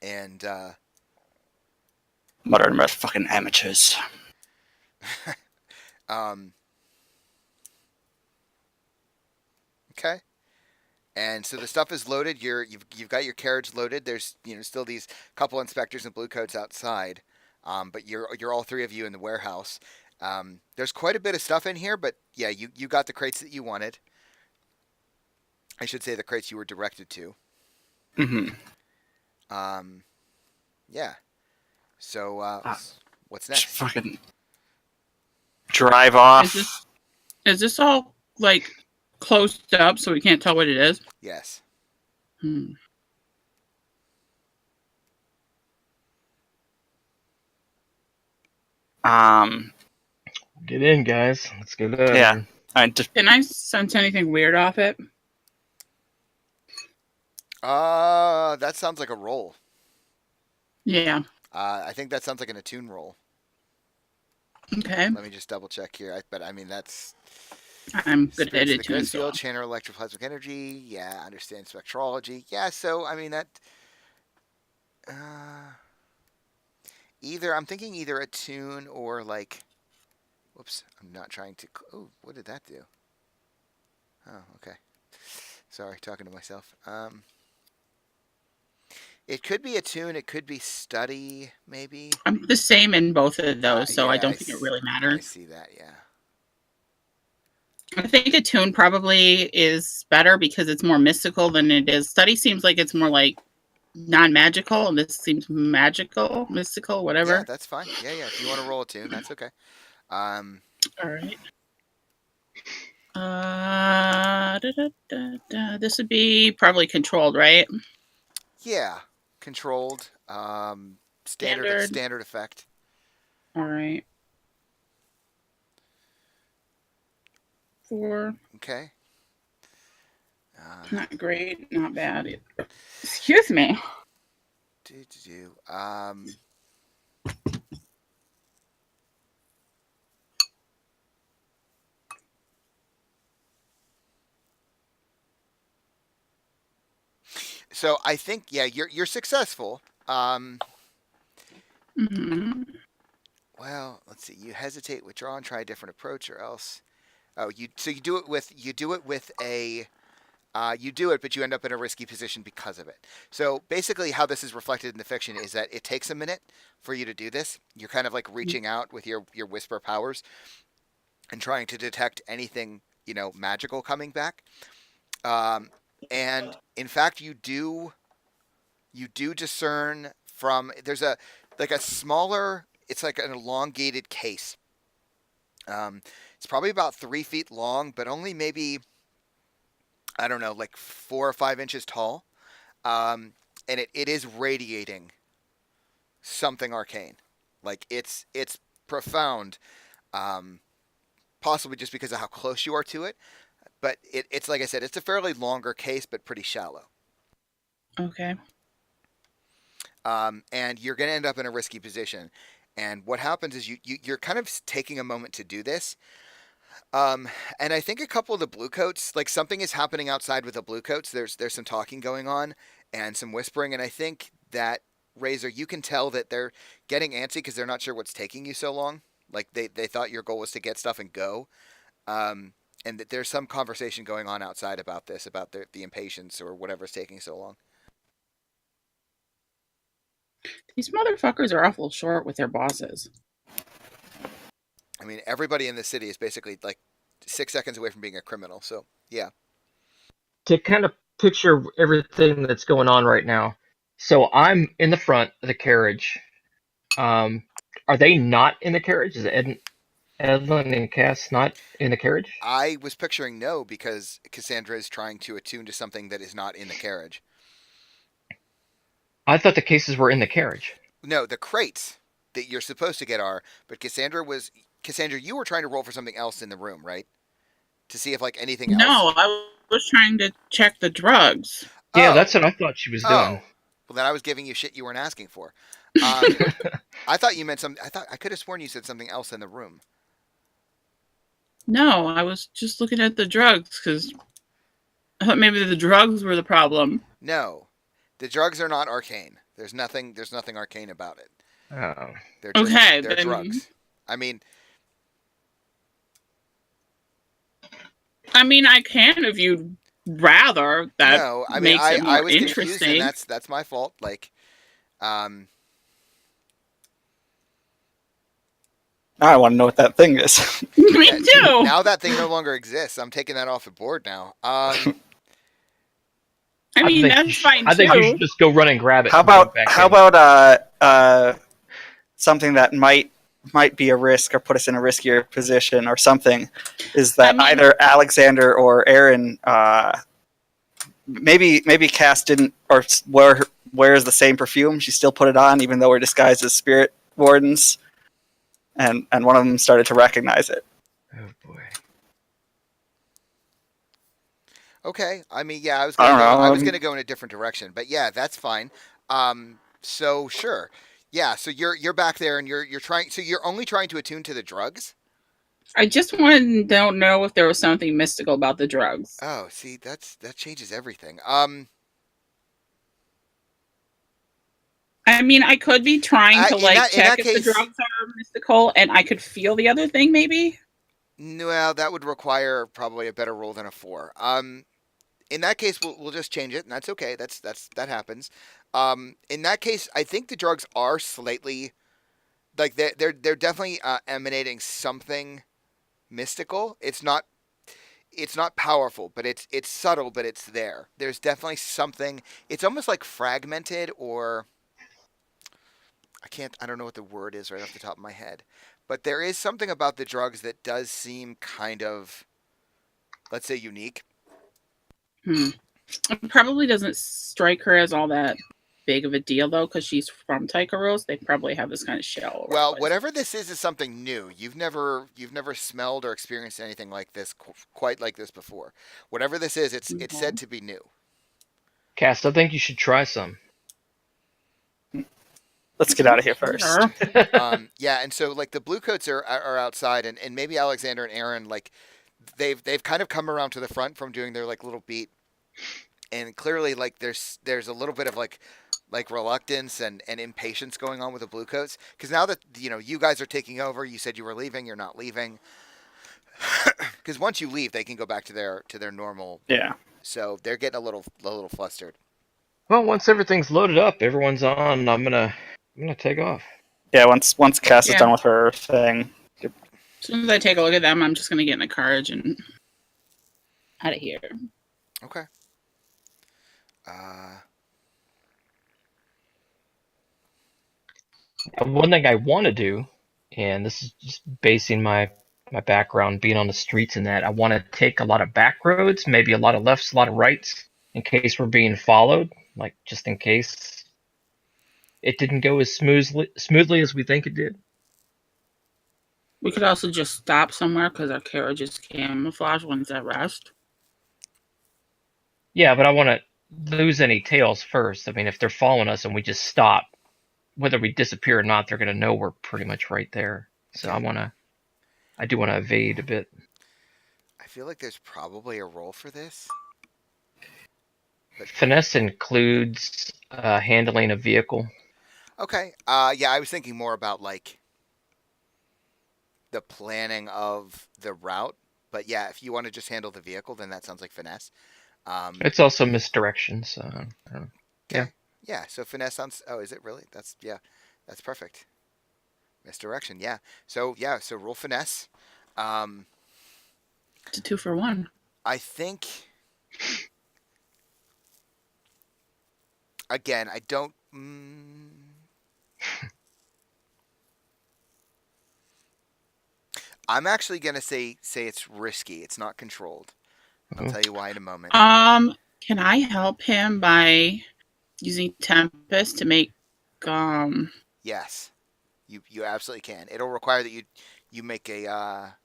And Modern fucking amateurs. Okay. And so the stuff is loaded. You've got your carriage loaded. There's still these couple inspectors and bluecoats outside, but you're all three of you in the warehouse. There's quite a bit of stuff in here, but yeah, you got the crates that you wanted. I should say the crates you were directed to. Mm-hmm. Yeah. So what's Just next? fucking drive off. Is this all like closed up so we can't tell what it is? Yes. Get in, guys. Let's get in. Yeah. Can I sense anything weird off it? That sounds like a roll. Yeah. I think that sounds like an attune roll. Okay. Let me just double check here. That's I'm good at Spirits of it the too. ghost So. field, channel electroplasmic energy. Yeah, understand spectrology. Yeah, so I mean that. I'm thinking either attune or like. Whoops, I'm not trying to. Oh, what did that do? Oh, okay. Sorry, talking to myself. It could be attune. It could be study, maybe. I'm the same in both of those, so I yeah, don't think it really I matters. see that. Yeah. I think attune probably is better because it's more mystical than it is. Study seems like it's more like non-magical, and this seems magical, mystical, whatever. Yeah, that's fine. Yeah. If you want to roll attune, that's okay. All right. This would be probably controlled, right? Yeah, controlled. Standard effect. All right. 4. Okay. Not great, not bad. Excuse me. So I think you're successful. Mm-hmm. Well, let's see. You hesitate, withdraw, and try a different approach, or else. Oh, you do it with a. You do it, but you end up in a risky position because of it. So basically, how this is reflected in the fiction is that it takes a minute for you to do this. You're kind of like reaching out with your whisper powers and trying to detect anything magical coming back. And in fact, you do discern from there's a smaller. It's like an elongated case. It's probably about 3 feet long, but only maybe, I don't know, like 4 or 5 inches tall. And it is radiating something arcane. Like it's profound. Possibly just because of how close you are to it. But it's like I said, it's a fairly longer case, but pretty shallow. Okay. And you're going to end up in a risky position. And what happens is you're kind of taking a moment to do this. And I think a couple of the bluecoats, like something is happening outside with the bluecoats. There's some talking going on and some whispering. And I think that, Razor, you can tell that they're getting antsy because they're not sure what's taking you so long. Like they thought your goal was to get stuff and go. And that there's some conversation going on outside about this, about the impatience or whatever's taking so long. These motherfuckers are awful short with their bosses. I mean, everybody in the city is basically like 6 seconds away from being a criminal. So, yeah. To kind of picture everything that's going on right now. So I'm in the front of the carriage. Are they not in the carriage? Is Evelyn and Cass not in the carriage? I was picturing no because Cassandra is trying to attune to something that is not in the carriage. I thought the cases were in the carriage. No, the crates that you're supposed to get are, but Cassandra was Cassandra, you were trying to roll for something else in the room, right? To see if like anything else. No, I was trying to check the drugs. Yeah, Oh. that's what I thought she was doing. Oh, well then I was giving you shit you weren't asking for. I thought you meant some. I could have sworn you said something else in the room. No, I was just looking at the drugs because I thought maybe the drugs were the problem. No, the drugs are not arcane. There's nothing arcane about it. Oh. They're just, Okay, they're then- drugs. I mean, I can if you'd rather. That no. I mean, makes it I more was confused, interesting. and that's my fault. Like, Now I want to know what that thing is. Me yeah, too. now that thing no longer exists. I'm taking that off the board now. I mean, think that's fine I think you too. should just go run and grab it. How and bring it about back in. something that might be a risk or put us in a riskier position or something? Is that either Alexander or Aaron? Maybe Cass didn't or wears the same perfume. She still put it on even though we're disguised as spirit wardens, and one of them started to recognize it. Oh boy. Okay. I mean, yeah, I was I gonna don't go, know, I was going to go in a different direction, but yeah, that's fine. So sure. Yeah, so you're back there and you're trying. So you're only trying to attune to the drugs. I just wanted to know if there was something mystical about the drugs. Oh, see, that changes everything. I could be trying to in that check if case- the drugs are mystical, and I could feel the other thing. Maybe. Well, that would require probably a better roll than a 4. In that case, we'll just change it, and that's okay. That happens. In that case, I think the drugs are slightly, like they're definitely emanating something mystical. It's not powerful, but it's subtle, but it's there. There's definitely something. It's almost like fragmented, or I don't know what the word is right off the top of my head. But there is something about the drugs that does seem kind of, let's say, unique. It probably doesn't strike her as all that big of a deal though, because she's from Tycheros. They probably have this kind of shell. all over Well, the place. whatever this is something new. You've never smelled or experienced anything like this, quite like this before. Whatever this is, it's said to be new. Cass, I think you should try some. Let's get out of here first. Sure. Yeah, and so like the blue coats are outside, and maybe Alexander and Aaron, like they've kind of come around to the front from doing their like little beat, and clearly like there's a little bit of like reluctance and impatience going on with the blue coats, because now that you guys are taking over, you said you were leaving, you're not leaving, because once you leave they can go back to their normal. Yeah. So they're getting a little flustered. Well, once everything's loaded up, everyone's on. I'm gonna take off. Yeah, once Cass is Yeah. done with her thing. As soon as I take a look at them, I'm just gonna get in the carriage and out of here. Okay. One thing I want to do, and this is just basing my background being on the streets and that, I want to take a lot of back roads, maybe a lot of lefts, a lot of rights, in case we're being followed, like just in case it didn't go as smoothly as we think it did. We could also just stop somewhere because our carriage is camouflage when it's at rest. Yeah, but I want to lose any tails first. I mean, if they're following us and we just stop, whether we disappear or not, they're going to know we're pretty much right there. So I do want to evade a bit. I feel like there's probably a role for this. Finesse includes handling a vehicle. Okay. Yeah, I was thinking more about like the planning of the route. But yeah, if you want to just handle the vehicle, then that sounds like finesse. It's also misdirection, so I don't know. Yeah. Yeah, so finesse sounds. Oh, is it really? That's perfect. Misdirection, yeah. So roll finesse. It's a 2 for 1. I think. Again, I don't. I'm actually gonna say it's risky. It's not controlled. I'll tell you why in a moment. Can I help him by using Tempest to make Yes, you absolutely can. It'll require that you make a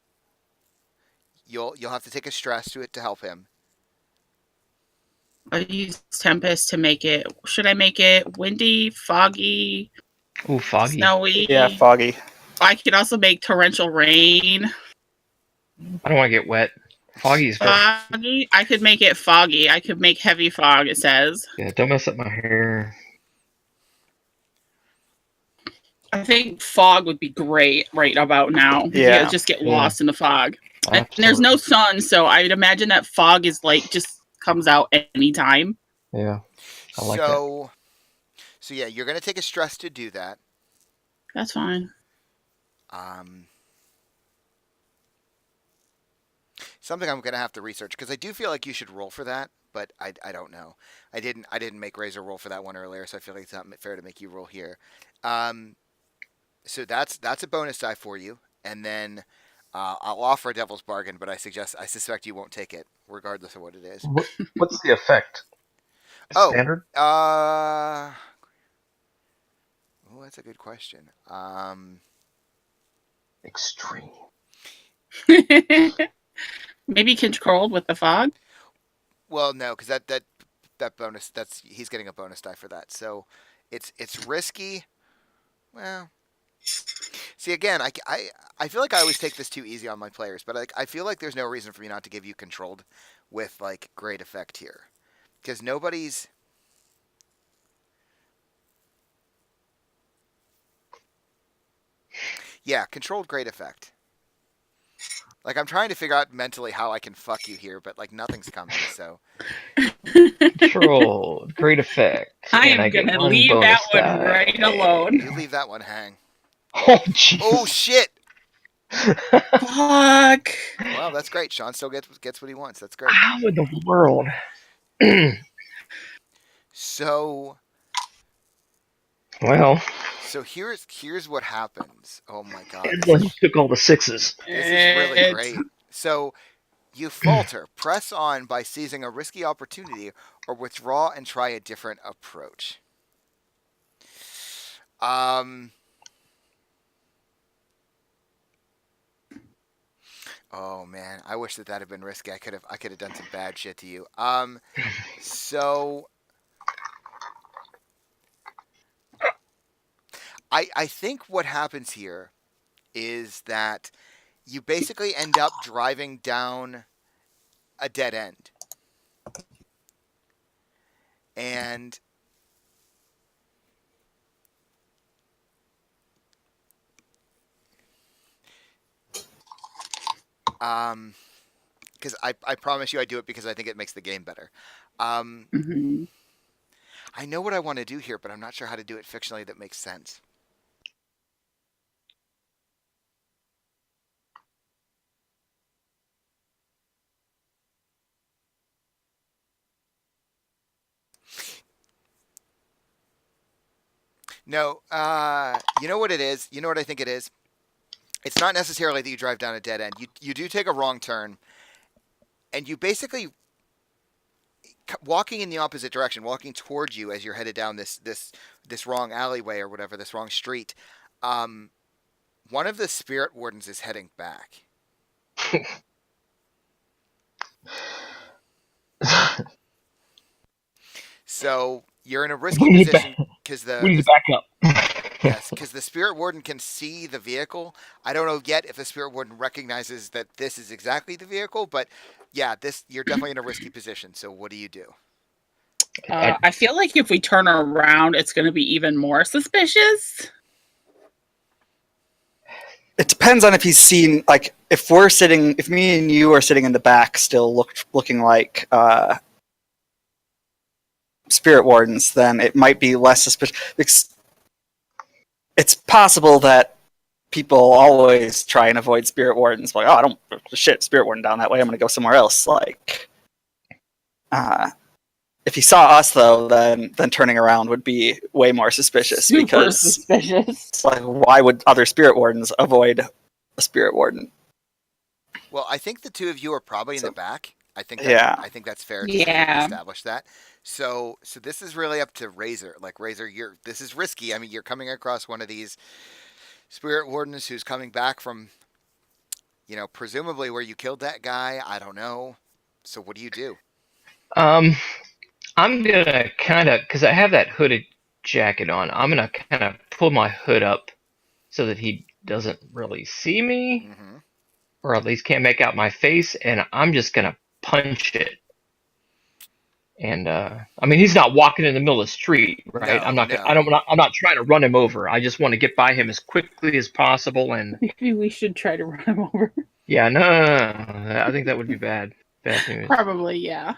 you'll have to take a stress to it to help him. I use Tempest to make it. Should I make it windy, foggy, Ooh, foggy. snowy? Yeah, foggy. I could also make torrential rain. I don't want to get wet. Foggy's very. Foggy. I could make it foggy. I could make heavy fog. It says. Yeah, don't mess up my hair. I think fog would be great right about now. Yeah. You just get Yeah. lost in the fog. And there's Absolutely. no sun, so I'd imagine that fog is like just comes out anytime. Yeah. I like that. So yeah, you're gonna take a stress to do that. That's fine. Something I'm gonna have to research because I do feel like you should roll for that, but I don't know. I didn't make Razor roll for that one earlier, so I feel like it's not fair to make you roll here. So that's a bonus die for you, and then I'll offer a devil's bargain, but I suspect you won't take it, regardless of what it is. What's the effect? Oh. Standard? Oh, that's a good question. Extreme. Maybe controlled with the fog. Well, no, because that bonus he's getting a bonus die for that, so it's risky. Well, see again, I feel like I always take this too easy on my players, but I feel like there's no reason for me not to give you controlled with like great effect here, because nobody's. Yeah, controlled great effect. Like I'm trying to figure out mentally how I can fuck you here, but like nothing's coming. So Control. Great effect. I And am get gonna one leave bonus that one die. right alone. you leave that one hang. Oh, Jesus. Oh shit! Fuck. Well, that's great. Sean still gets what he wants. That's great. How in the world? So Well, here's what happens. Oh my god. Edwin took all the sixes. This is really great. So you falter. Press on by seizing a risky opportunity or withdraw and try a different approach. Oh man, I wish that had been risky. I could have done some bad shit to you. So I think what happens here is that you basically end up driving down a dead end. And because I promise you I do it because I think it makes the game better. Mm-hmm. I know what I want to do here, but I'm not sure how to do it fictionally that makes sense. No, you know what it is? You know what I think it is? It's not necessarily that you drive down a dead end. You do take a wrong turn, and you basically walking in the opposite direction, walking towards you as you're headed down this wrong alleyway or whatever, this wrong street. One of the spirit wardens is heading back. So you're in a risky position because We need to back up. yes, because the spirit warden can see the vehicle. I don't know yet if the spirit warden recognizes that this is exactly the vehicle, but yeah, you're definitely in a risky position. So what do you do? I feel like if we turn around, it's going to be even more suspicious. It depends on if he's seen, like, if me and you are sitting in the back still looking like spirit wardens, then it might be less suspicious. It's possible that people always try and avoid spirit wardens. Like, oh, I don't, shit, spirit warden down that way, I'm going to go somewhere else. Like, if he saw us, though, then turning around would be way more suspicious. Super because suspicious. like, why would other spirit wardens avoid a spirit warden? Well, I think the two of you are probably in the back. I think that's fair to establish that. So this is really up to Razor. Like Razor, this is risky. I mean, you're coming across one of these spirit wardens who's coming back from presumably where you killed that guy. I don't know. So what do you do? I'm gonna kind of, because I have that hooded jacket on. I'm gonna kind of pull my hood up so that he doesn't really see me, Hmm. or at least can't make out my face, and I'm just gonna punch it. And I mean, he's not walking in the middle of the street, right? No, I'm not trying to run him over. I just want to get by him as quickly as possible. And Maybe we should try to run him over. yeah, no, I think that would be bad. Bad news. Probably, yeah.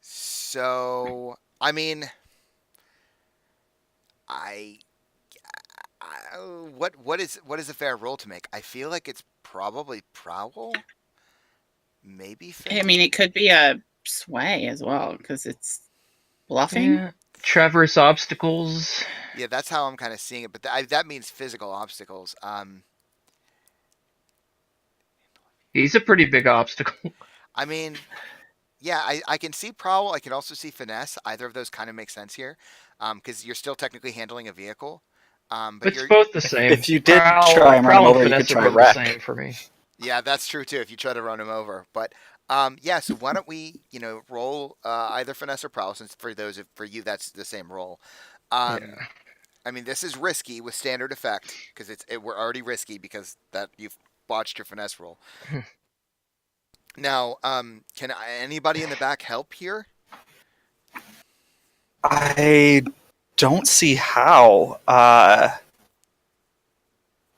So, I mean, I, what is a fair roll to make? I feel like it's probably prowl, maybe I mean, it could be a sway as well because it's bluffing. Yeah. Traverse obstacles. Yeah, that's how I'm kind of seeing it. But that means physical obstacles. He's a pretty big obstacle. I mean, yeah, I can see prowl. I can also see finesse. Either of those kind of make sense here, because you're still technically handling a vehicle. But It's both the same. If you did try and run him Prowl over, and you could finesse are try both wreck. the same for me. yeah, that's true too. If you try to run him over, but yeah. So why don't we, roll either finesse or prowl? Since for you that's the same roll. Yeah. I mean, this is risky with standard effect because we're already risky because that you've botched your finesse roll. Now, can anybody in the back help here? I don't see how. I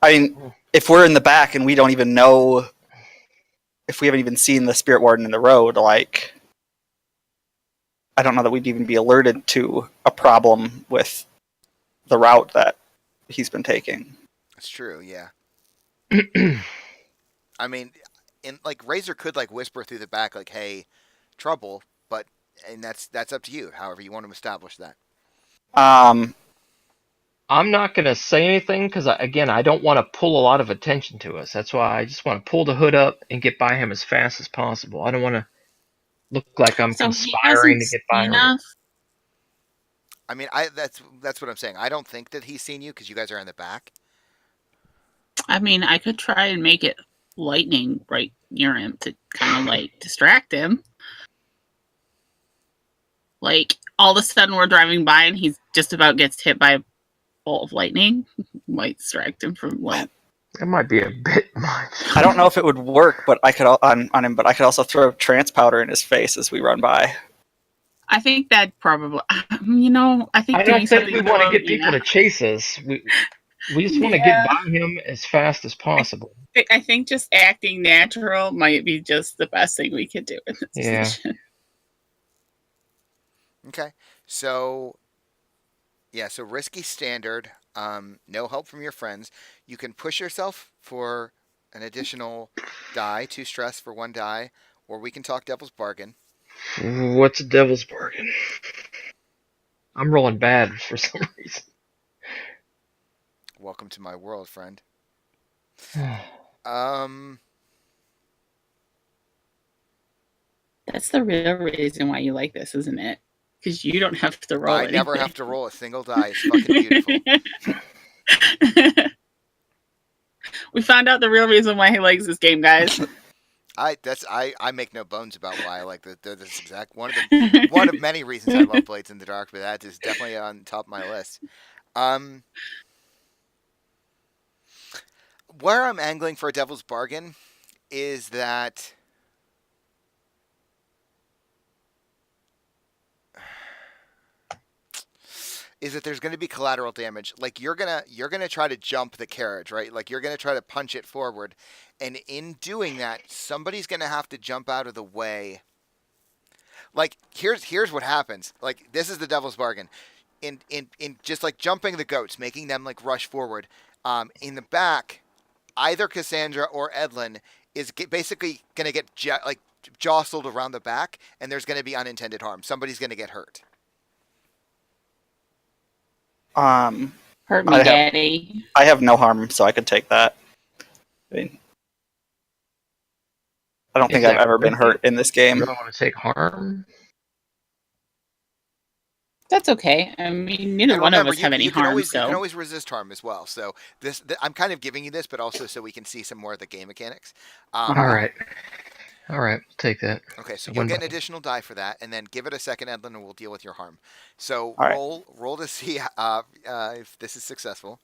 mean, if we're in the back and we don't even know, if we haven't even seen the Spirit Warden in the road, like, I don't know that we'd even be alerted to a problem with the route that he's been taking. It's true, yeah. I mean, Razor could whisper through the back like, "Hey, trouble," and that's up to you. However you want to establish that. I'm not going to say anything because, again, I don't want to pull a lot of attention to us. That's why I just want to pull the hood up and get by him as fast as possible. I don't want to look like I'm So he conspiring to hasn't get by seen him. us. I mean, that's what I'm saying. I don't think that he's seen you because you guys are in the back. I mean, I could try and make it lightning right near him to kind of distract him. Like all of a sudden we're driving by and he's just about gets hit by a bolt of lightning. Might distract him from That might be a bit much. I don't know if it would work, but I could on him. But I could also throw trance powder in his face as we run by. I think that probably, I think I doing don't think we something want to about- get people to chase us. We just want to get by him as fast as possible. I think just acting natural might be just the best thing we could do in this Yeah. position. Okay, so yeah, so risky standard. No help from your friends. You can push yourself for an additional die, 2 stress for 1 die, or we can talk Devil's Bargain. What's a devil's bargain? I'm rolling bad for some reason. Welcome to my world, friend. That's the real reason why you like this, isn't it? Because you don't have to roll. I never anything. have to roll a single die. It's fucking beautiful. We found out the real reason why he likes this game, guys. I make no bones about why I like this exact one of many reasons I love Blades in the Dark, but that is definitely on top of my list. Where I'm angling for a Devil's Bargain is that there's going to be collateral damage. Like you're gonna try to jump the carriage, right? Like you're gonna try to punch it forward, and in doing that, somebody's gonna have to jump out of the way. Like here's what happens. Like this is the Devil's Bargain. In just jumping the goats, making them rush forward. In the back, either Cassandra or Edlin is basically gonna get jostled around the back, and there's gonna be unintended harm. Somebody's gonna get hurt. Hurt me, Daddy. I have no harm, so I could take that. I mean, I don't think I've ever been hurt in this game. You don't want to take harm? That's okay. I mean, neither And one of remember, us have any you can harm, always you can so always resist harm as well. So I'm kind of giving you this, but also so we can see some more of the game mechanics. All right. All right. Take that. Okay, so I you'll win get an by- additional die for that, and then give it a second, Edlin, and we'll deal with your harm. So All right. roll to see if this is successful.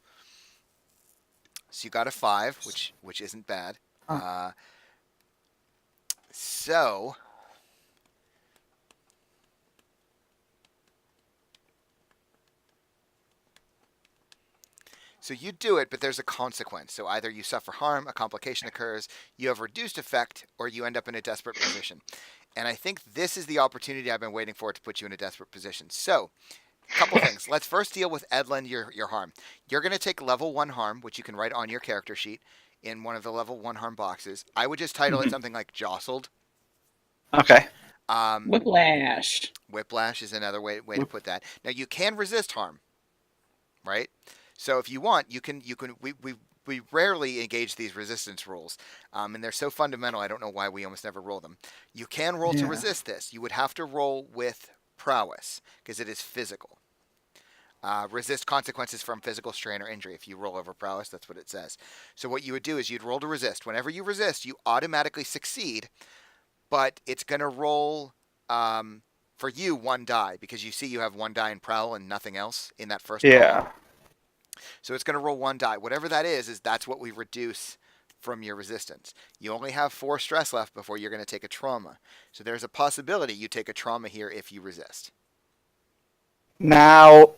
So you got a 5, which isn't bad. Oh. So you do it, but there's a consequence. So either you suffer harm, a complication occurs, you have reduced effect, or you end up in a desperate position. And I think this is the opportunity I've been waiting for to put you in a desperate position. So, a couple things. Let's first deal with Edlin, your harm. You're going to take level 1 harm, which you can write on your character sheet in one of the level 1 harm boxes. I would just title it something like Jostled. Okay. whiplash. Whiplash is another way to put that. Now you can resist harm, right? So if you want, we rarely engage these resistance rules, and they're so fundamental. I don't know why we almost never roll them. You can roll to Yeah. resist this. You would have to roll with prowess because it is physical. Resist consequences from physical strain or injury. If you roll over prowess, that's what it says. So what you would do is you'd roll to resist. Whenever you resist, you automatically succeed, but it's going to roll for you 1 die because you see you have 1 die in prowl and nothing else in that first column. Yeah. So it's going to roll 1 die. Whatever that is that's what we reduce from your resistance. You only have 4 stress left before you're going to take a trauma. So there's a possibility you take a trauma here if you resist. Now,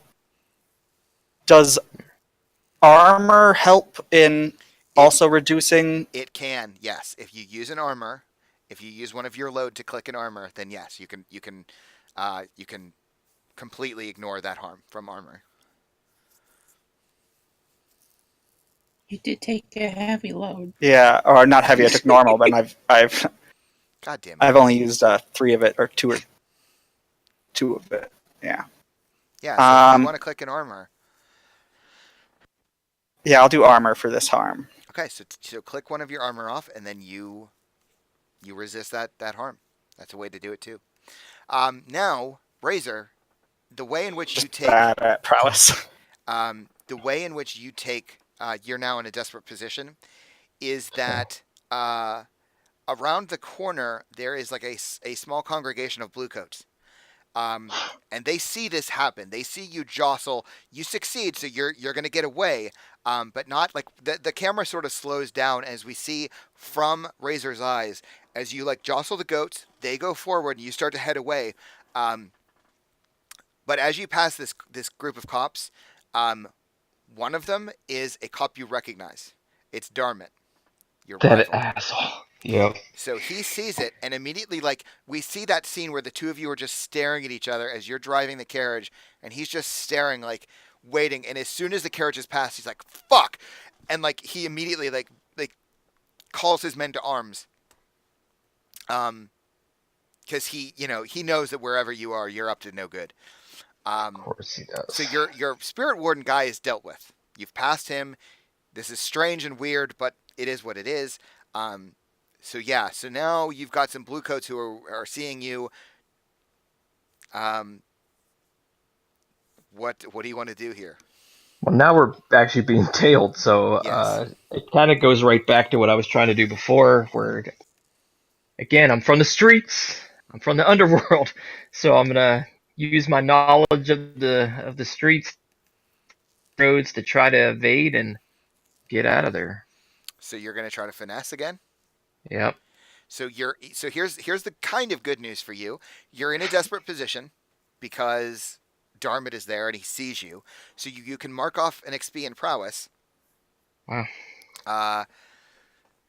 does armor help in also reducing? It can, yes. If you use an armor, if you use one of your load to click an armor, then yes, you can completely ignore that harm from armor. You did take a heavy load. Yeah, or not heavy. I took normal, but I've God damn it. I've only used 3 of it or 2 of it. Yeah. Yeah, so if you Um, want to click an armor. Yeah, I'll do armor for this harm. Okay, so click one of your armor off, and then you resist that harm. That's a way to do it too. Now, Razor, the way in which you Just take bad at prowess. the way in which you take you're now in a desperate position is that around the corner there is like a small congregation of bluecoats. And they see this happen. They see you jostle. You succeed, so you're going to get away. But not like the camera sort of slows down as we see from Razor's eyes as you like jostle the goats. They go forward, and you start to head away. But as you pass this group of cops, one of them is a cop you recognize. It's Darmit, your That rival. asshole. Yep. So he sees it, and immediately, like, we see that scene where the two of you are just staring at each other as you're driving the carriage, and he's just staring, like, waiting. And as soon as the carriage is passed, he's like, "Fuck!" And like he immediately like calls his men to arms. Because he knows that wherever you are, you're up to no good. Of course he does. So your spirit warden guy is dealt with. You've passed him. This is strange and weird, but it is what it is. So now you've got some bluecoats who are seeing you. What do you want to do here? Well, now we're actually being tailed, so Yes. it kind of goes right back to what I was trying to do before, where, again, I'm from the streets, I'm from the underworld, so I'm gonna use my knowledge of the streets, roads to try to evade and get out of there. So you're going to try to finesse again? Yep. So here's the kind of good news for you. You're in a desperate position because Darmit is there and he sees you. So you can mark off an XP in prowess. Wow.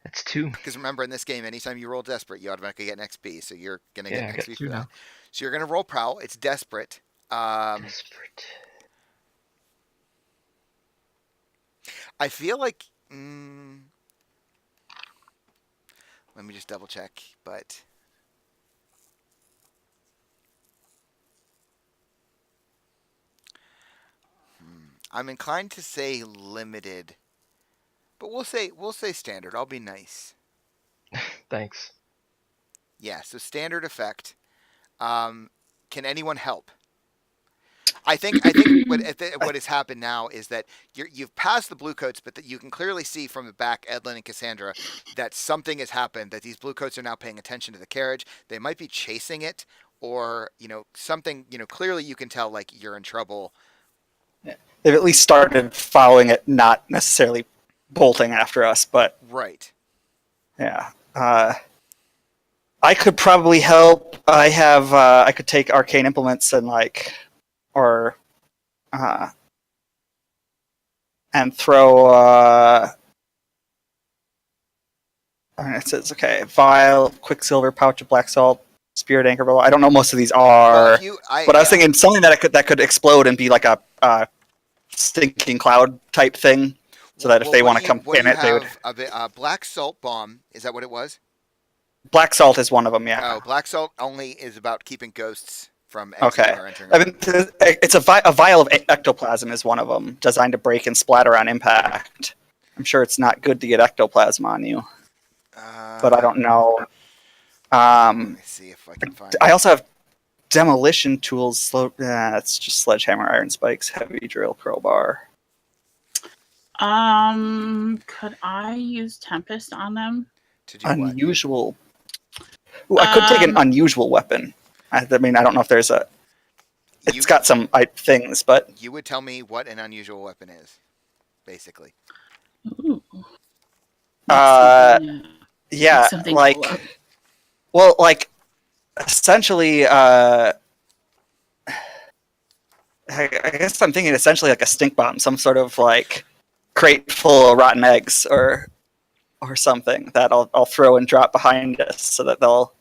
That's 2. Because remember, in this game, anytime you roll desperate, you automatically get an XP. So you're gonna get I an got XP 2 for that. now. So you're gonna roll prowl. It's desperate. Desperate. I feel like. Let me just double check, but. I'm inclined to say limited, but we'll say standard. I'll be nice. Thanks. Yeah, so standard effect. Can anyone help? I think what has happened now is that you've passed the blue coats, but that you can clearly see from the back, Edlin and Cassandra, that something has happened. That these blue coats are now paying attention to the carriage. They might be chasing it, or something. Clearly you can tell like you're in trouble. They've at least started following it, not necessarily bolting after us, but Right. yeah. I could probably help. I could take arcane implements and and throw. It says vial, quicksilver, pouch of black salt, spirit anchor bow. I don't know most of these are, but I was thinking something that could explode and be like a stinking cloud type thing, so that if they want to come in it, they would. Black salt bomb. Is that what it was? Black salt is one of them. Yeah. Oh, black salt only is about keeping ghosts from Okay. exiting or entering. I mean, it's a vial of ectoplasm is one of them, designed to break and splatter on impact. I'm sure it's not good to get ectoplasm on you, but I don't know. Let me see if I can find. I also have demolition tools. It's just sledgehammer, iron spikes, heavy drill, crowbar. Could I use Tempest on them? To do what? Unusual. Ooh, I could take an unusual weapon. I mean, I don't know if there's a. It's got some things, but You would tell me what an unusual weapon is, basically. Ooh. yeah, something like, cool. well, like, essentially, I guess I'm thinking essentially like a stink bomb, some sort of like crate full of rotten eggs or something that I'll throw and drop behind us so that they'll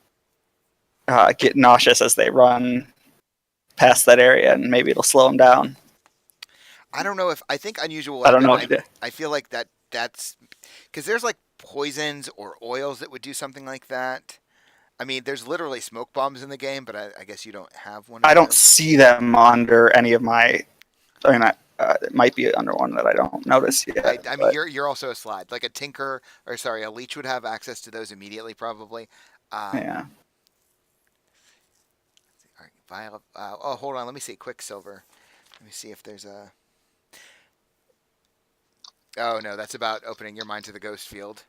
get nauseous as they run past that area, and maybe it'll slow them down. I don't know if I think unusual. I don't know. I feel like that's because there's like poisons or oils that would do something like that. I mean, there's literally smoke bombs in the game, but I guess you don't have one. I don't see them under any of my. I mean, it might be under one that I don't notice yet. I mean, you're also a slide. Like a leech would have access to those immediately, probably. Yeah. All right, vial. Oh, hold on. Let me see. Quicksilver. Let me see if there's a. Oh no, that's about opening your mind to the ghost field.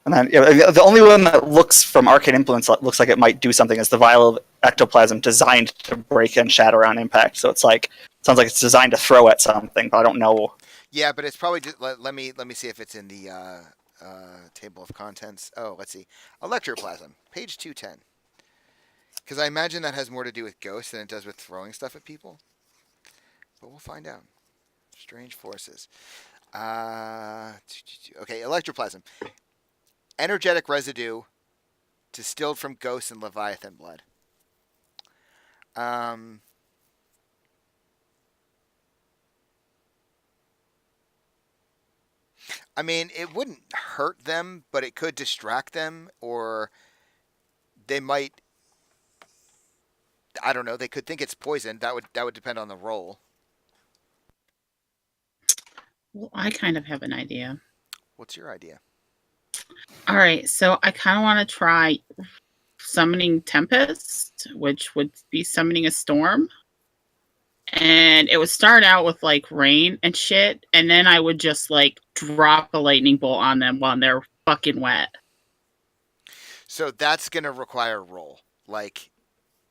And then the only one that looks from arcane implements looks like it might do something is the vial of ectoplasm designed to break and shatter on impact. So it's like sounds like it's designed to throw at something, but I don't know. Yeah, but it's probably just, let me see if it's in the table of contents. Oh, let's see. Electroplasm, page 210. Because I imagine that has more to do with ghosts than it does with throwing stuff at people. But we'll find out. Strange forces. Okay, electroplasm. Energetic residue distilled from ghosts and Leviathan blood. I mean, it wouldn't hurt them, but it could distract them, or they might. I don't know. They could think it's poison. That would depend on the roll. Well, I kind of have an idea. What's your idea? All right, so I kind of want to try summoning Tempest, which would be summoning a storm. And it would start out with like rain and shit, and then I would just like drop a lightning bolt on them while they're fucking wet. So that's gonna require a roll. Like,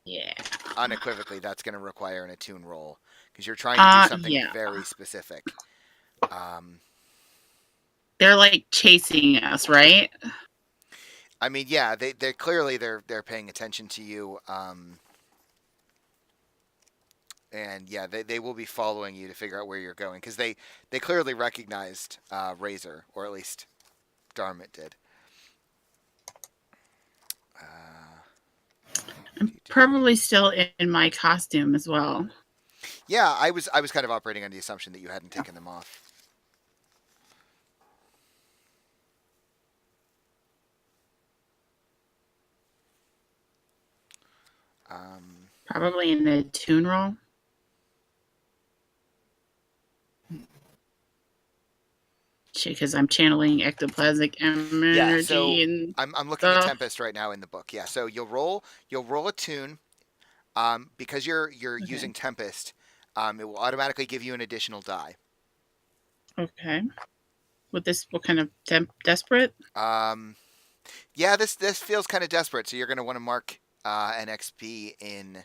Yeah. unequivocally, that's gonna require an attune roll because you're trying to do something yeah. very specific. They're like chasing us, right? I mean, yeah, they're clearly they're paying attention to you. And yeah, they will be following you to figure out where you're going because they clearly recognized Razor, or at least Darmit did. I'm probably still in my costume as well. Yeah, I was kind of operating on the assumption that you hadn't taken them off. Probably in a tune roll. Because I'm channeling ectoplasmic energy. Yeah, so and I'm looking at stuff. Tempest right now in the book. Yeah, so you'll roll a tune. Because you're Okay. using Tempest, it will automatically give you an additional die. Okay. With this, what kind of desperate? Yeah, this feels kind of desperate, so you're going to want to mark an XP in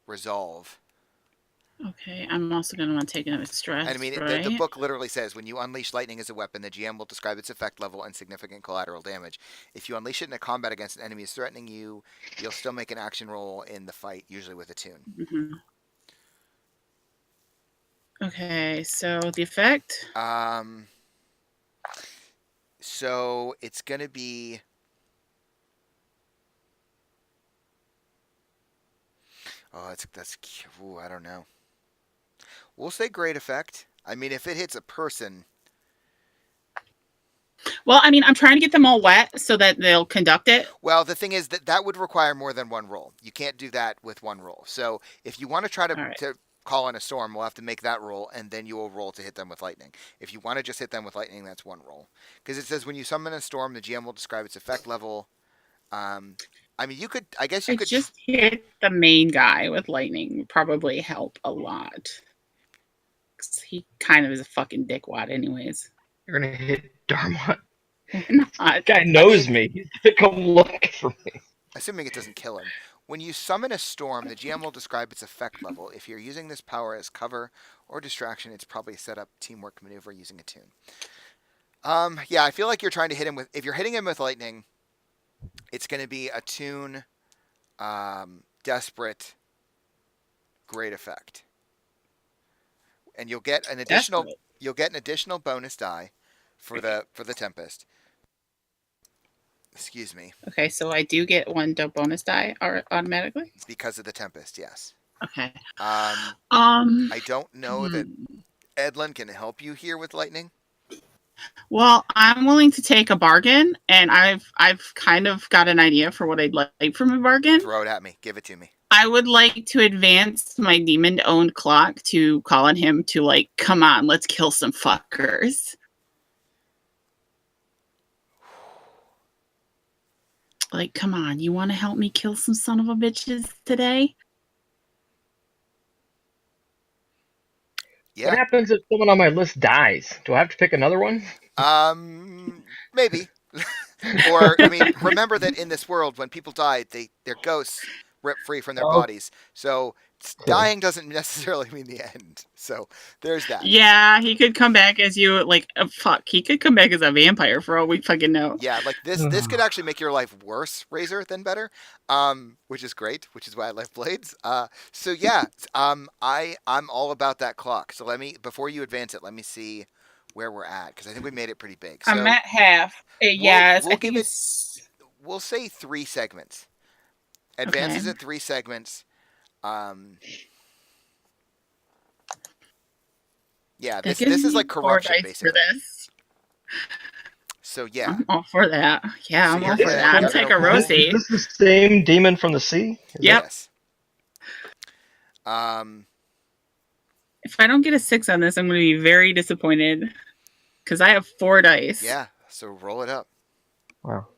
Resolve. Okay, I'm also going to want to take another And I stress, mean, the right? book literally says when you unleash lightning as a weapon, the GM will describe its effect level and significant collateral damage. If you unleash it in a combat against an enemy threatening you, you'll still make an action roll in the fight, usually with a tune. Hmm. Okay, so the effect. So it's going to be. Oh, ooh, I don't know. We'll say great effect. I mean, if it hits a person, Well, I mean, I'm trying to get them all wet so that they'll conduct it. well, the thing is that would require more than one roll. You can't do that with one roll. So if you want to try All right. to call in a storm, we'll have to make that roll, and then you will roll to hit them with lightning. If you want to just hit them with lightning, that's one roll. Because it says when you summon a storm, the GM will describe its effect level. I mean, you could. I guess you I could. just hit the main guy with lightning would probably help a lot. 'Cause he kind of is a fucking dickwad, anyways. You're gonna hit Darmot. Not. That guy knows me. He's gonna come looking for me. Assuming it doesn't kill him. When you summon a storm, the GM will describe its effect level. If you're using this power as cover or distraction, it's probably a set up teamwork maneuver using a tune. Yeah, I feel like you're trying to hit him with. If you're hitting him with lightning, it's going to be a tune, desperate, great effect, and you'll get an additional. Desperate. You'll get an additional bonus die for the Tempest. Excuse me. Okay, so I do get one bonus die automatically. Because of the Tempest, yes. Okay. I don't know that Edlin can help you here with lightning. Well, I'm willing to take a bargain, and I've kind of got an idea for what I'd like from a bargain. Throw it at me. Give it to me. I would like to advance my demon-owned clock to call on him to, like, come on, let's kill some fuckers. Like, come on, you want to help me kill some son of a bitches today? Yeah. What happens if someone on my list dies? Do I have to pick another one? Maybe. Or, I mean, remember that in this world, when people die, their ghosts rip free from their Oh. bodies. So dying doesn't necessarily mean the end. So there's that. Yeah, he could come back as you, like, fuck, he could come back as a vampire for all we fucking know. Yeah, like this could actually make your life worse, Razor, than better. Which is great, which is why I like blades. So yeah, I'm all about that clock. So before you advance it, let me see where we're at, because I think we made it pretty big. So I'm at half. Yes, we'll I give think it- it's... we'll say 3 segments. Advances Okay. at 3 segments. Yeah, That this gives is me like 4 corruption, dice basically. for this. So yeah, I'm all for that. Yeah, So I'm you're all for gonna- that. I'm you're taking gonna roll- Rosie. Is this the same demon from the sea? Is Yep. yes. If I don't get a 6 on this, I'm going to be very disappointed. Because I have 4 dice. Yeah. So roll it up. that- Wow.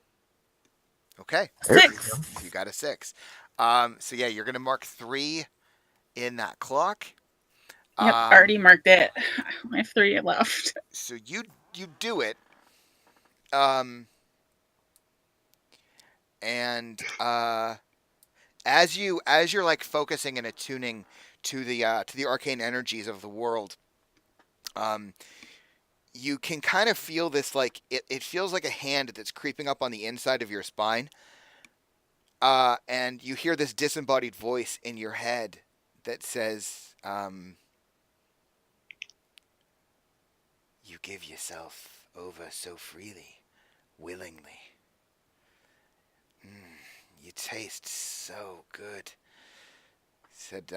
Okay. There we 6. You got a 6. So yeah, you're gonna mark 3 in that clock. Yep, already marked it. I have 3 left. So you do it. And as you're like focusing and attuning to the arcane energies of the world, you can kind of feel this, like it feels like a hand that's creeping up on the inside of your spine. And you hear this disembodied voice in your head that says, "You give yourself over so freely, willingly. You taste so good." Said,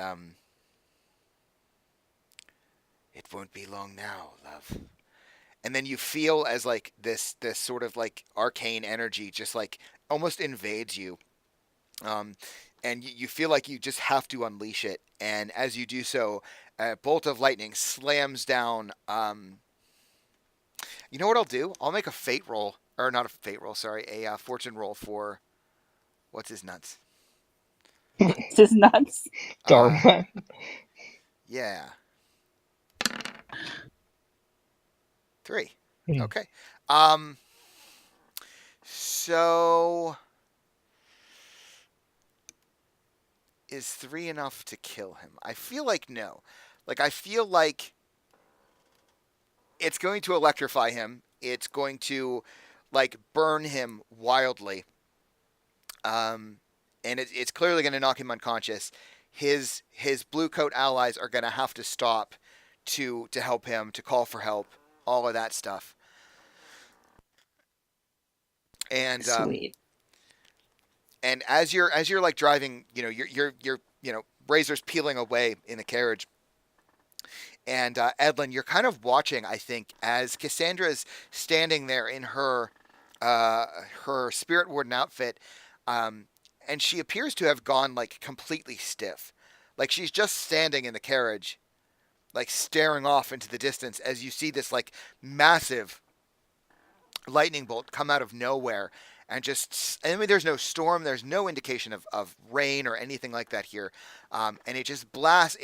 "It won't be long now, love." And then you feel as like this sort of like arcane energy just like almost invades you. And you feel like you just have to unleash it. And as you do so, a bolt of lightning slams down. You know what I'll do? I'll make a fate roll, or not a fate roll, sorry, a fortune roll for what's his nuts. This is nuts. Dharma. Yeah. 3. Hmm. Okay. So is 3 enough to kill him? I feel like no. Like I feel like it's going to electrify him. It's going to like burn him wildly. And it's clearly going to knock him unconscious. His blue coat allies are going to have to stop to help him, to call for help, all of that stuff. And Sweet. and as you're like driving, you're Razor's peeling away in the carriage. And Edlin, you're kind of watching, I think, as Cassandra's standing there in her Spirit Warden outfit, and she appears to have gone like completely stiff, like she's just standing in the carriage, like staring off into the distance as you see this like massive lightning bolt come out of nowhere. And I mean, there's no storm, there's no indication of rain or anything like that here, and it just blows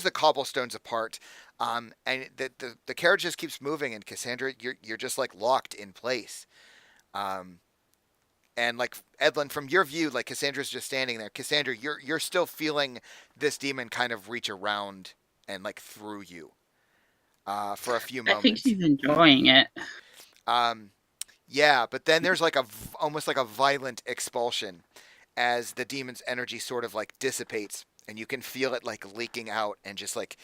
the cobblestones apart, and the carriage just keeps moving, and Cassandra, you're just like locked in place, and like Edlin, from your view, like Cassandra's just standing there. Cassandra, you're still feeling this demon kind of reach around and like through you, for a few I think moments. she's enjoying it. Yeah, but then there's like almost like a violent expulsion as the demon's energy sort of like dissipates, and you can feel it like leaking out and just like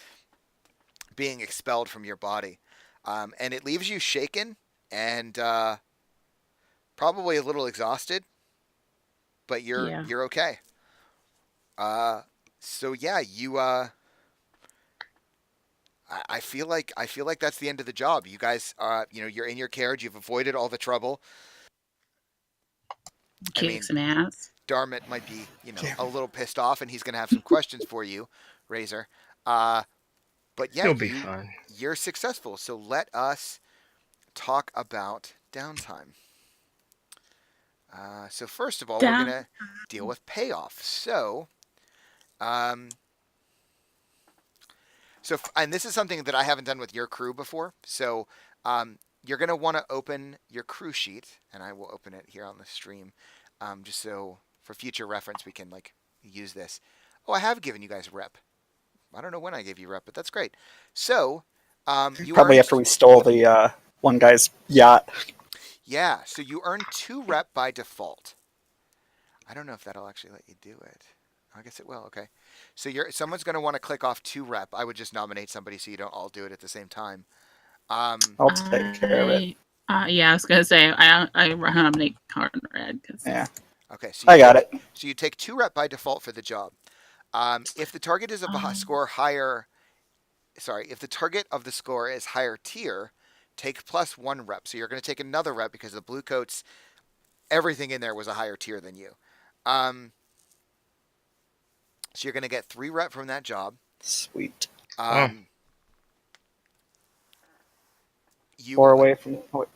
being expelled from your body, and it leaves you shaken and probably a little exhausted, but you're okay. So yeah, I feel like that's the end of the job. You guys, you're in your carriage. You've avoided all the trouble. Kick some ass. Darmit might be, a little pissed off, and he's going to have some questions for you, Razor. But yeah, He'll be fine. You're successful. So let us talk about downtime. So first of all, we're going to deal with payoff. So, and this is something that I haven't done with your crew before. So, you're going to want to open your crew sheet, and I will open it here on the stream, just so for future reference we can like use this. Oh, I have given you guys rep. I don't know when I gave you rep, but that's great. So, you Probably after we stole the one guy's yacht. Yeah, so you earn 2 rep by default. I don't know if that'll actually let you do it. I guess it will. Okay. So someone's going to want to click off 2 rep. I would just nominate somebody so you don't all do it at the same time. I'll take care of it. Yeah, I was gonna say I nominate Conrad. Yeah. Okay. So I got it. So you take 2 rep by default for the job. If the target is a score higher, if the target of the score is higher tier, take plus 1 rep. So you're going to take another rep because the blue coats, everything in there was a higher tier than you. So you're going to get 3 rep from that job. Sweet. You 4 away from. Oh,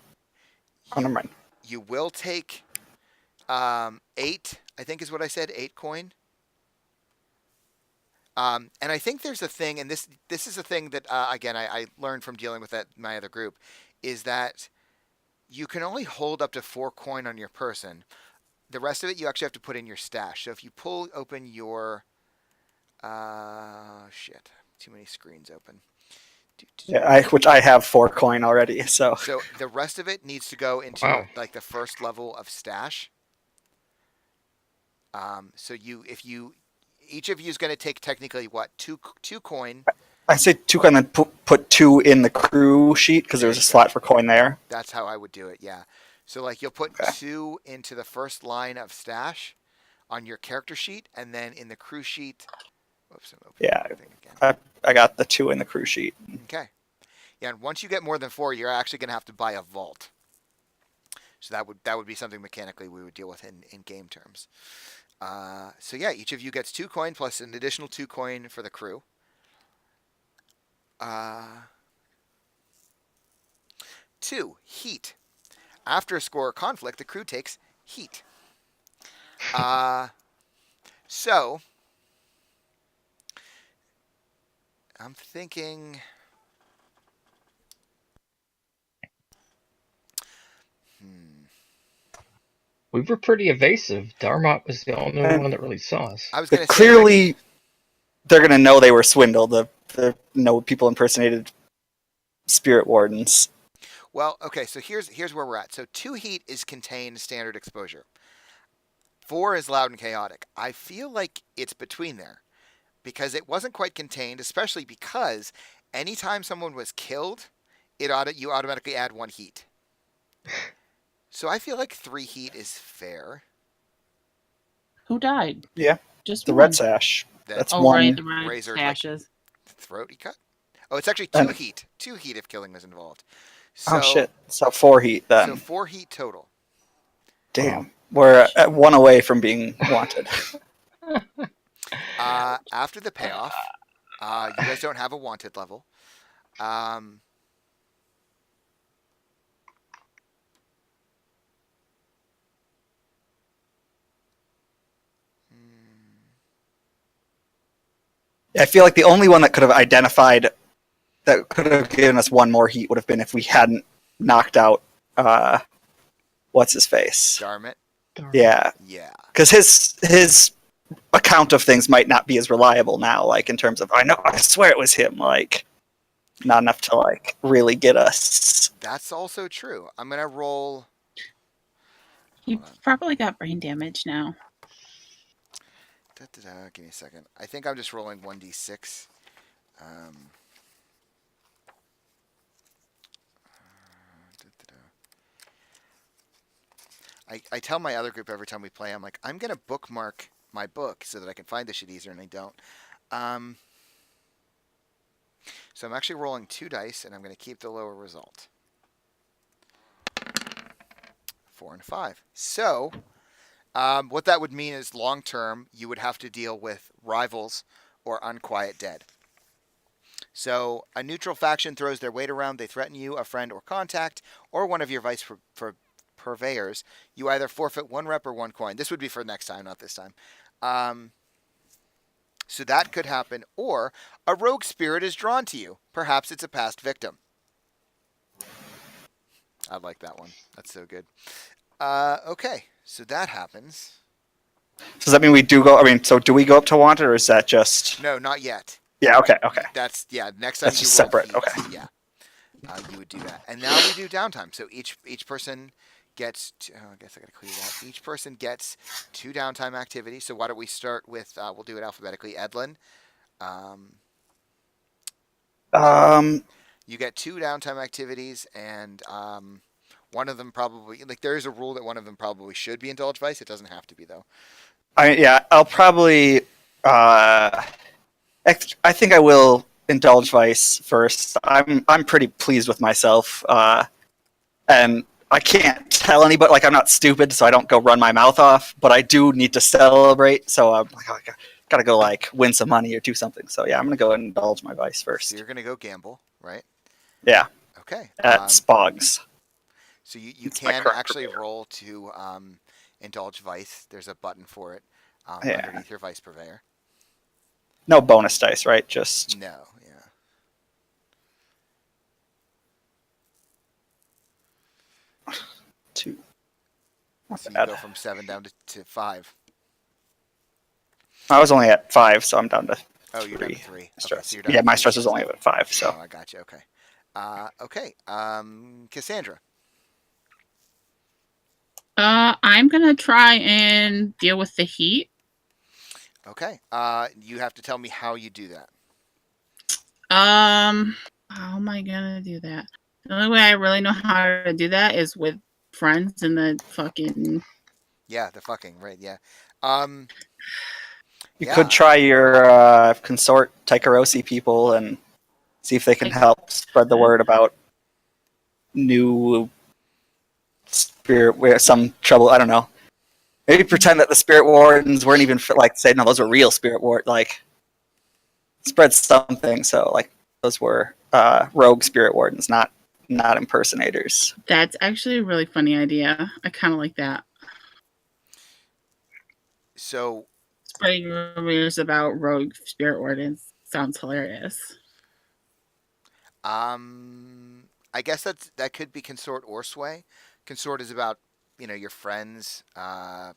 never mind. You will take 8. I think is what I said. 8 coin. And I think there's a thing, and this is a thing that again I learned from dealing with my other group, is that you can only hold up to 4 coin on your person. The rest of it you actually have to put in your stash. So if you pull open your shit, too many screens open. Yeah, which I have 4 coin already. So the rest of it needs to go into like the first level of stash. So each of you is going to take technically what 2 coin. I say 2 coin, then put 2 in the crew sheet because there's a slot for coin there. That's how I would do it. Yeah. So like you'll put 2 into the first line of stash on your character sheet, and then in the crew sheet. Whoops, I'm opening everything again. I got the 2 in the crew sheet. Okay. Yeah, and once you get more than 4, you're actually going to have to buy a vault. So that would be something mechanically we would deal with in game terms. So yeah, each of you gets 2 coin plus an additional 2 coin for the crew. 2, heat. After a score conflict, the crew takes heat. So I'm thinking. Hmm. We were pretty evasive. Darmot was the only And one that really saw us. I was gonna say clearly, like, they're gonna know they were swindled. The people impersonated spirit wardens. well, okay. So here's where we're at. So 2 heat is contained standard exposure. 4 is loud and chaotic. I feel like it's between there because it wasn't quite contained, especially because anytime someone was killed, you automatically add 1 heat. So I feel like 3 heat is fair. Who died? Yeah, Just the one. red sash. That That's Oh, one. right, the red razor, like, sashes. throat he cut. Oh, it's actually 2 And- heat. 2 heat if killing was involved. So, Oh shit! So 4 heat then. So 4 heat total. Damn, we're at 1 away from being wanted. After the payoff, you guys don't have a wanted level. Um, I feel like the only one that could have identified that could have given us 1 more heat would have been if we hadn't knocked out what's his face. Darmit. Yeah, Yeah. because his account of things might not be as reliable now. Like in terms of I swear it was him. Like not enough to like really get us. That's also true. I'm gonna roll. He probably got brain damage now. Give me a second. I think I'm just rolling 1d6. Um, I tell my other group every time we play, I'm like, I'm gonna bookmark my book so that I can find this shit easier, and I don't. So I'm actually rolling 2 dice, and I'm gonna keep the lower result. 4 and 5. So, what that would mean is long term, you would have to deal with rivals or unquiet dead. So, a neutral faction throws their weight around. They threaten you, a friend or contact, or one of your vice purveyors. You either forfeit 1 rep or 1 coin. This would be for next time, not this time. So that could happen. Or a rogue spirit is drawn to you. Perhaps it's a past victim. I like that one. That's so good. Okay, so that happens. Does that mean we do go? I mean, so do we go up to wanted, or is that just? No, not yet. Yeah. Okay. Okay. Next time That's you just roll separate, heat, okay. Yeah, you would do that. And now we do downtime. So each person gets. I guess I gotta clear that. Each person gets 2 downtime activities. So why don't we start with? We'll do it alphabetically. Edlin. You get 2 downtime activities, and one of them probably there is a rule that one of them probably should be indulged vice. It doesn't have to be though. I'll probably. I think I will indulge vice first. I'm pretty pleased with myself, and I can't tell anybody. Like I'm not stupid, so I don't go run my mouth off. But I do need to celebrate, so I'm like, oh, I gotta go like win some money or do something. So yeah, I'm gonna go and indulge my vice So first. you're gonna go gamble, right? Yeah, Okay. at Spogs. So you It's my can correct actually purveyor. roll to indulge vice. There's a button for it Yeah. underneath your vice purveyor. No bonus dice, right? Just No, yeah. 2. Not So you bad. go from 7 down to 5. I was only at 5, so I'm down to Oh, you're down to 3. 3. Okay, Stress. so you're down Yeah, to my 3 stress is stress. only at 5. So Oh, I got you. Okay. Okay. Cassandra. I'm gonna try and deal with the heat. Okay. You have to tell me how you do that. How am I gonna do that? The only way I really know how to do that is with friends in the fucking. Yeah, the fucking right. Yeah. you Yeah. could try your consort Tycherosi people and see if they can help spread the word about new spirit where some trouble. I don't know. Maybe pretend that the spirit wardens weren't even like say no, those are real spirit ward. Like spread something. So like those were rogue spirit wardens, not impersonators. That's actually a really funny idea. I kind of like that. So Spreading rumors about rogue spirit wardens sounds hilarious. I guess that could be consort or sway. Consort is about your friends. I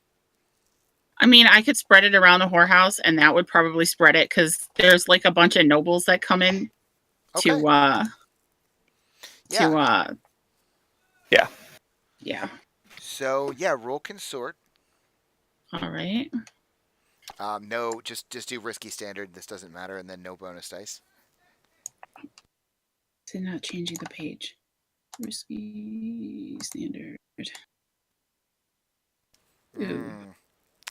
mean, I could spread it around the whorehouse, and that would probably spread it because there's like a bunch of nobles that come in Okay. to Yeah. Yeah. So yeah, roll consort. All right. No, just do risky standard. This doesn't matter, and then no bonus dice. So not changing the page. Risky standard. Ooh,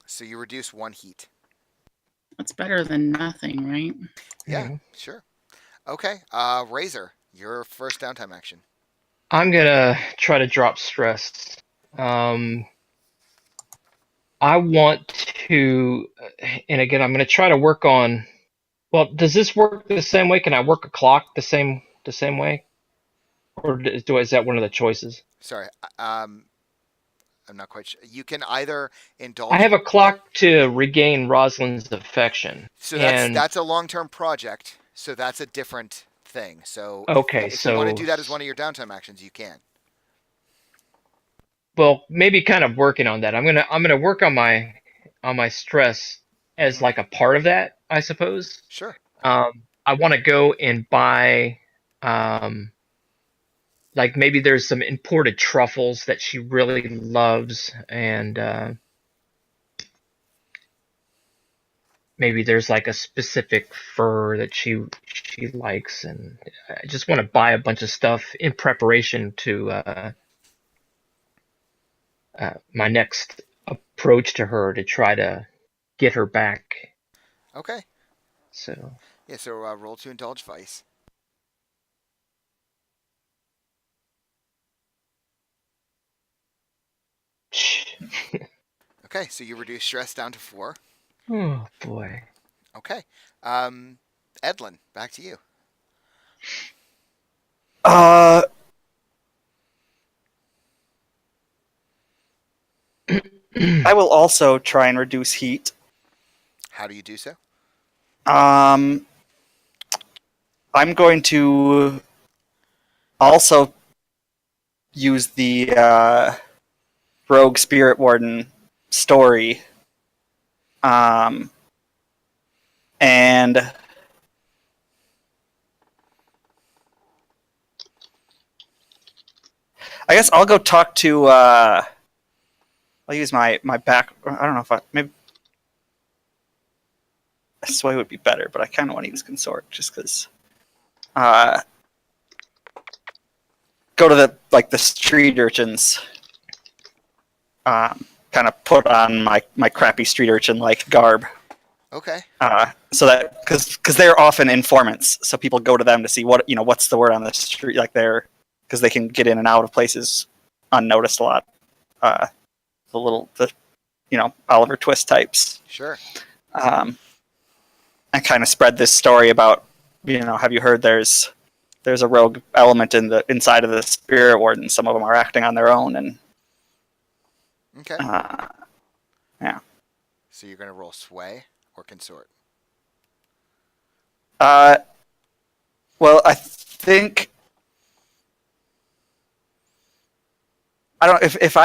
So you reduce 1 heat. that's better than nothing, right? Yeah, sure. Okay. Razor, your first downtime action. I'm gonna try to drop stress. I want to, and again, I'm gonna try to work on. Well, does this work the same way? Can I work a clock the same way, or is that one of the choices? Sorry. I'm not quite sure. You can either indulge. I have a clock to regain Rosalind's affection. So and that's a long-term project. So that's a different thing. So okay, if you want to do that as one of your downtime actions, you can. Well, maybe kind of working on that. I'm gonna work on my stress as like a part of that, I suppose. Sure. I want to go and buy, like maybe there's some imported truffles that she really loves, and maybe there's like a specific fur that she likes, and I just want to buy a bunch of stuff in preparation to my next approach to her to try to get her back. Okay. So Yeah. So roll to indulge vice. Okay. So you reduce stress down to 4. oh boy. Okay. Edlin, back to you. I will also try and reduce heat. How do you do so? I'm going to also use the Rogue Spirit Warden story. And I guess I'll go talk to. I'll use my back. I don't know if maybe Sway would be better, but I kind of want to use Consort just because. Go to the street urchins. Kind of put on my crappy street urchin like garb. Okay. So that because they're often informants, so people go to them to see what's the word on the street, like because they can get in and out of places unnoticed a lot. The Oliver Twist types. Sure. And kind of spread this story about have you heard there's a rogue element inside of the Spirit Warden. Some of them are acting on their own, and Okay. yeah. So you're gonna roll sway or consort. Well, I think I don't if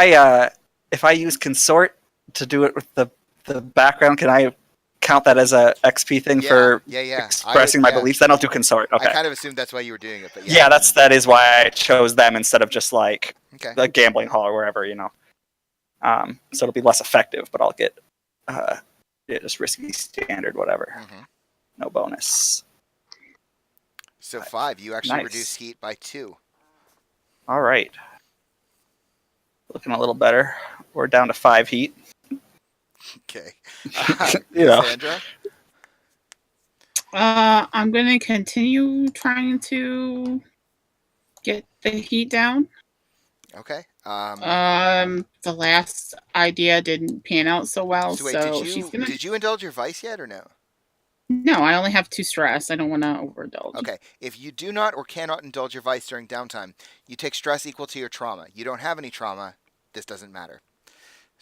I use consort to do it with the background, can I count that as a XP thing for expressing my beliefs? Then I'll do consort. Okay. I kind of assumed that's why you were doing it, but yeah, that is why I chose them instead of just like okay. the gambling hall or wherever, so it'll be less effective, but I'll get just risky standard, whatever. Mm-hmm. No bonus. So 5, you actually Nice. reduce heat by 2. All right. Looking a little better. We're down to 5 heat. Okay. Sandra? I'm gonna continue trying to get the heat down. Okay. The last idea didn't pan out so well, so wait, she's gonna. did you indulge your vice yet or no? No, I only have 2 stress. I don't want to overindulge. Okay. If you do not or cannot indulge your vice during downtime, you take stress equal to your trauma. You don't have any trauma. This doesn't matter.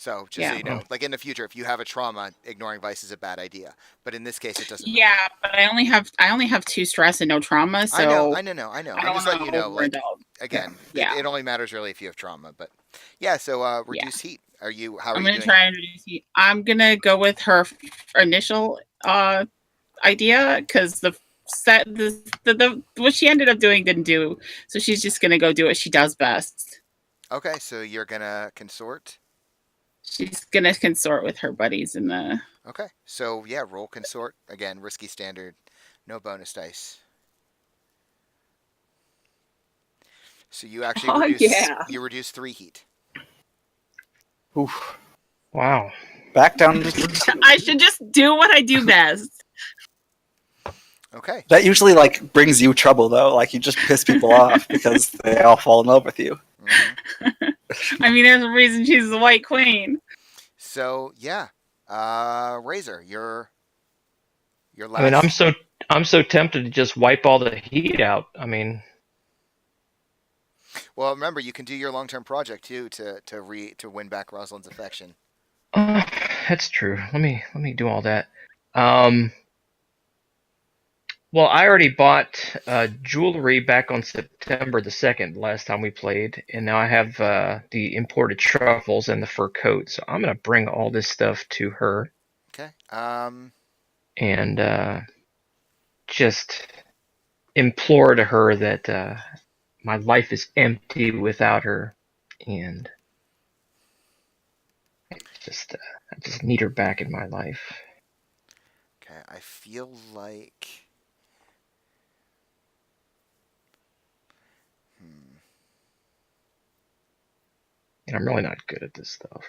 So just so Yeah. you know, like in the future, if you have a trauma, ignoring vice is a bad idea. But in this case, it doesn't. Yeah, but I only have 2 stress and no trauma, I know, so I know. I I'm don't just want letting to you know, like, overindulge. again, Yeah. it only matters really if you have trauma. But yeah, so Yeah. reduce heat. How are I'm you gonna doing? try and reduce heat. I'm gonna go with her initial idea because the set the what she ended up doing didn't do, so she's just gonna go do what she does best. Okay, so you're gonna consort. She's gonna consort with her buddies in the. Okay, so yeah, roll consort again. Risky standard, no bonus dice. So you actually Oh, yeah. reduce 3 heat. Oof. Wow. Back down to I should just do what I do best. Okay. that usually like brings you trouble though. Like you just piss people off because they all fall in love with you. Mhm. I mean, there's a reason she's the White Queen. So yeah, Razor, you're last. I mean, I'm so tempted to just wipe all the heat out. I mean, Well, remember you can do your long-term project too to win back Rosalind's affection. that's true. Let me do all that. Um, well, I already bought jewelry back on September the 2nd, last time we played, and now I have the imported truffles and the fur coat. So I'm gonna bring all this stuff to her Okay. and just implore to her that my life is empty without her, and just I just need her back in my life. Okay. I feel like. Hmm. And I'm really not good at this stuff.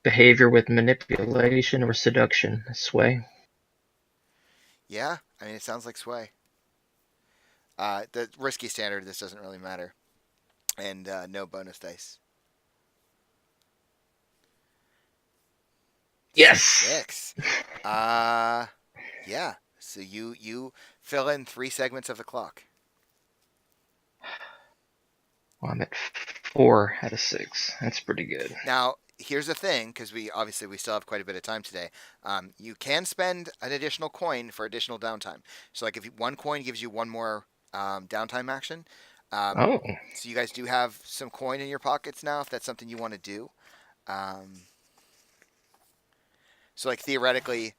Behavior with manipulation or seduction, sway. Yeah. I mean, it sounds like sway. The risky standard. This doesn't really matter, and no bonus dice. Yes. 6. Yeah. So you fill in 3 segments of the clock. Well, I'm at 4 out of 6. That's pretty good. Now, here's the thing, because we still have quite a bit of time today. You can spend an additional coin for additional downtime. So, like, if one coin gives you one more downtime action. Oh, So you guys do have some coin in your pockets now, if that's something you want to do. So, like, theoretically,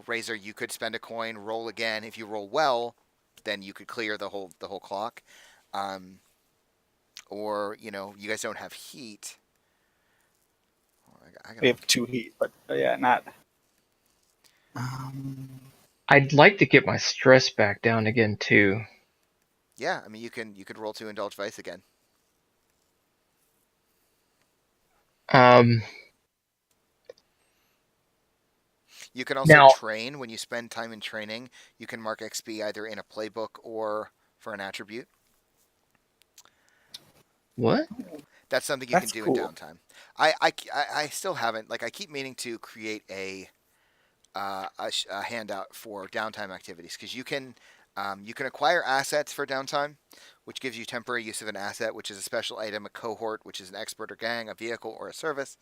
Razor, you could spend a coin, roll again. If you roll well, then you could clear the whole clock. Or you guys don't have heat. We have 2 heat, but yeah, not. I'd like to get my stress back down again too. Yeah, I mean you could roll to indulge vice again. You can also Now- train. When you spend time in training, you can mark XP either in a playbook or for an attribute. What? That's something you That's can do cool. in downtime. I still haven't, like, I keep meaning to create a handout for downtime activities, because you can acquire assets for downtime, which gives you temporary use of an asset, which is a special item, a cohort, which is an expert or gang, a vehicle or a service.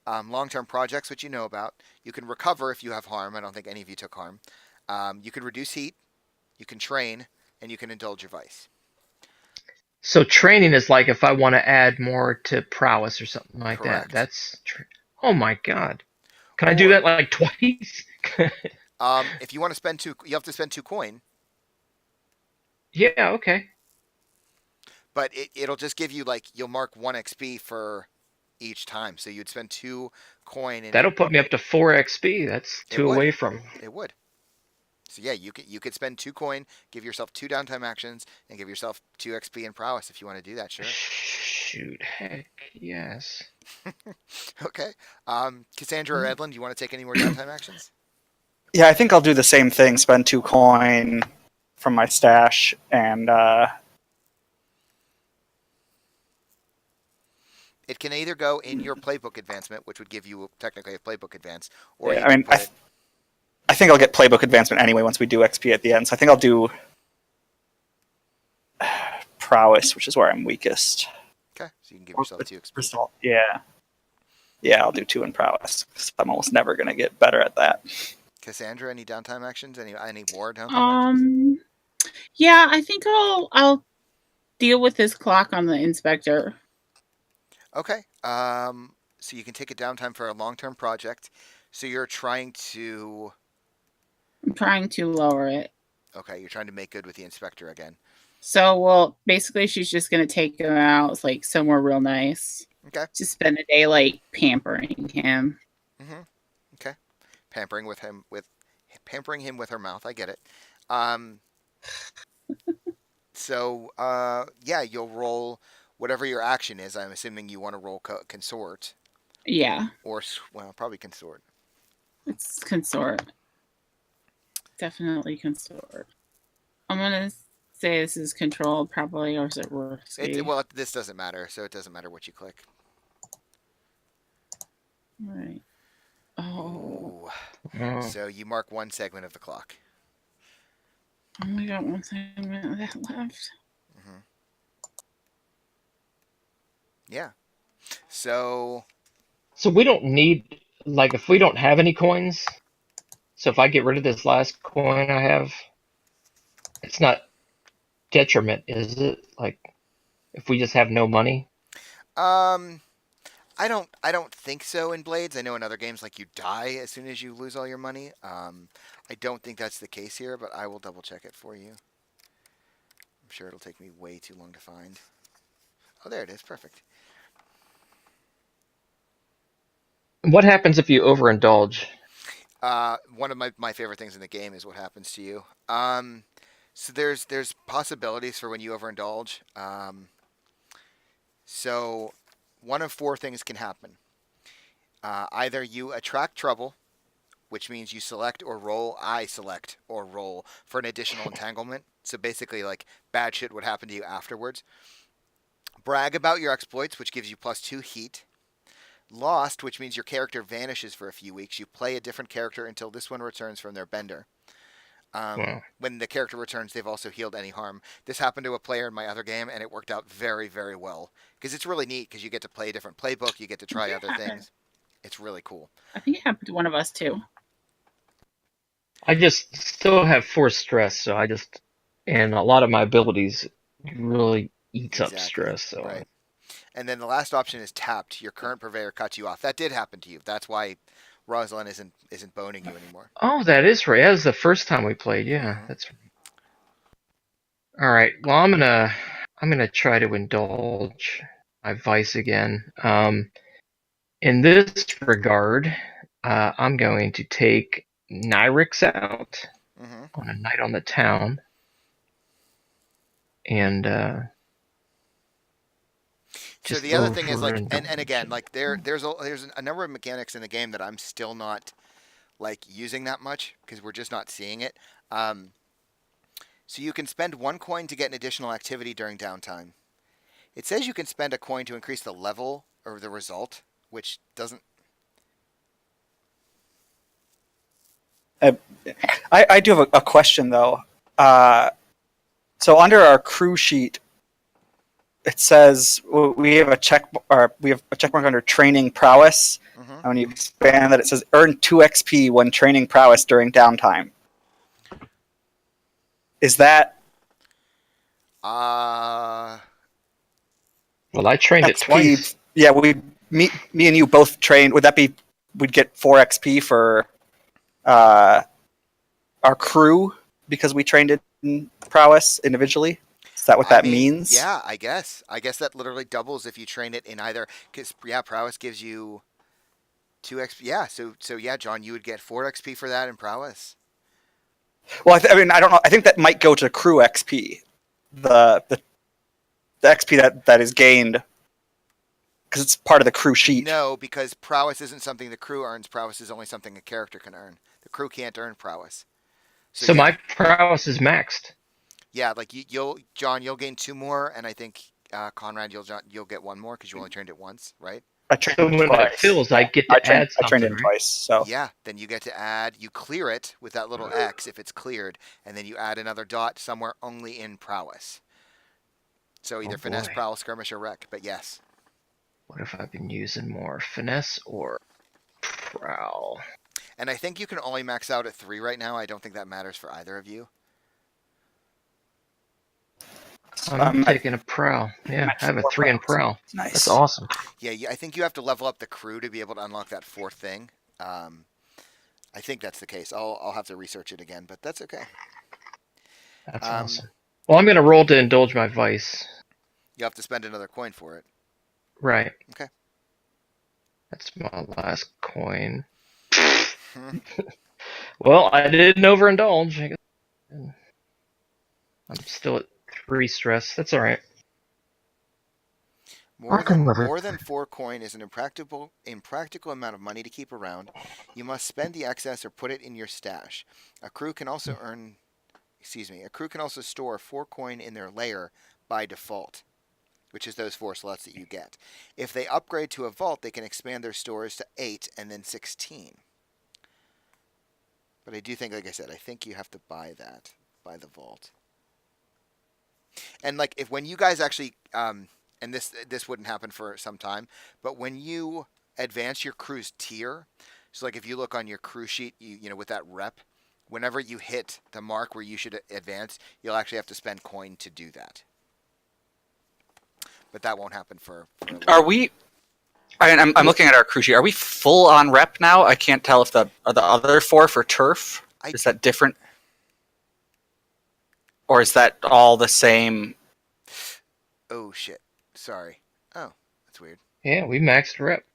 Long-term projects, which you know about. You can recover if you have harm. I don't think any of you took harm. You can reduce heat. You can train, and you can indulge your vice. So training is like if I want to add more to prowess or something like Correct. that. Oh my god. Can I do that like twice? If you want to spend 2, you have to spend 2 coin. Yeah, okay. But it'll just give you, like, you'll mark 1 XP for each time. So you'd spend 2 coin. And That'll put me up to 4 XP. That's It 2 would. away from. It would. So yeah, you could spend 2 coin, give yourself 2 downtime actions, and give yourself 2 XP in prowess if you want to do that. Sure. Shoot, heck, yes. Okay. Cassandra or Edlin, do you want to take any more downtime actions? Yeah, I think I'll do the same thing. Spend 2 coin from my stash, and It can either go in your playbook advancement, which would give you technically a playbook advance, or yeah, you I can mean, put it. I think I'll get playbook advancement anyway once we do XP at the end. So I think I'll do prowess, which is where I'm weakest. Okay, so you can give yourself 2 XP. First of all, yeah. Yeah, I'll do 2 in prowess. 'Cause I'm almost never gonna get better at that. Cassandra, any downtime actions? Any war downtime actions? Yeah, I think I'll deal with this clock on the inspector. Okay. So you can take a downtime for a long-term project. So you're trying to. I'm trying to lower it. Okay, you're trying to make good with the inspector again. So, well, basically, she's just gonna take him out, like somewhere real nice. Okay. Just spend a day like pampering him. Okay. Pampering him with her mouth. I get it. So yeah, you'll roll whatever your action is. I'm assuming you want to roll consort Yeah, or well, probably consort. it's consort. Definitely consort. I'm gonna say this is controlled, probably, or is it risky? Well, this doesn't matter, so it doesn't matter what you click. All right. Oh. Ooh. Oh. So you mark 1 segment of the clock. I only got 1 segment of that left. Yeah. So we don't need, like, if we don't have any coins, so if I get rid of this last coin I have, it's not detriment, is it? Like, if we just have no money? I don't think so in Blades. I know in other games like you die as soon as you lose all your money. I don't think that's the case here, but I will double check it for you. I'm sure it'll take me way too long to find. Oh, there it is. Perfect. What happens if you overindulge? One of my favorite things in the game is what happens to you. So there's possibilities for when you overindulge. So one of 4 things can happen. Either you attract trouble, which means you select or roll. I select or roll for an additional entanglement. So basically, like, bad shit would happen to you afterwards. Brag about your exploits, which gives you +2 heat. Lost, which means your character vanishes for a few weeks. You play a different character until this one returns from their bender. Wow. When the character returns, they've also healed any harm. This happened to a player in my other game, and it worked out very, very well. Because it's really neat, because you get to play a different playbook, you get to try other things. It's really cool. I think it happened to one of us too. I just still have 4 stress, so and a lot of my abilities really eats up stress, so. Right. And then the last option is tapped. Your current purveyor cuts you off. That did happen to you. That's why Rosalind isn't boning you anymore. Oh, that is right. That was the first time we played. Yeah, that's right. All right. Well, I'm gonna try to indulge my vice again. In this regard, I'm going to take Nyrix out on a night on the town, and so the other thing is, like, and again, like, there's a number of mechanics in the game that I'm still not, like, using that much because we're just not seeing it. So you can spend 1 coin to get an additional activity during downtime. It says you can spend a coin to increase the level or the result, which doesn't. I do have a question though. So under our crew sheet, it says we have a check mark under training prowess. And when you expand that, it says earn 2 XP when training prowess during downtime. Is that? Well, I trained it XP, twice. Yeah, me and you both trained. Would that be? We'd get 4 XP for our crew because we trained it in prowess individually. Is that what that means? Yeah, I guess. I guess that literally doubles if you train it in either. Because prowess gives you 2 XP. Yeah, so yeah, John, you would get 4 XP for that in prowess. Well, I mean, I don't know. I think that might go to crew XP, the XP that is gained because it's part of the crew sheet. No, because prowess isn't something the crew earns. Prowess is only something a character can earn. The crew can't earn prowess. So yeah. My prowess is maxed. Yeah, like you'll gain 2 more, and I think Conrad, you'll get 1 more because you only trained it once, right? I trained so when it fills, I get to add something. I trained it twice, so yeah. Then you get to add. You clear it with that little X if it's cleared, and then you add another dot somewhere only in prowess. So either finesse, prowl, skirmish, or wreck. But yes. What have I been using more? Finesse or prowl? And I think you can only max out at 3 right now. I don't think that matters for either of you. I'm taking a prowl. Yeah, I have a 3 in prowl. Nice. That's awesome. Yeah, I think you have to level up the crew to be able to unlock that 4th thing. I think that's the case. I'll have to research it again, but that's okay. That's awesome. Well, I'm going to roll to indulge my vice. You have to spend another coin for it. Right. Okay. That's my last coin. Hmm. Well, I didn't overindulge. I guess. I'm still at 3 stress. That's all right. More I can live it. more than 4 coin is an impractical amount of money to keep around. You must spend the excess or put it in your stash. A crew can also store 4 coin in their lair by default, which is those 4 slots that you get. If they upgrade to a vault, they can expand their stores to 8 and then 16. But I do think, like I said, I think you have to buy the vault. And like when you guys actually, and this wouldn't happen for some time, but when you advance your crew's tier, so like if you look on your crew sheet, you know with that rep, whenever you hit the mark where you should advance, you'll actually have to spend coin to do that. But that won't happen for a little Are bit. we? I'm looking at our crew sheet. Are we full on rep now? I can't tell if the other 4 for turf. Is that different? Or is that all the same? Oh shit! Sorry. Oh, that's weird. Yeah, we maxed rep.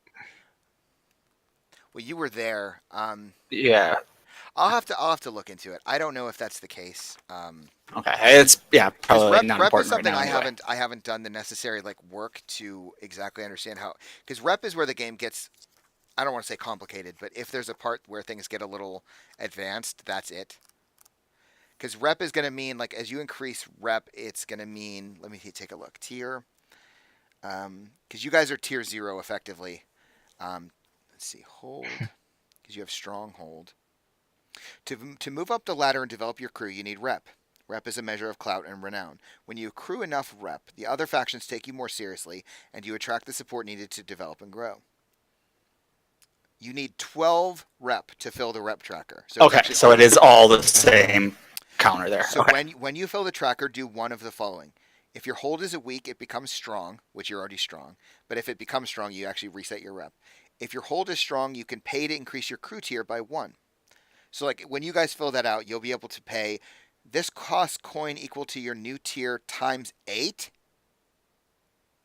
Well, you were there. Yeah. I'll have to look into it. I don't know if that's the case. Okay. It's probably not rep important is something right now. Anyway. I haven't done the necessary like work to exactly understand how, because rep is where the game gets, I don't want to say complicated, but if there's a part where things get a little advanced, that's it. Because rep is going to mean, like, as you increase rep, it's going to mean, let me take a look, tier, because you guys are tier 0 effectively. Let's see, hold, because you have stronghold. To move up the ladder and develop your crew, you need rep. Rep is a measure of clout and renown. When you accrue enough rep, the other factions take you more seriously, and you attract the support needed to develop and grow. You need 12 rep to fill the rep tracker. So Okay, so it is all the same counter there. So okay. when you fill the tracker, do one of the following. If your hold is a weak, it becomes strong, which you're already strong. But if it becomes strong, you actually reset your rep. If your hold is strong, you can pay to increase your crew tier by 1. So like when you guys fill that out, you'll be able to pay. This costs coin equal to your new tier times 8.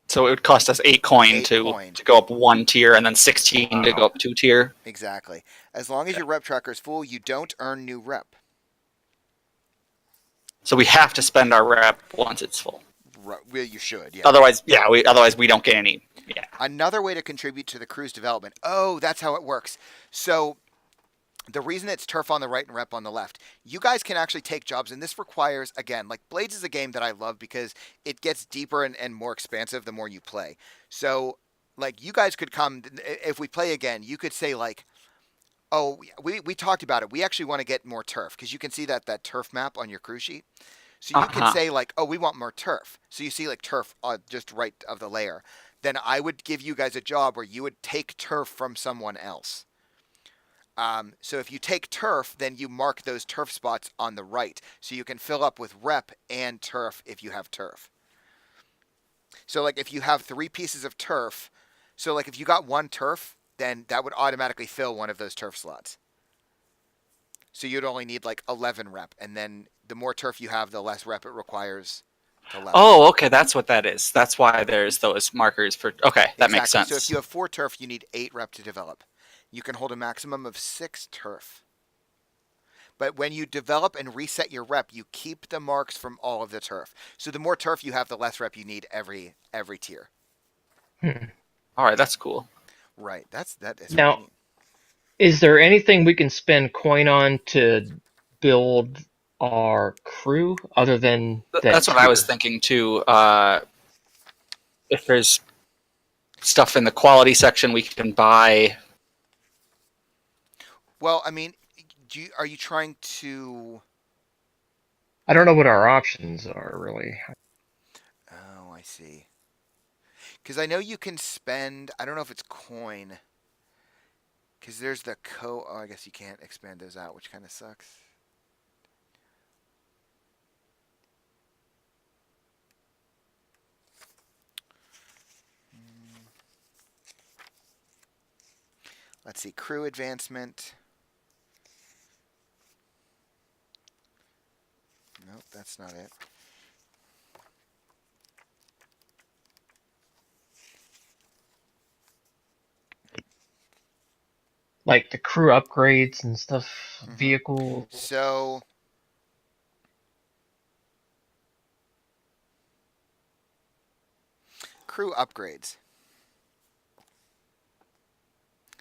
So it would cost us 8 coin 8 to coin. go up 1 tier, and then 16 to go up 2 tier. Exactly. As long as your rep tracker is full, you don't earn new rep. So we have to spend our rep once it's full. Well, you should, yeah. Otherwise, we don't get any. Yeah. Another way to contribute to the crew's development. Oh, that's how it works. So the reason it's turf on the right and rep on the left, you guys can actually take jobs, and this requires, again, like Blades is a game that I love because it gets deeper and more expansive the more you play. So, like, you guys could come, if we play again, you could say, like, oh, we talked about it. We actually want to get more turf, because you can see that turf map on your crew sheet. So you can say, like, oh, we want more turf. So you see, like, turf just right of the layer. Then I would give you guys a job where you would take turf from someone else. So if you take turf, then you mark those turf spots on the right. So you can fill up with rep and turf if you have turf. So like if you have 3 pieces of turf, so like if you got 1 turf, then that would automatically fill one of those turf slots. So you'd only need like 11 rep. And then the more turf you have, the less rep it requires to level. Oh, okay, that's what that is. That's why there's those markers for. Okay, that makes sense. So if you have 4 turf, you need 8 rep to develop. You can hold a maximum of 6 turf. But when you develop and reset your rep, you keep the marks from all of the turf. So the more turf you have, the less rep you need every tier. All right, that's cool. Right. That is Now, really neat. Is there anything we can spend coin on to build our crew other than that? That's what I was tier? thinking too. If there's stuff in the quality section we can buy. Well, I mean, are you trying to? I don't know what our options are really. Oh, I see. Because I know you can spend. I don't know if it's coin. Because there's the Oh, I guess you can't expand those out, which kind of sucks. Let's see. Crew advancement. Nope, that's not it. Like the crew upgrades and stuff, Mhm. vehicle. So crew upgrades.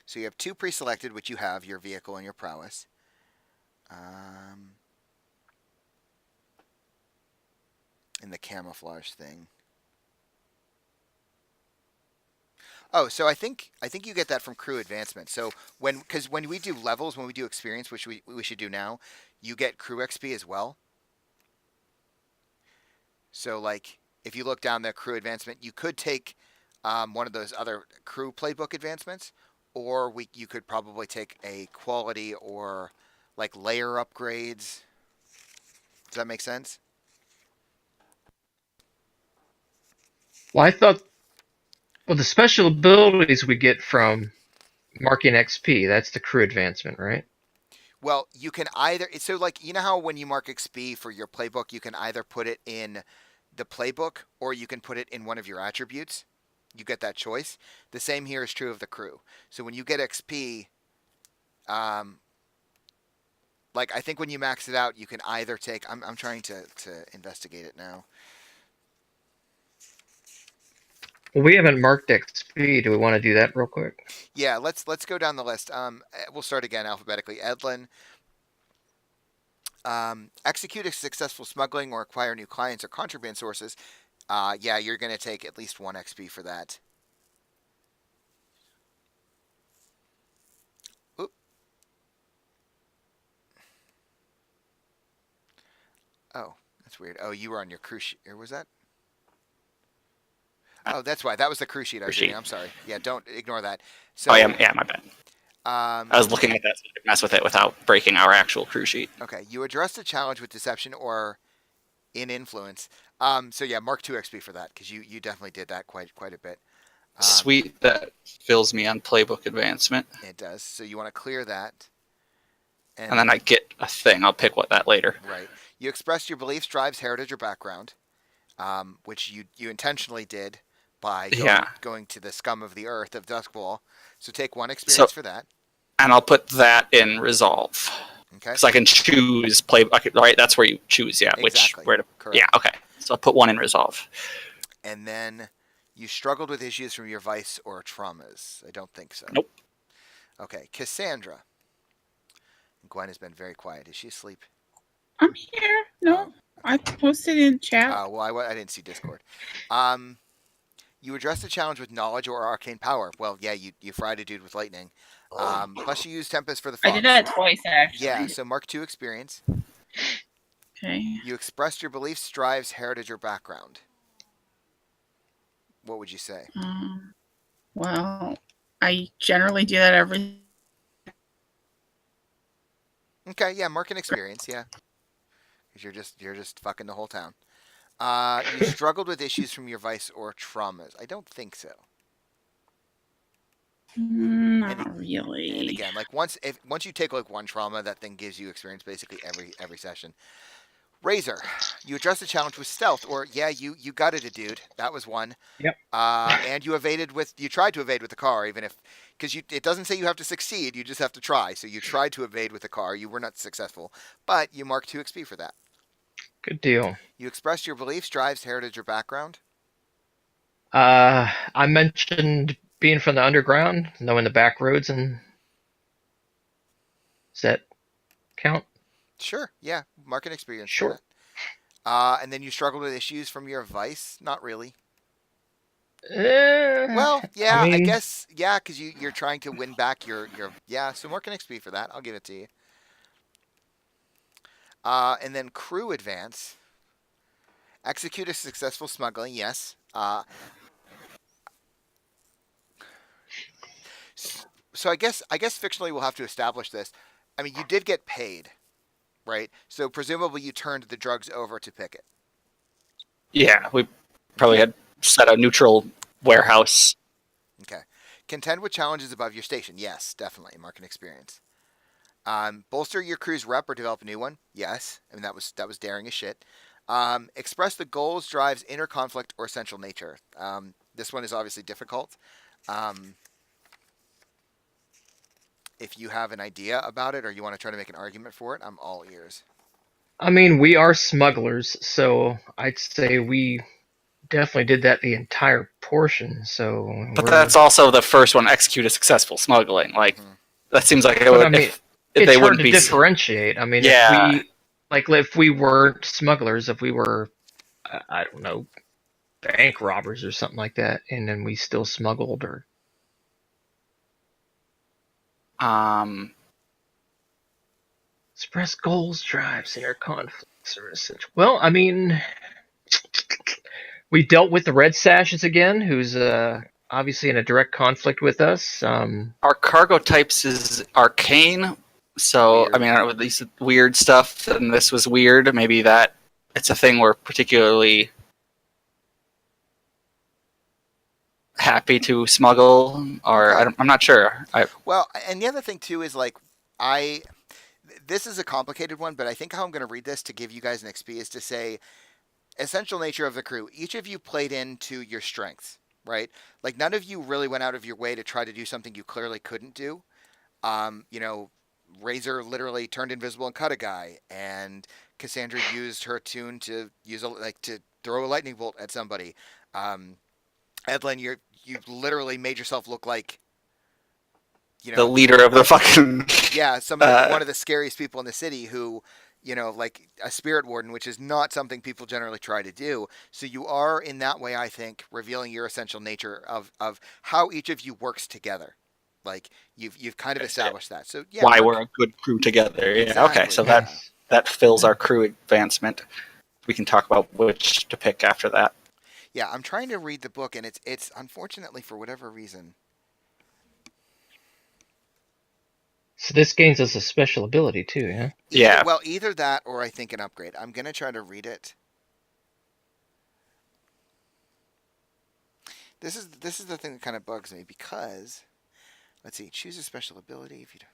So you have 2 pre-selected, which you have, your vehicle and your prowess. In the camouflage thing. Oh, so I think you get that from crew advancement. So because when we do levels, when we do experience, which we should do now, you get crew XP as well. So like if you look down the crew advancement, you could take one of those other crew playbook advancements, or you could probably take a quality or like layer upgrades. Does that make sense? Well, I thought, well, the special abilities we get from marking XP, that's the crew advancement, right? Well, you can either like you know how when you mark XP for your playbook, you can either put it in the playbook or you can put it in one of your attributes. You get that choice. The same here is true of the crew. So when you get XP, like I think when you max it out, you can either take. I'm trying to investigate it now. Well, we haven't marked XP. Do we want to do that real quick? Yeah, let's go down the list. We'll start again alphabetically. Edlin. Execute a successful smuggling or acquire new clients or contraband sources. Yeah, you're going to take at least 1 XP for that. Oop. Oh, that's weird. Oh, you were on your cruise sheet. Or was that? Oh, that's why. That was the cruise sheet I was reading. I'm sorry. Yeah, don't ignore that. So, Oh, yeah, my bad. Um, I was looking at that so I could mess with it without breaking our actual crew sheet. Okay, you addressed a challenge with deception or in influence. So yeah, mark 2 XP for that because you definitely did that quite a bit. Sweet, that fills me on playbook advancement. It does. So you want to clear that. And then I get a thing. I'll pick what that later. Right. You expressed your beliefs, drives, heritage, or background, which you intentionally did by going to the scum of the earth of Duskwall. So take 1 experience for that. And I'll put that in resolve. Okay. Because I can choose right? That's where you choose, yeah. Exactly. Where to? Correct. Yeah, okay. So I'll put 1 in resolve. And then you struggled with issues from your vice or traumas. I don't think so. Nope. Okay, Cassandra. Gwen has been very quiet. Is she asleep? I'm here. No, I posted in chat. Well, I didn't see Discord. You addressed the challenge with knowledge or arcane power. Well, yeah, you fried a dude with lightning. Plus, you used Tempest for the fox. I did that twice, actually. Yeah, so mark 2 experience. Okay. You expressed your beliefs, drives, heritage, or background. What would you say? Well, I generally do that every. Okay, yeah, mark an experience, yeah. Because you're just fucking the whole town. You struggled with issues from your vice or traumas. I don't think so. Not really. And again, like once you take like 1 trauma, that thing gives you experience basically every session. Razor, you addressed the challenge with stealth, or yeah, you gutted a dude. That was 1. Yep. And you tried to evade with the car, even if it doesn't say you have to succeed. You just have to try. So you tried to evade with the car. You were not successful, but you mark 2 XP for that. Good deal. You expressed your beliefs, drives, heritage, or background. I mentioned being from the underground, knowing the back roads, and does that count? Sure. Yeah. Mark an experience. Sure. For that. And then you struggled with issues from your vice. Not really. Well, yeah, I guess, yeah, because you're trying to win back your yeah. So mark an XP for that. I'll give it to you. And then crew advance. Execute a successful smuggling. Yes. so I guess fictionally we'll have to establish this. I mean, you did get paid, right? So presumably you turned the drugs over to Pickett. Yeah, we probably had set a neutral warehouse. Okay. Contend with challenges above your station. Yes, definitely. Mark and experience. Bolster your crew's rep or develop a new one. Yes. I mean that was daring as shit. Express the goals, drives, inner conflict, or essential nature. This one is obviously difficult. If you have an idea about it or you want to try to make an argument for it, I'm all ears. I mean, we are smugglers, so I'd say we definitely did that the entire portion. So, But that's also the first one execute a successful smuggling. Like that seems like it But would. I mean, If it's they hard wouldn't to be. differentiate. I mean, Yeah. if we weren't smugglers, if we were, I don't know, bank robbers or something like that, and then we still smuggled, or express goals, drives, inner conflicts, or essential. Well, I mean, we dealt with the Red Sashes again, who's obviously in a direct conflict with us. Our cargo types is arcane, so Weird. I mean, at least weird stuff, and this was weird. Maybe that it's a thing we're particularly happy to smuggle, or Okay. I'm not sure. Well, and the other thing too is like this is a complicated one, but I think how I'm going to read this to give you guys an XP is to say essential nature of the crew. Each of you played into your strengths, right? Like none of you really went out of your way to try to do something you clearly couldn't do. You know, Razor literally turned invisible and cut a guy, and Cassandra used her tune to to throw a lightning bolt at somebody. Edlin, you literally made yourself look like The leader of the fucking one of the scariest people in the city who, like a spirit warden, which is not something people generally try to do. So you are in that way, I think, revealing your essential nature of how each of you works together. Like you've kind of established that. So yeah, why Mark. we're a good crew together. Yeah. Exactly, Okay, so yeah. that fills our crew advancement. We can talk about which to pick after that. Yeah, I'm trying to read the book, and it's unfortunately for whatever reason. So this gains us a special ability too, yeah? Yeah. Well, either that or I think an upgrade. I'm gonna try to read it. This is the thing that kind of bugs me because, let's see, choose a special ability if you don't.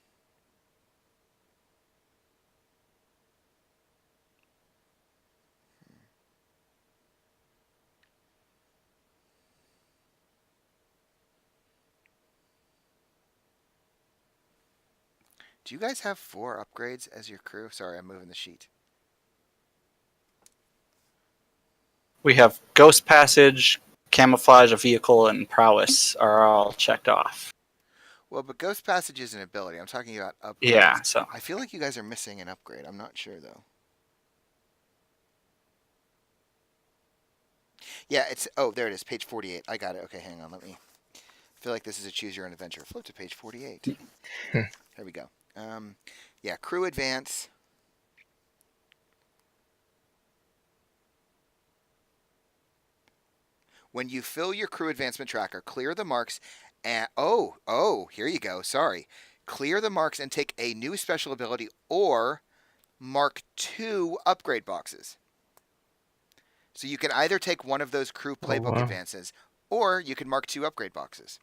Do you guys have 4 upgrades as your crew? Sorry, I'm moving the sheet. We have Ghost Passage, Camouflage, a Vehicle, and Prowess are all checked off. Well, but Ghost Passage is an ability. I'm talking about upgrades. Yeah, so I feel like you guys are missing an upgrade. I'm not sure though. Yeah, there it is, page 48. I got it. Okay, hang on. I feel like this is a choose your own adventure. Flip to page 48. There we go. Yeah, crew advance. When you fill your crew advancement tracker, clear the marks and here you go. Sorry. Clear the marks and take a new special ability or mark 2 upgrade boxes. So you can either take one of those crew playbook advances or you can mark 2 upgrade boxes.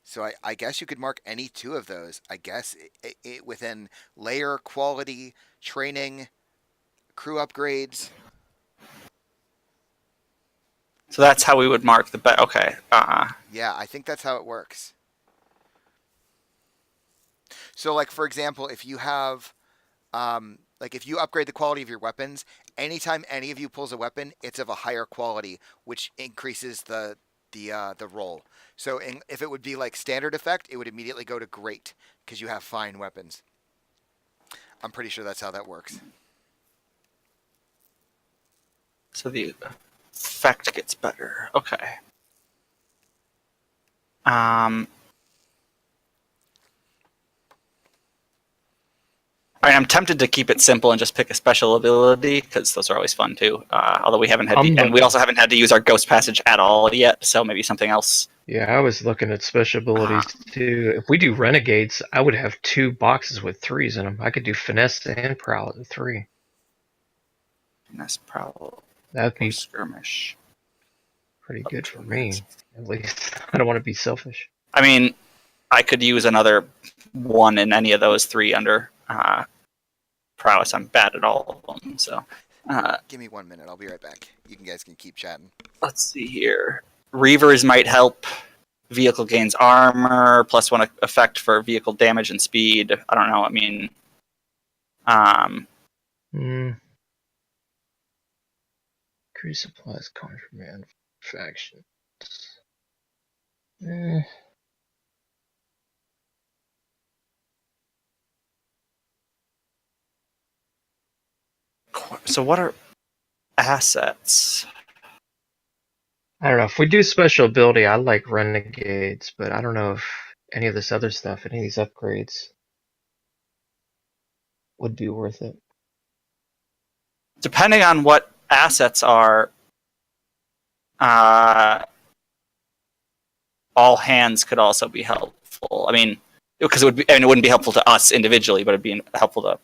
So I guess you could mark any 2 of those. I guess it within layer, quality, training, crew upgrades. So that's how we would mark the okay. Yeah, I think that's how it works. So, like for example, if you have, if you upgrade the quality of your weapons, anytime any of you pulls a weapon, it's of a higher quality, which increases the roll. So, if it would be like standard effect, it would immediately go to great because you have fine weapons. I'm pretty sure that's how that works. So the effect gets better. Okay. I'm tempted to keep it simple and just pick a special ability because those are always fun too. Although we haven't had, and we also haven't had to use our ghost passage at all yet. So maybe something else. Yeah, I was looking at special abilities too. If we do renegades, I would have 2 boxes with 3s in them. I could do finesse and prowl at 3. That's probably That'd be skirmish. pretty good for me, at least. I don't want to be selfish. I mean, I could use another 1 in any of those 3 under prowess. I'm bad at all of them. So Give me 1 minute. I'll be right back. You guys can keep chatting. let's see here. Reavers might help. Vehicle gains armor, +1 effect for vehicle damage and speed. I don't know. I mean, Increase supplies contraband faction. so what are assets? I don't know. If we do special ability, I like renegades, but I don't know if any of this other stuff, any of these upgrades, would be worth it. Depending on what assets are, all hands could also be helpful. I mean, because it would be, and it wouldn't be helpful to us individually, but it'd be helpful to,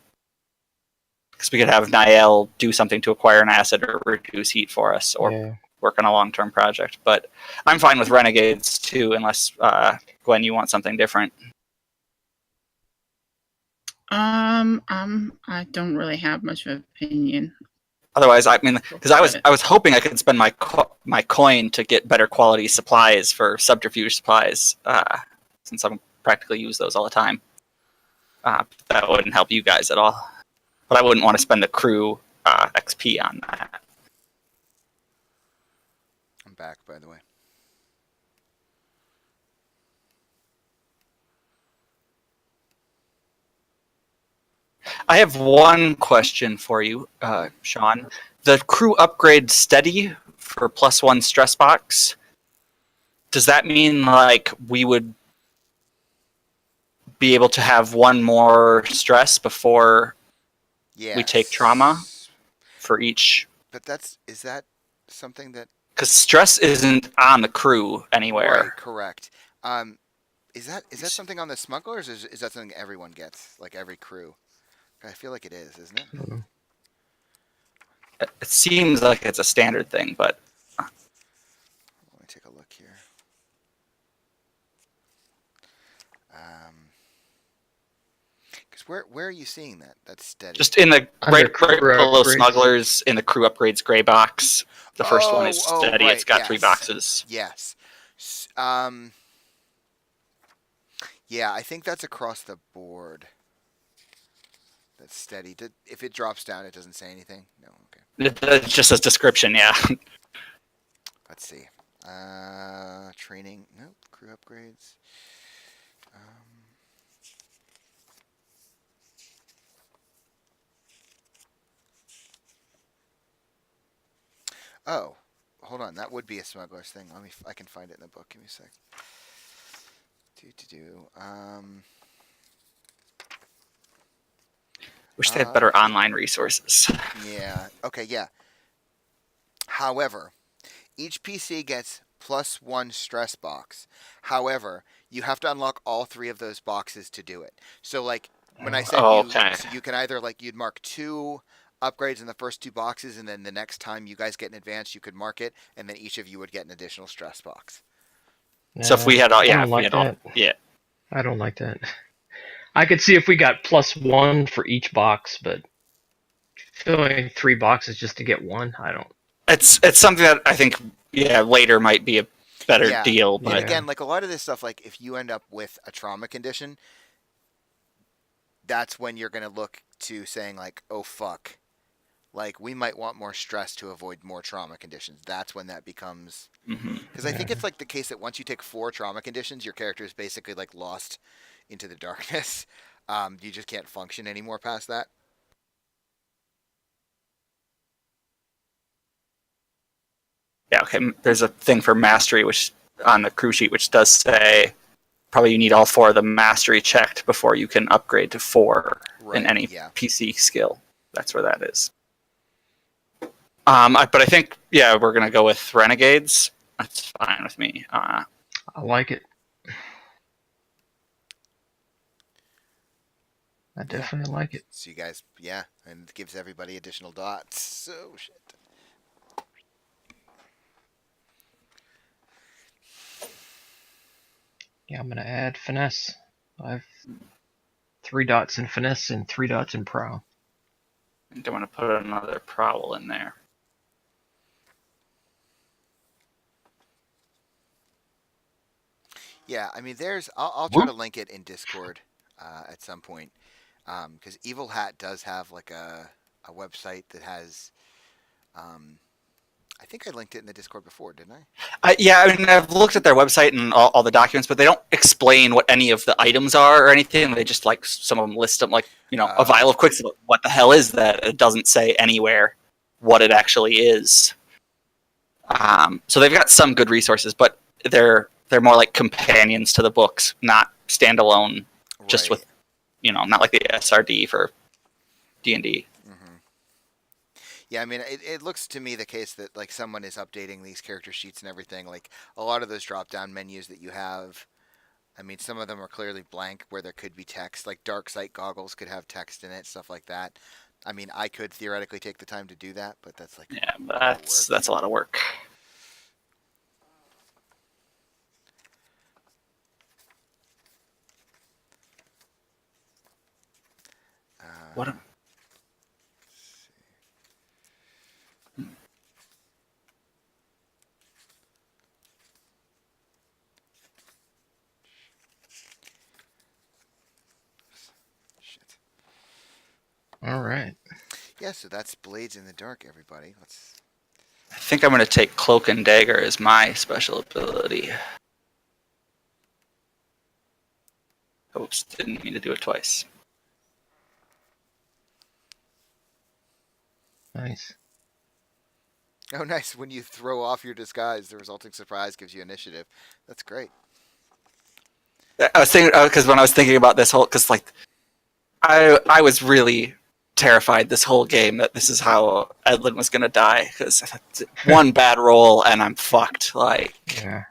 because we could have Niall do something to acquire an asset or reduce heat for us, or work on a long-term project. But I'm fine with renegades too, unless Gwen, you want something different. I don't really have much of an opinion. Otherwise, I mean, because I was hoping I could spend my coin to get better quality supplies for subterfuge supplies, since I practically use those all the time. That wouldn't help you guys at all. But I wouldn't want to spend the crew XP on that. I'm back, by the way. I have one question for you, Sean. The crew upgrade steady for +1 stress box. Does that mean like we would be able to have 1 more stress before we take trauma for each? But is that something that? Because stress isn't on the crew anywhere. Right, correct. Is that something on the smugglers, or is that something everyone gets, like every crew? I feel like it is, isn't it? It seems like it's a standard thing, but let me take a look here. Because where are you seeing that? That's steady. Just in the right below smugglers in the crew upgrades gray box. The first one is steady. Right, it's got 3 boxes. Yes. Yeah, I think that's across the board. That's steady. If it drops down, it doesn't say anything? No, okay. It just says description, yeah. Let's see. Training. Nope. Crew upgrades. Oh, hold on. That would be a smuggler's thing. I can find it in the book. Give me a sec. Wish they had better online resources. Yeah. Okay, yeah. However, each PC gets +1 stress box. However, you have to unlock all 3 of those boxes to do it. So, like, when I said you can either, like, you'd mark 2 upgrades in the first 2 boxes, and then the next time you guys get an advance, you could mark it, and then each of you would get an additional stress box. So if we had all, yeah, I don't like that. I could see if we got +1 for each box, but filling 3 boxes just to get 1, I don't. It's something that I think later might be a better deal. But again, like a lot of this stuff, like if you end up with a trauma condition, that's when you're gonna look to saying like, oh fuck, like we might want more stress to avoid more trauma conditions. That's when that becomes, because I think it's like the case that once you take 4 trauma conditions, your character is basically like lost into the darkness. You just can't function anymore past that. Yeah, okay. There's a thing for mastery, which on the crew sheet, which does say probably you need all 4 of the mastery checked before you can upgrade to 4 in any Yeah. PC skill. That's where that is. But I think, yeah, we're going to go with Renegades. That's fine with me. I like it. I definitely like it. So you guys, yeah, and it gives everybody additional dots. So shit. Yeah, I'm gonna add finesse. I have 3 dots in finesse and 3 dots in prowl. I think I'm going to put another prowl in there. Yeah, I mean, I'll try to link it in Discord at some point, because Evil Hat does have like a website that has. I think I linked it in the Discord before, didn't I? Yeah, I mean, I've looked at their website and all the documents, but they don't explain what any of the items are or anything. They just, like, some of them list them, like, a vial of Quicksilver. What the hell is that? It doesn't say anywhere what it actually is. So they've got some good resources, but they're more like companions to the books, not standalone, just Right. with, not like the SRD for D&D. Yeah, I mean, it looks to me the case that like someone is updating these character sheets and everything. Like a lot of those drop-down menus that you have, I mean, some of them are clearly blank where there could be text. Like Dark Sight goggles could have text in it, stuff like that. I mean, I could theoretically take the time to do that, but that's like Yeah, a lot of work. that's a lot of work. What? Shit. All right. Yeah, so that's Blades in the Dark, everybody. Let's. I think I'm going to take Cloak and Dagger as my special ability. Oops, didn't mean to do it twice. Nice. Oh, nice. When you throw off your disguise, the resulting surprise gives you initiative. That's great. I was thinking, because when I was thinking about this whole, because like, I was really terrified this whole game that this is how Edlin was going to die, because one bad roll and I'm fucked. Like, Yeah.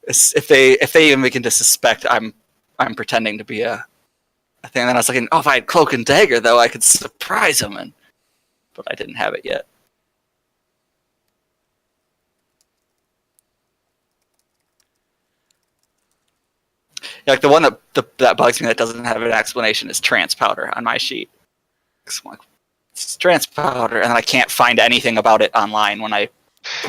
if they even begin to suspect I'm pretending to be a thing, and then I was thinking, oh, if I had Cloak and Dagger though, I could surprise him, but I didn't have it yet. Yeah, like the one that bugs me that doesn't have an explanation is trance powder on my sheet. It's trance powder, and I can't find anything about it online when I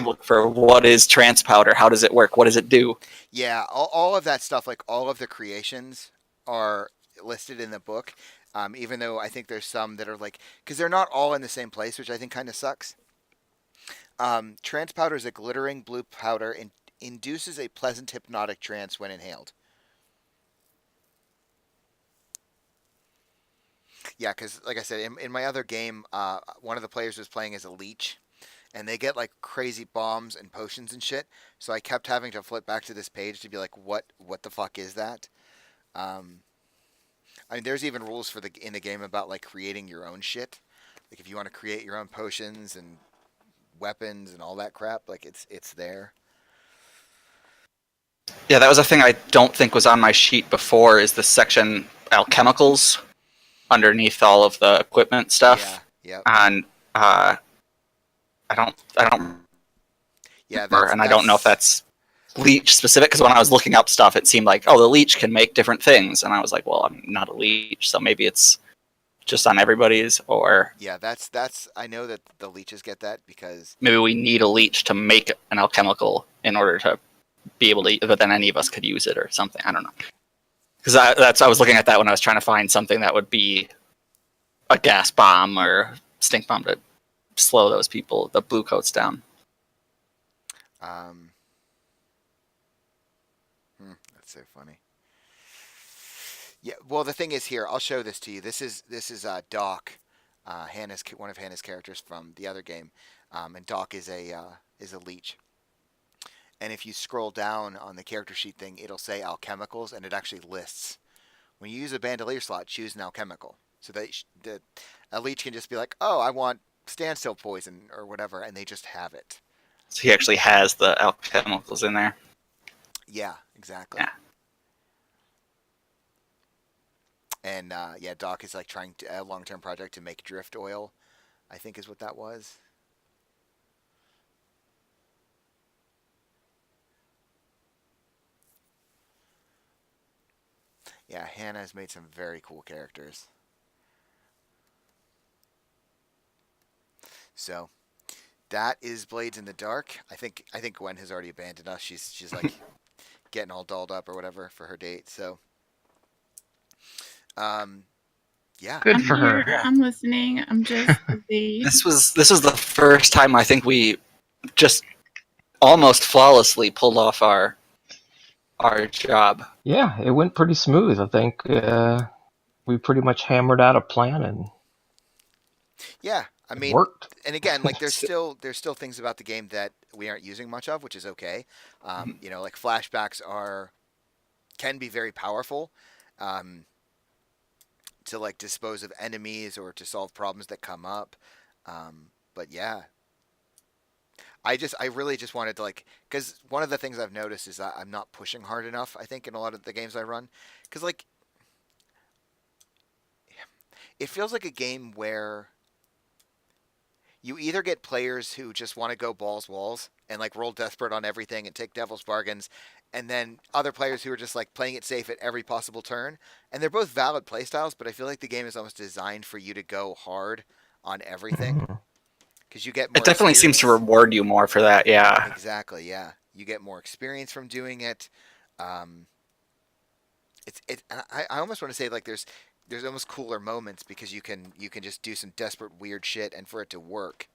look for what is trance powder, how does it work, what does it do. Yeah, all of that stuff, like all of the creations, are listed in the book. Even though I think there's some that are like, because they're not all in the same place, which I think kind of sucks. Trance powder is a glittering blue powder and induces a pleasant hypnotic trance when inhaled. Yeah, because like I said, in my other game, one of the players was playing as a leech, and they get like crazy bombs and potions and shit. So I kept having to flip back to this page to be like, what the fuck is that? I mean, there's even rules in the game about like creating your own shit. Like if you want to create your own potions and weapons and all that crap, like it's there. Yeah, that was a thing I don't think was on my sheet before, is the section alchemicals underneath all of the equipment stuff. Yeah. And I don't Yeah. remember, and I don't know if that's leech specific, because when I was looking up stuff, it seemed like, oh, the leech can make different things, and I was like, well, I'm not a leech, so maybe it's just on everybody's, or Yeah, that's. I know that the leeches get that because maybe we need a leech to make an alchemical in order to be able to, but then any of us could use it or something. I don't know. Because I was looking at that when I was trying to find something that would be a gas bomb or stink bomb to slow those people, the blue coats, down. That's so funny. Yeah, well, the thing is here, I'll show this to you. This is Doc, Hannah's one of Hannah's characters from the other game, and Doc is a leech, and if you scroll down on the character sheet thing, it'll say alchemicals, and it actually lists. When you use a bandolier slot, choose an alchemical, so that the elite can just be like, oh, I want standstill poison or whatever, and they just have it. So he actually has the alchemicals in there. Yeah, exactly. Yeah. And yeah, Doc is like trying to a long-term project to make drift oil, I think is what that was. Yeah, Hannah has made some very cool characters. So that is Blades in the Dark. I think Gwen has already abandoned us. She's like getting all dolled up or whatever for her date. So yeah. Good I'm for here. her. I'm listening. I'm just busy. This was the first time I think we just almost flawlessly pulled off our job. Yeah, it went pretty smooth. I think we pretty much hammered out a plan and Yeah. I it mean, worked. and again, like there's still things about the game that we aren't using much of, which is okay. You know, like flashbacks can be very powerful to like dispose of enemies or to solve problems that come up. But yeah, I really just wanted to like, because one of the things I've noticed is that I'm not pushing hard enough. I think in a lot of the games I run, because like it feels like a game where you either get players who just want to go balls walls and like roll desperate on everything and take devil's bargains, and then other players who are just like playing it safe at every possible turn. And they're both valid playstyles, but I feel like the game is almost designed for you to go hard on everything Mhm. because you get more. It definitely seems to experience. reward you more for that. Yeah. Exactly, yeah. You get more experience from doing it. Um, I almost want to say like there's almost cooler moments because you can just do some desperate weird shit and for it to work.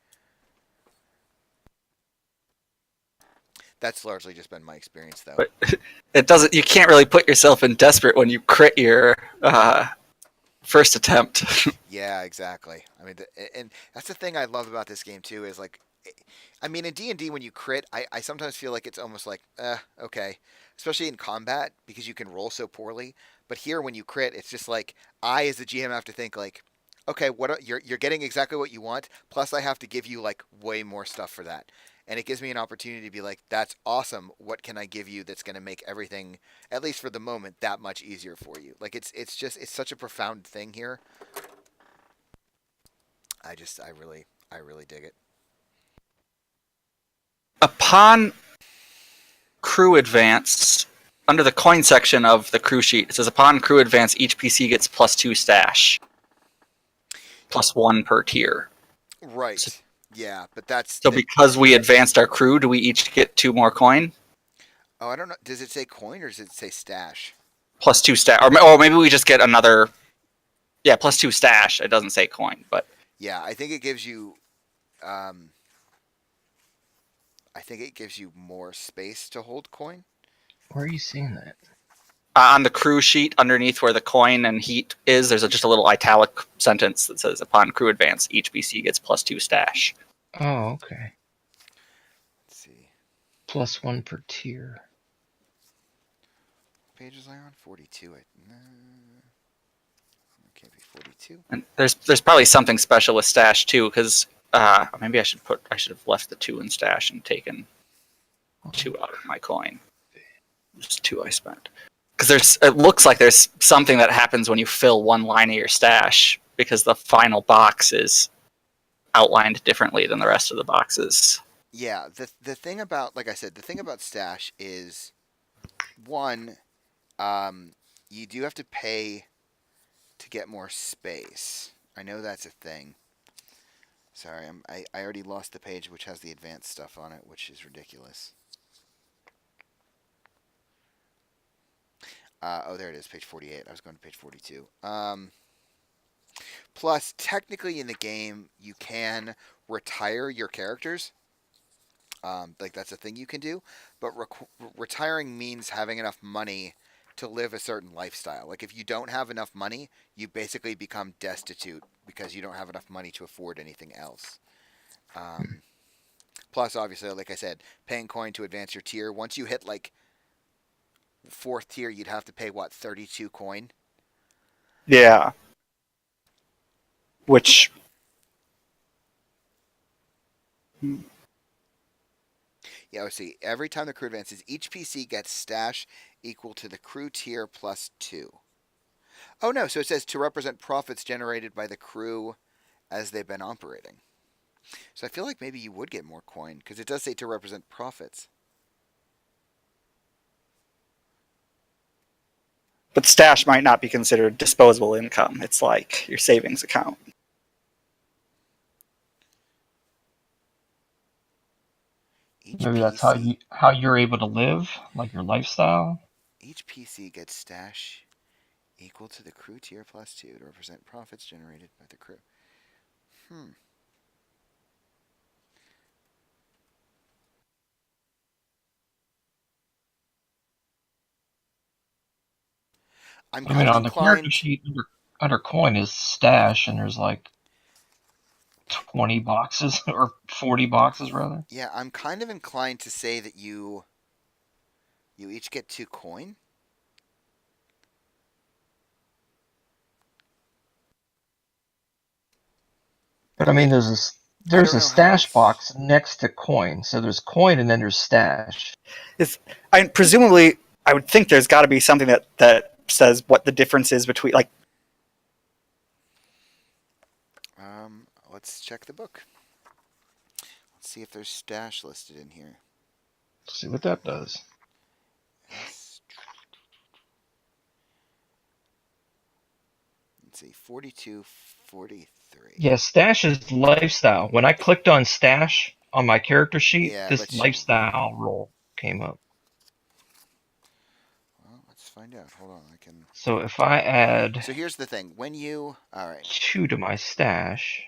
That's largely just been my experience though. But it doesn't. You can't really put yourself in desperate when you crit your first attempt. Yeah, exactly. I mean, and that's the thing I love about this game too is like, I mean, in D&D when you crit, I sometimes feel like it's almost like, okay, especially in combat because you can roll so poorly. But here, when you crit, it's just like I, as the GM, have to think like, okay, you're getting exactly what you want. Plus, I have to give you like way more stuff for that, and it gives me an opportunity to be like, that's awesome. What can I give you that's going to make everything, at least for the moment, that much easier for you? Like it's such a profound thing here. I really dig it. Upon crew advance, under the coin section of the crew sheet, it says upon crew advance, each PC gets +2 stash, +1 per tier. Right. Yeah, but that's So because we advanced our crew, do we each get 2 more coin? oh, I don't know. Does it say coin or does it say stash? +2 stash, or maybe we just get another. Yeah, +2 stash. It doesn't say coin, but Yeah, I think it gives you. I think it gives you more space to hold coin. Where are you seeing that? on the crew sheet underneath where the coin and heat is, there's just a little italic sentence that says, "Upon crew advance, each BC gets +2 stash." Oh, okay. Let's see. +1 per tier. What page is I on? 42. It can't be 42. And there's probably something special with stash too, because maybe I should have left the 2 in stash and taken 2 out of my coin. Just 2 I spent. Because it looks like there's something that happens when you fill one line of your stash, because the final box is outlined differently than the rest of the boxes. Yeah, the thing about, like I said, the thing about stash is, one, you do have to pay to get more space. I know that's a thing. Sorry, I already lost the page which has the advanced stuff on it, which is ridiculous. Oh, there it is, page 48. I was going to page 42. Plus, technically in the game, you can retire your characters. Like that's a thing you can do, but retiring means having enough money to live a certain lifestyle. Like if you don't have enough money, you basically become destitute because you don't have enough money to afford anything else. But Plus, obviously, like I said, paying coin to advance your tier. Once you hit like 4th tier, you'd have to pay what, 32 coin. Yeah. Which Yeah, let's see. Every time the crew advances, each PC gets stash equal to the crew tier plus 2. Oh no, so it says to represent profits generated by the crew as they've been operating. So I feel like maybe you would get more coin, because it does say to represent profits. But stash might not be considered disposable income. It's like your savings account. Each Maybe that's PC, how you're able to live, like your lifestyle. each PC gets stash equal to the crew tier plus 2 to represent profits generated by the crew. I'm I kind mean, of on the character inclined. sheet under coin is stash, and there's like 20 boxes or 40 boxes rather. Yeah, I'm kind of inclined to say that you each get 2 coin. But I It, mean, I there's don't a know how stash else. box next to coin. So there's coin and then there's stash. Presumably, I would think there's got to be something that says what the difference is between, like, Let's check the book. Let's see if there's stash listed in here. Let's see what that does. Let's see, 42, 43. Yeah, stash is lifestyle. When I clicked on stash on my character sheet, Yeah, this but you. lifestyle role came up. Well, let's find out. Hold on, I can. So if I add So here's the thing: when you, all right, 2 to my stash,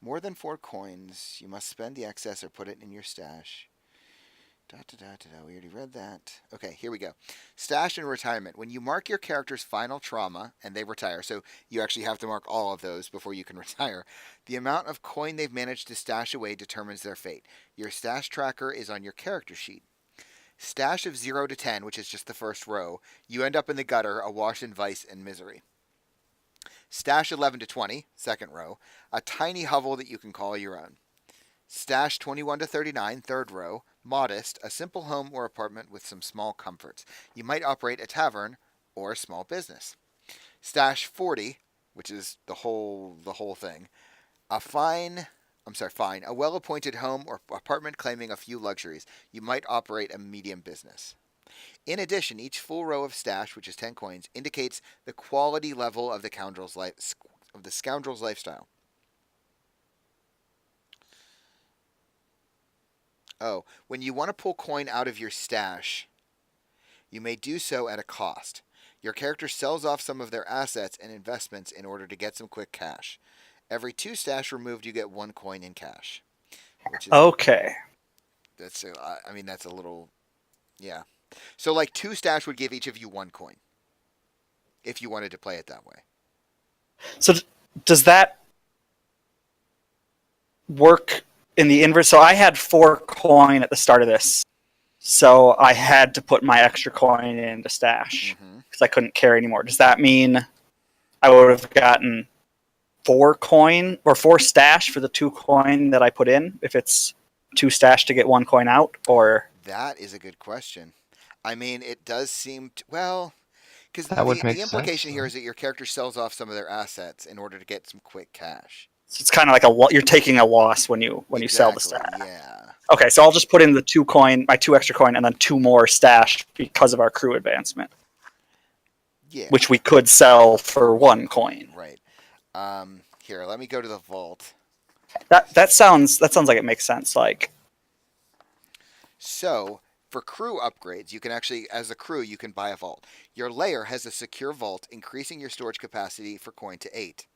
more than 4 coins, you must spend the excess or put it in your stash. We already read that. Okay, here we go. Stash and retirement. When you mark your character's final trauma and they retire, so you actually have to mark all of those before you can retire, the amount of coin they've managed to stash away determines their fate. Your stash tracker is on your character sheet. Stash of 0 to 10, which is just the first row, you end up in the gutter, awash in vice and misery. Stash 11 to 20, second row, a tiny hovel that you can call your own. Stash 21 to 39, third row, modest, a simple home or apartment with some small comforts. You might operate a tavern or a small business. Stash 40, which is the whole thing, fine, a well-appointed home or apartment claiming a few luxuries. You might operate a medium business. In addition, each full row of stash, which is 10 coins, indicates the quality level of the scoundrel's lifestyle. Oh, when you want to pull coin out of your stash, you may do so at a cost. Your character sells off some of their assets and investments in order to get some quick cash. Every 2 stash removed, you get 1 coin in cash. Which is, okay. that's a little, yeah. So like 2 stash would give each of you 1 coin, if you wanted to play it that way. So does that work in the inverse? So I had 4 coin at the start of this, so I had to put my extra coin into stash because I couldn't carry anymore. Does that mean I would have gotten 4 coin or 4 stash for the 2 coin that I put in if it's 2 stash to get 1 coin out? Or that is a good question. I mean, it does seem well, because that would make the implication sense, here is that your character sells off some of their assets in order to get some quick cash. so it's kind of like you're taking a loss when you sell the stash. Yeah. Okay, so I'll just put in the 2 coin, my 2 extra coin, and then 2 more stash because of our crew advancement. Yeah. Which we could sell for 1 coin. Right. Here, let me go to the vault. That sounds like it makes sense. Like, so for crew upgrades, you can actually, as a crew, you can buy a vault. Your layer has a secure vault, increasing your storage capacity for coin to 8.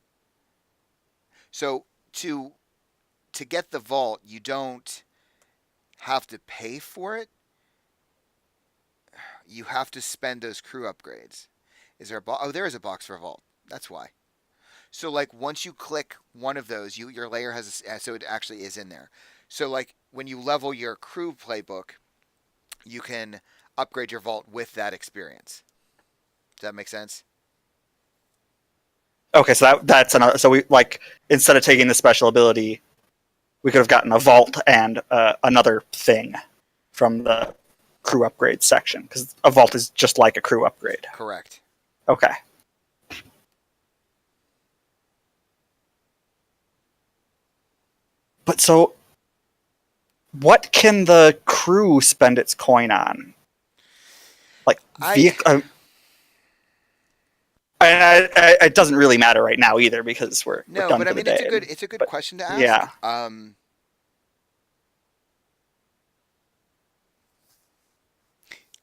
So to get the vault, you don't have to pay for it. You have to spend those crew upgrades. Is there a box? Oh, there is a box for a vault. That's why. So like once you click one of those, your layer has so it actually is in there. So like when you level your crew playbook, you can upgrade your vault with that experience. Does that make sense? Okay, so that's another. So we like instead of taking the special ability, we could have gotten a vault and another thing from the crew upgrade section because a vault is just like a crew upgrade. Correct. Okay. But so, what can the crew spend its coin on? Like it doesn't really matter right now either because we're No, done but for I the mean day. it's a good but- question to ask. yeah.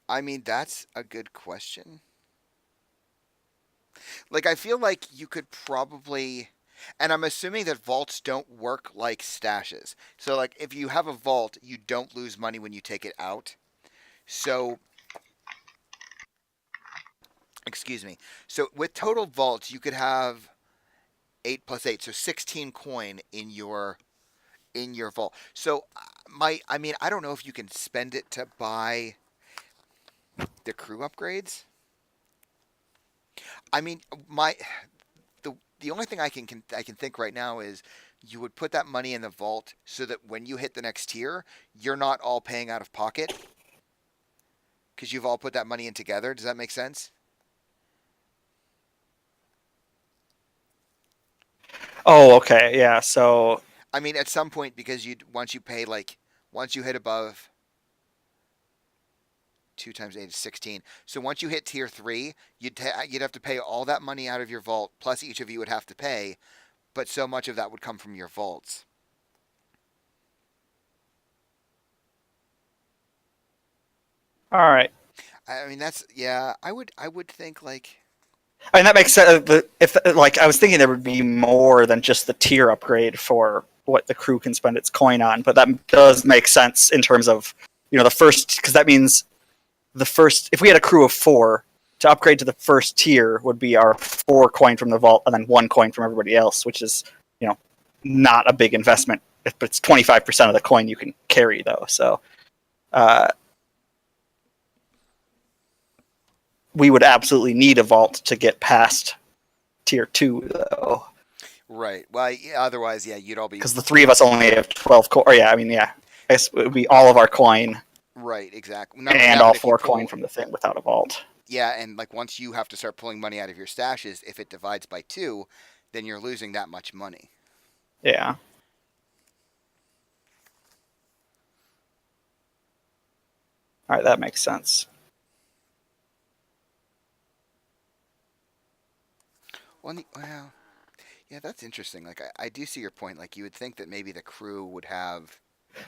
I mean that's a good question. Like I feel like you could probably, and I'm assuming that vaults don't work like stashes. So like if you have a vault, you don't lose money when you take it out. So excuse me. So with total vaults, you could have 8 + 8, so 16 coin in your vault. So I mean, I don't know if you can spend it to buy the crew upgrades. I mean, the only thing I can think right now is you would put that money in the vault so that when you hit the next tier, you're not all paying out of pocket because you've all put that money in together. Does that make sense? Oh, okay. Yeah. So I mean, at some point, because you once you pay like once you hit above 2 × 8 is 16. So once you hit tier 3, you'd have to pay all that money out of your vault. Plus, each of you would have to pay, but so much of that would come from your vaults. all right. I mean, that's yeah. I would think like I mean that makes sense. If like I was thinking there would be more than just the tier upgrade for what the crew can spend its coin on, but that does make sense in terms of the first because that means the first if we had a crew of 4 to upgrade to the first tier would be our 4 coin from the vault and then 1 coin from everybody else, which is not a big investment. But it's 25% of the coin you can carry though, so. We would absolutely need a vault to get past tier 2, though. right. Well, yeah, otherwise, yeah, you'd all be Because the 3 of us only have 12 coin. Or yeah, I mean, yeah. I guess it would be all of our coin right. Exactly. and all 4 coin from the thing without a vault. Yeah, and like once you have to start pulling money out of your stashes, if it divides by 2, then you're losing that much money. Yeah. All right, that makes sense. Well, yeah, that's interesting. Like I do see your point. Like you would think that maybe the crew would have.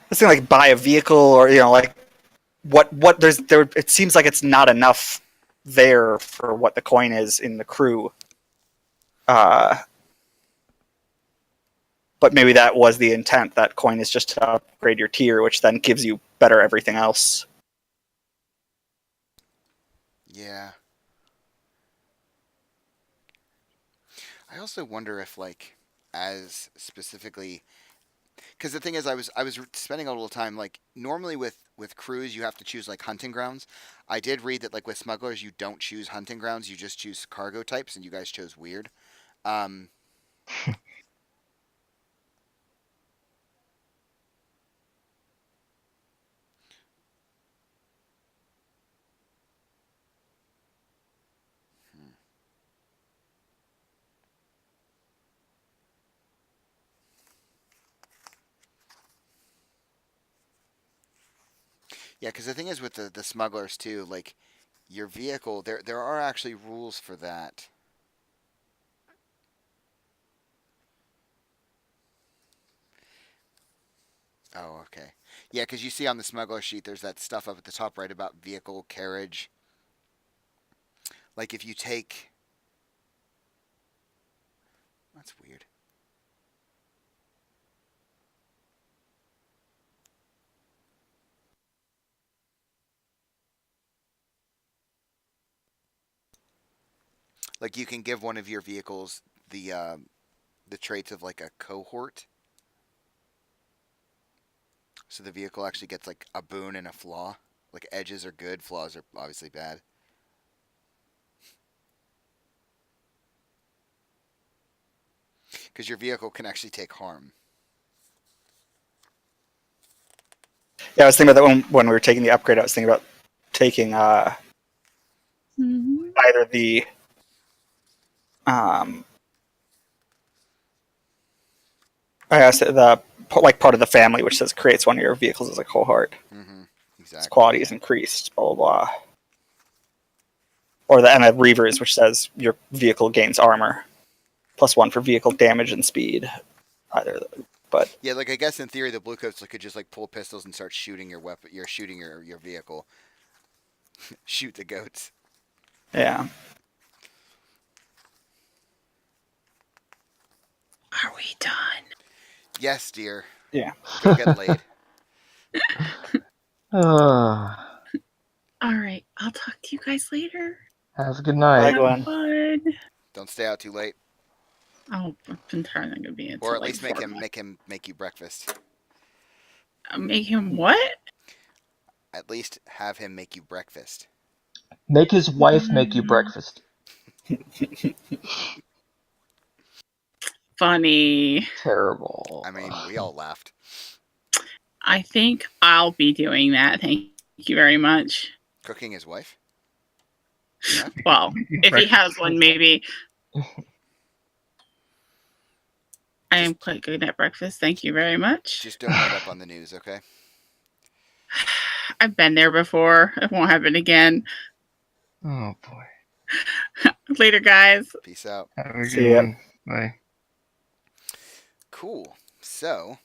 This thing like buy a vehicle or like what there. It seems like it's not enough there for what the coin is in the crew. But maybe that was the intent. That coin is just to upgrade your tier, which then gives you better everything else. Yeah. I also wonder if like as specifically because the thing is I was spending a little time like normally with crews you have to choose like hunting grounds. I did read that like with smugglers you don't choose hunting grounds, you just choose cargo types and you guys chose weird. Um Yeah, because the thing is with the smugglers too, like your vehicle, there are actually rules for that. Oh, okay. Yeah, because you see on the smuggler sheet, there's that stuff up at the top right about vehicle carriage. Like if you take, that's weird. Like you can give one of your vehicles the traits of like a cohort. So the vehicle actually gets like a boon and a flaw. Like edges are good, flaws are obviously bad. Because your vehicle can actually take harm. Yeah, I was thinking about that when we were taking the upgrade. I was thinking about taking Mhm. either the I asked the like part of the family, which says creates one of your vehicles as a cohort. Mm-hmm. Its Exactly. quality is increased. Blah blah blah. Or the Reavers, which says your vehicle gains armor, +1 for vehicle damage and speed. Either, but Yeah, like I guess in theory the bluecoats could just like pull pistols and start shooting your weapon. You're shooting your vehicle. Shoot the goats. yeah. Are we done? Yes, dear. Yeah. Go get laid. All right. I'll talk to you guys later. Have a good Bye, night. Gwen. Fun. Don't stay out too late, Oh, I'm trying not gonna be until or at like least make you breakfast. Make him what? At least have him make you breakfast. Make his wife make you breakfast. Funny. Terrible. I mean, we all laughed. I think I'll be doing that. Thank you very much. Cooking his wife. Well, if he has one, maybe. I am quite good at breakfast. Thank you very much. Just don't end up on the news, okay? I've been there before. It won't happen again. Oh boy. Later, guys. Peace out. Have a See good ya. one. Bye. Cool. So,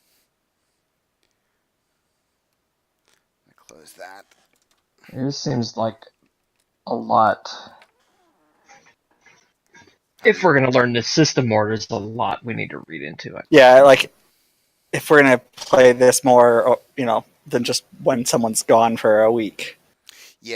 I close that. It just seems like a lot. If we're gonna learn this system more, there's a lot we need to read into it. Yeah, like if we're gonna play this more, than just when someone's gone for a week.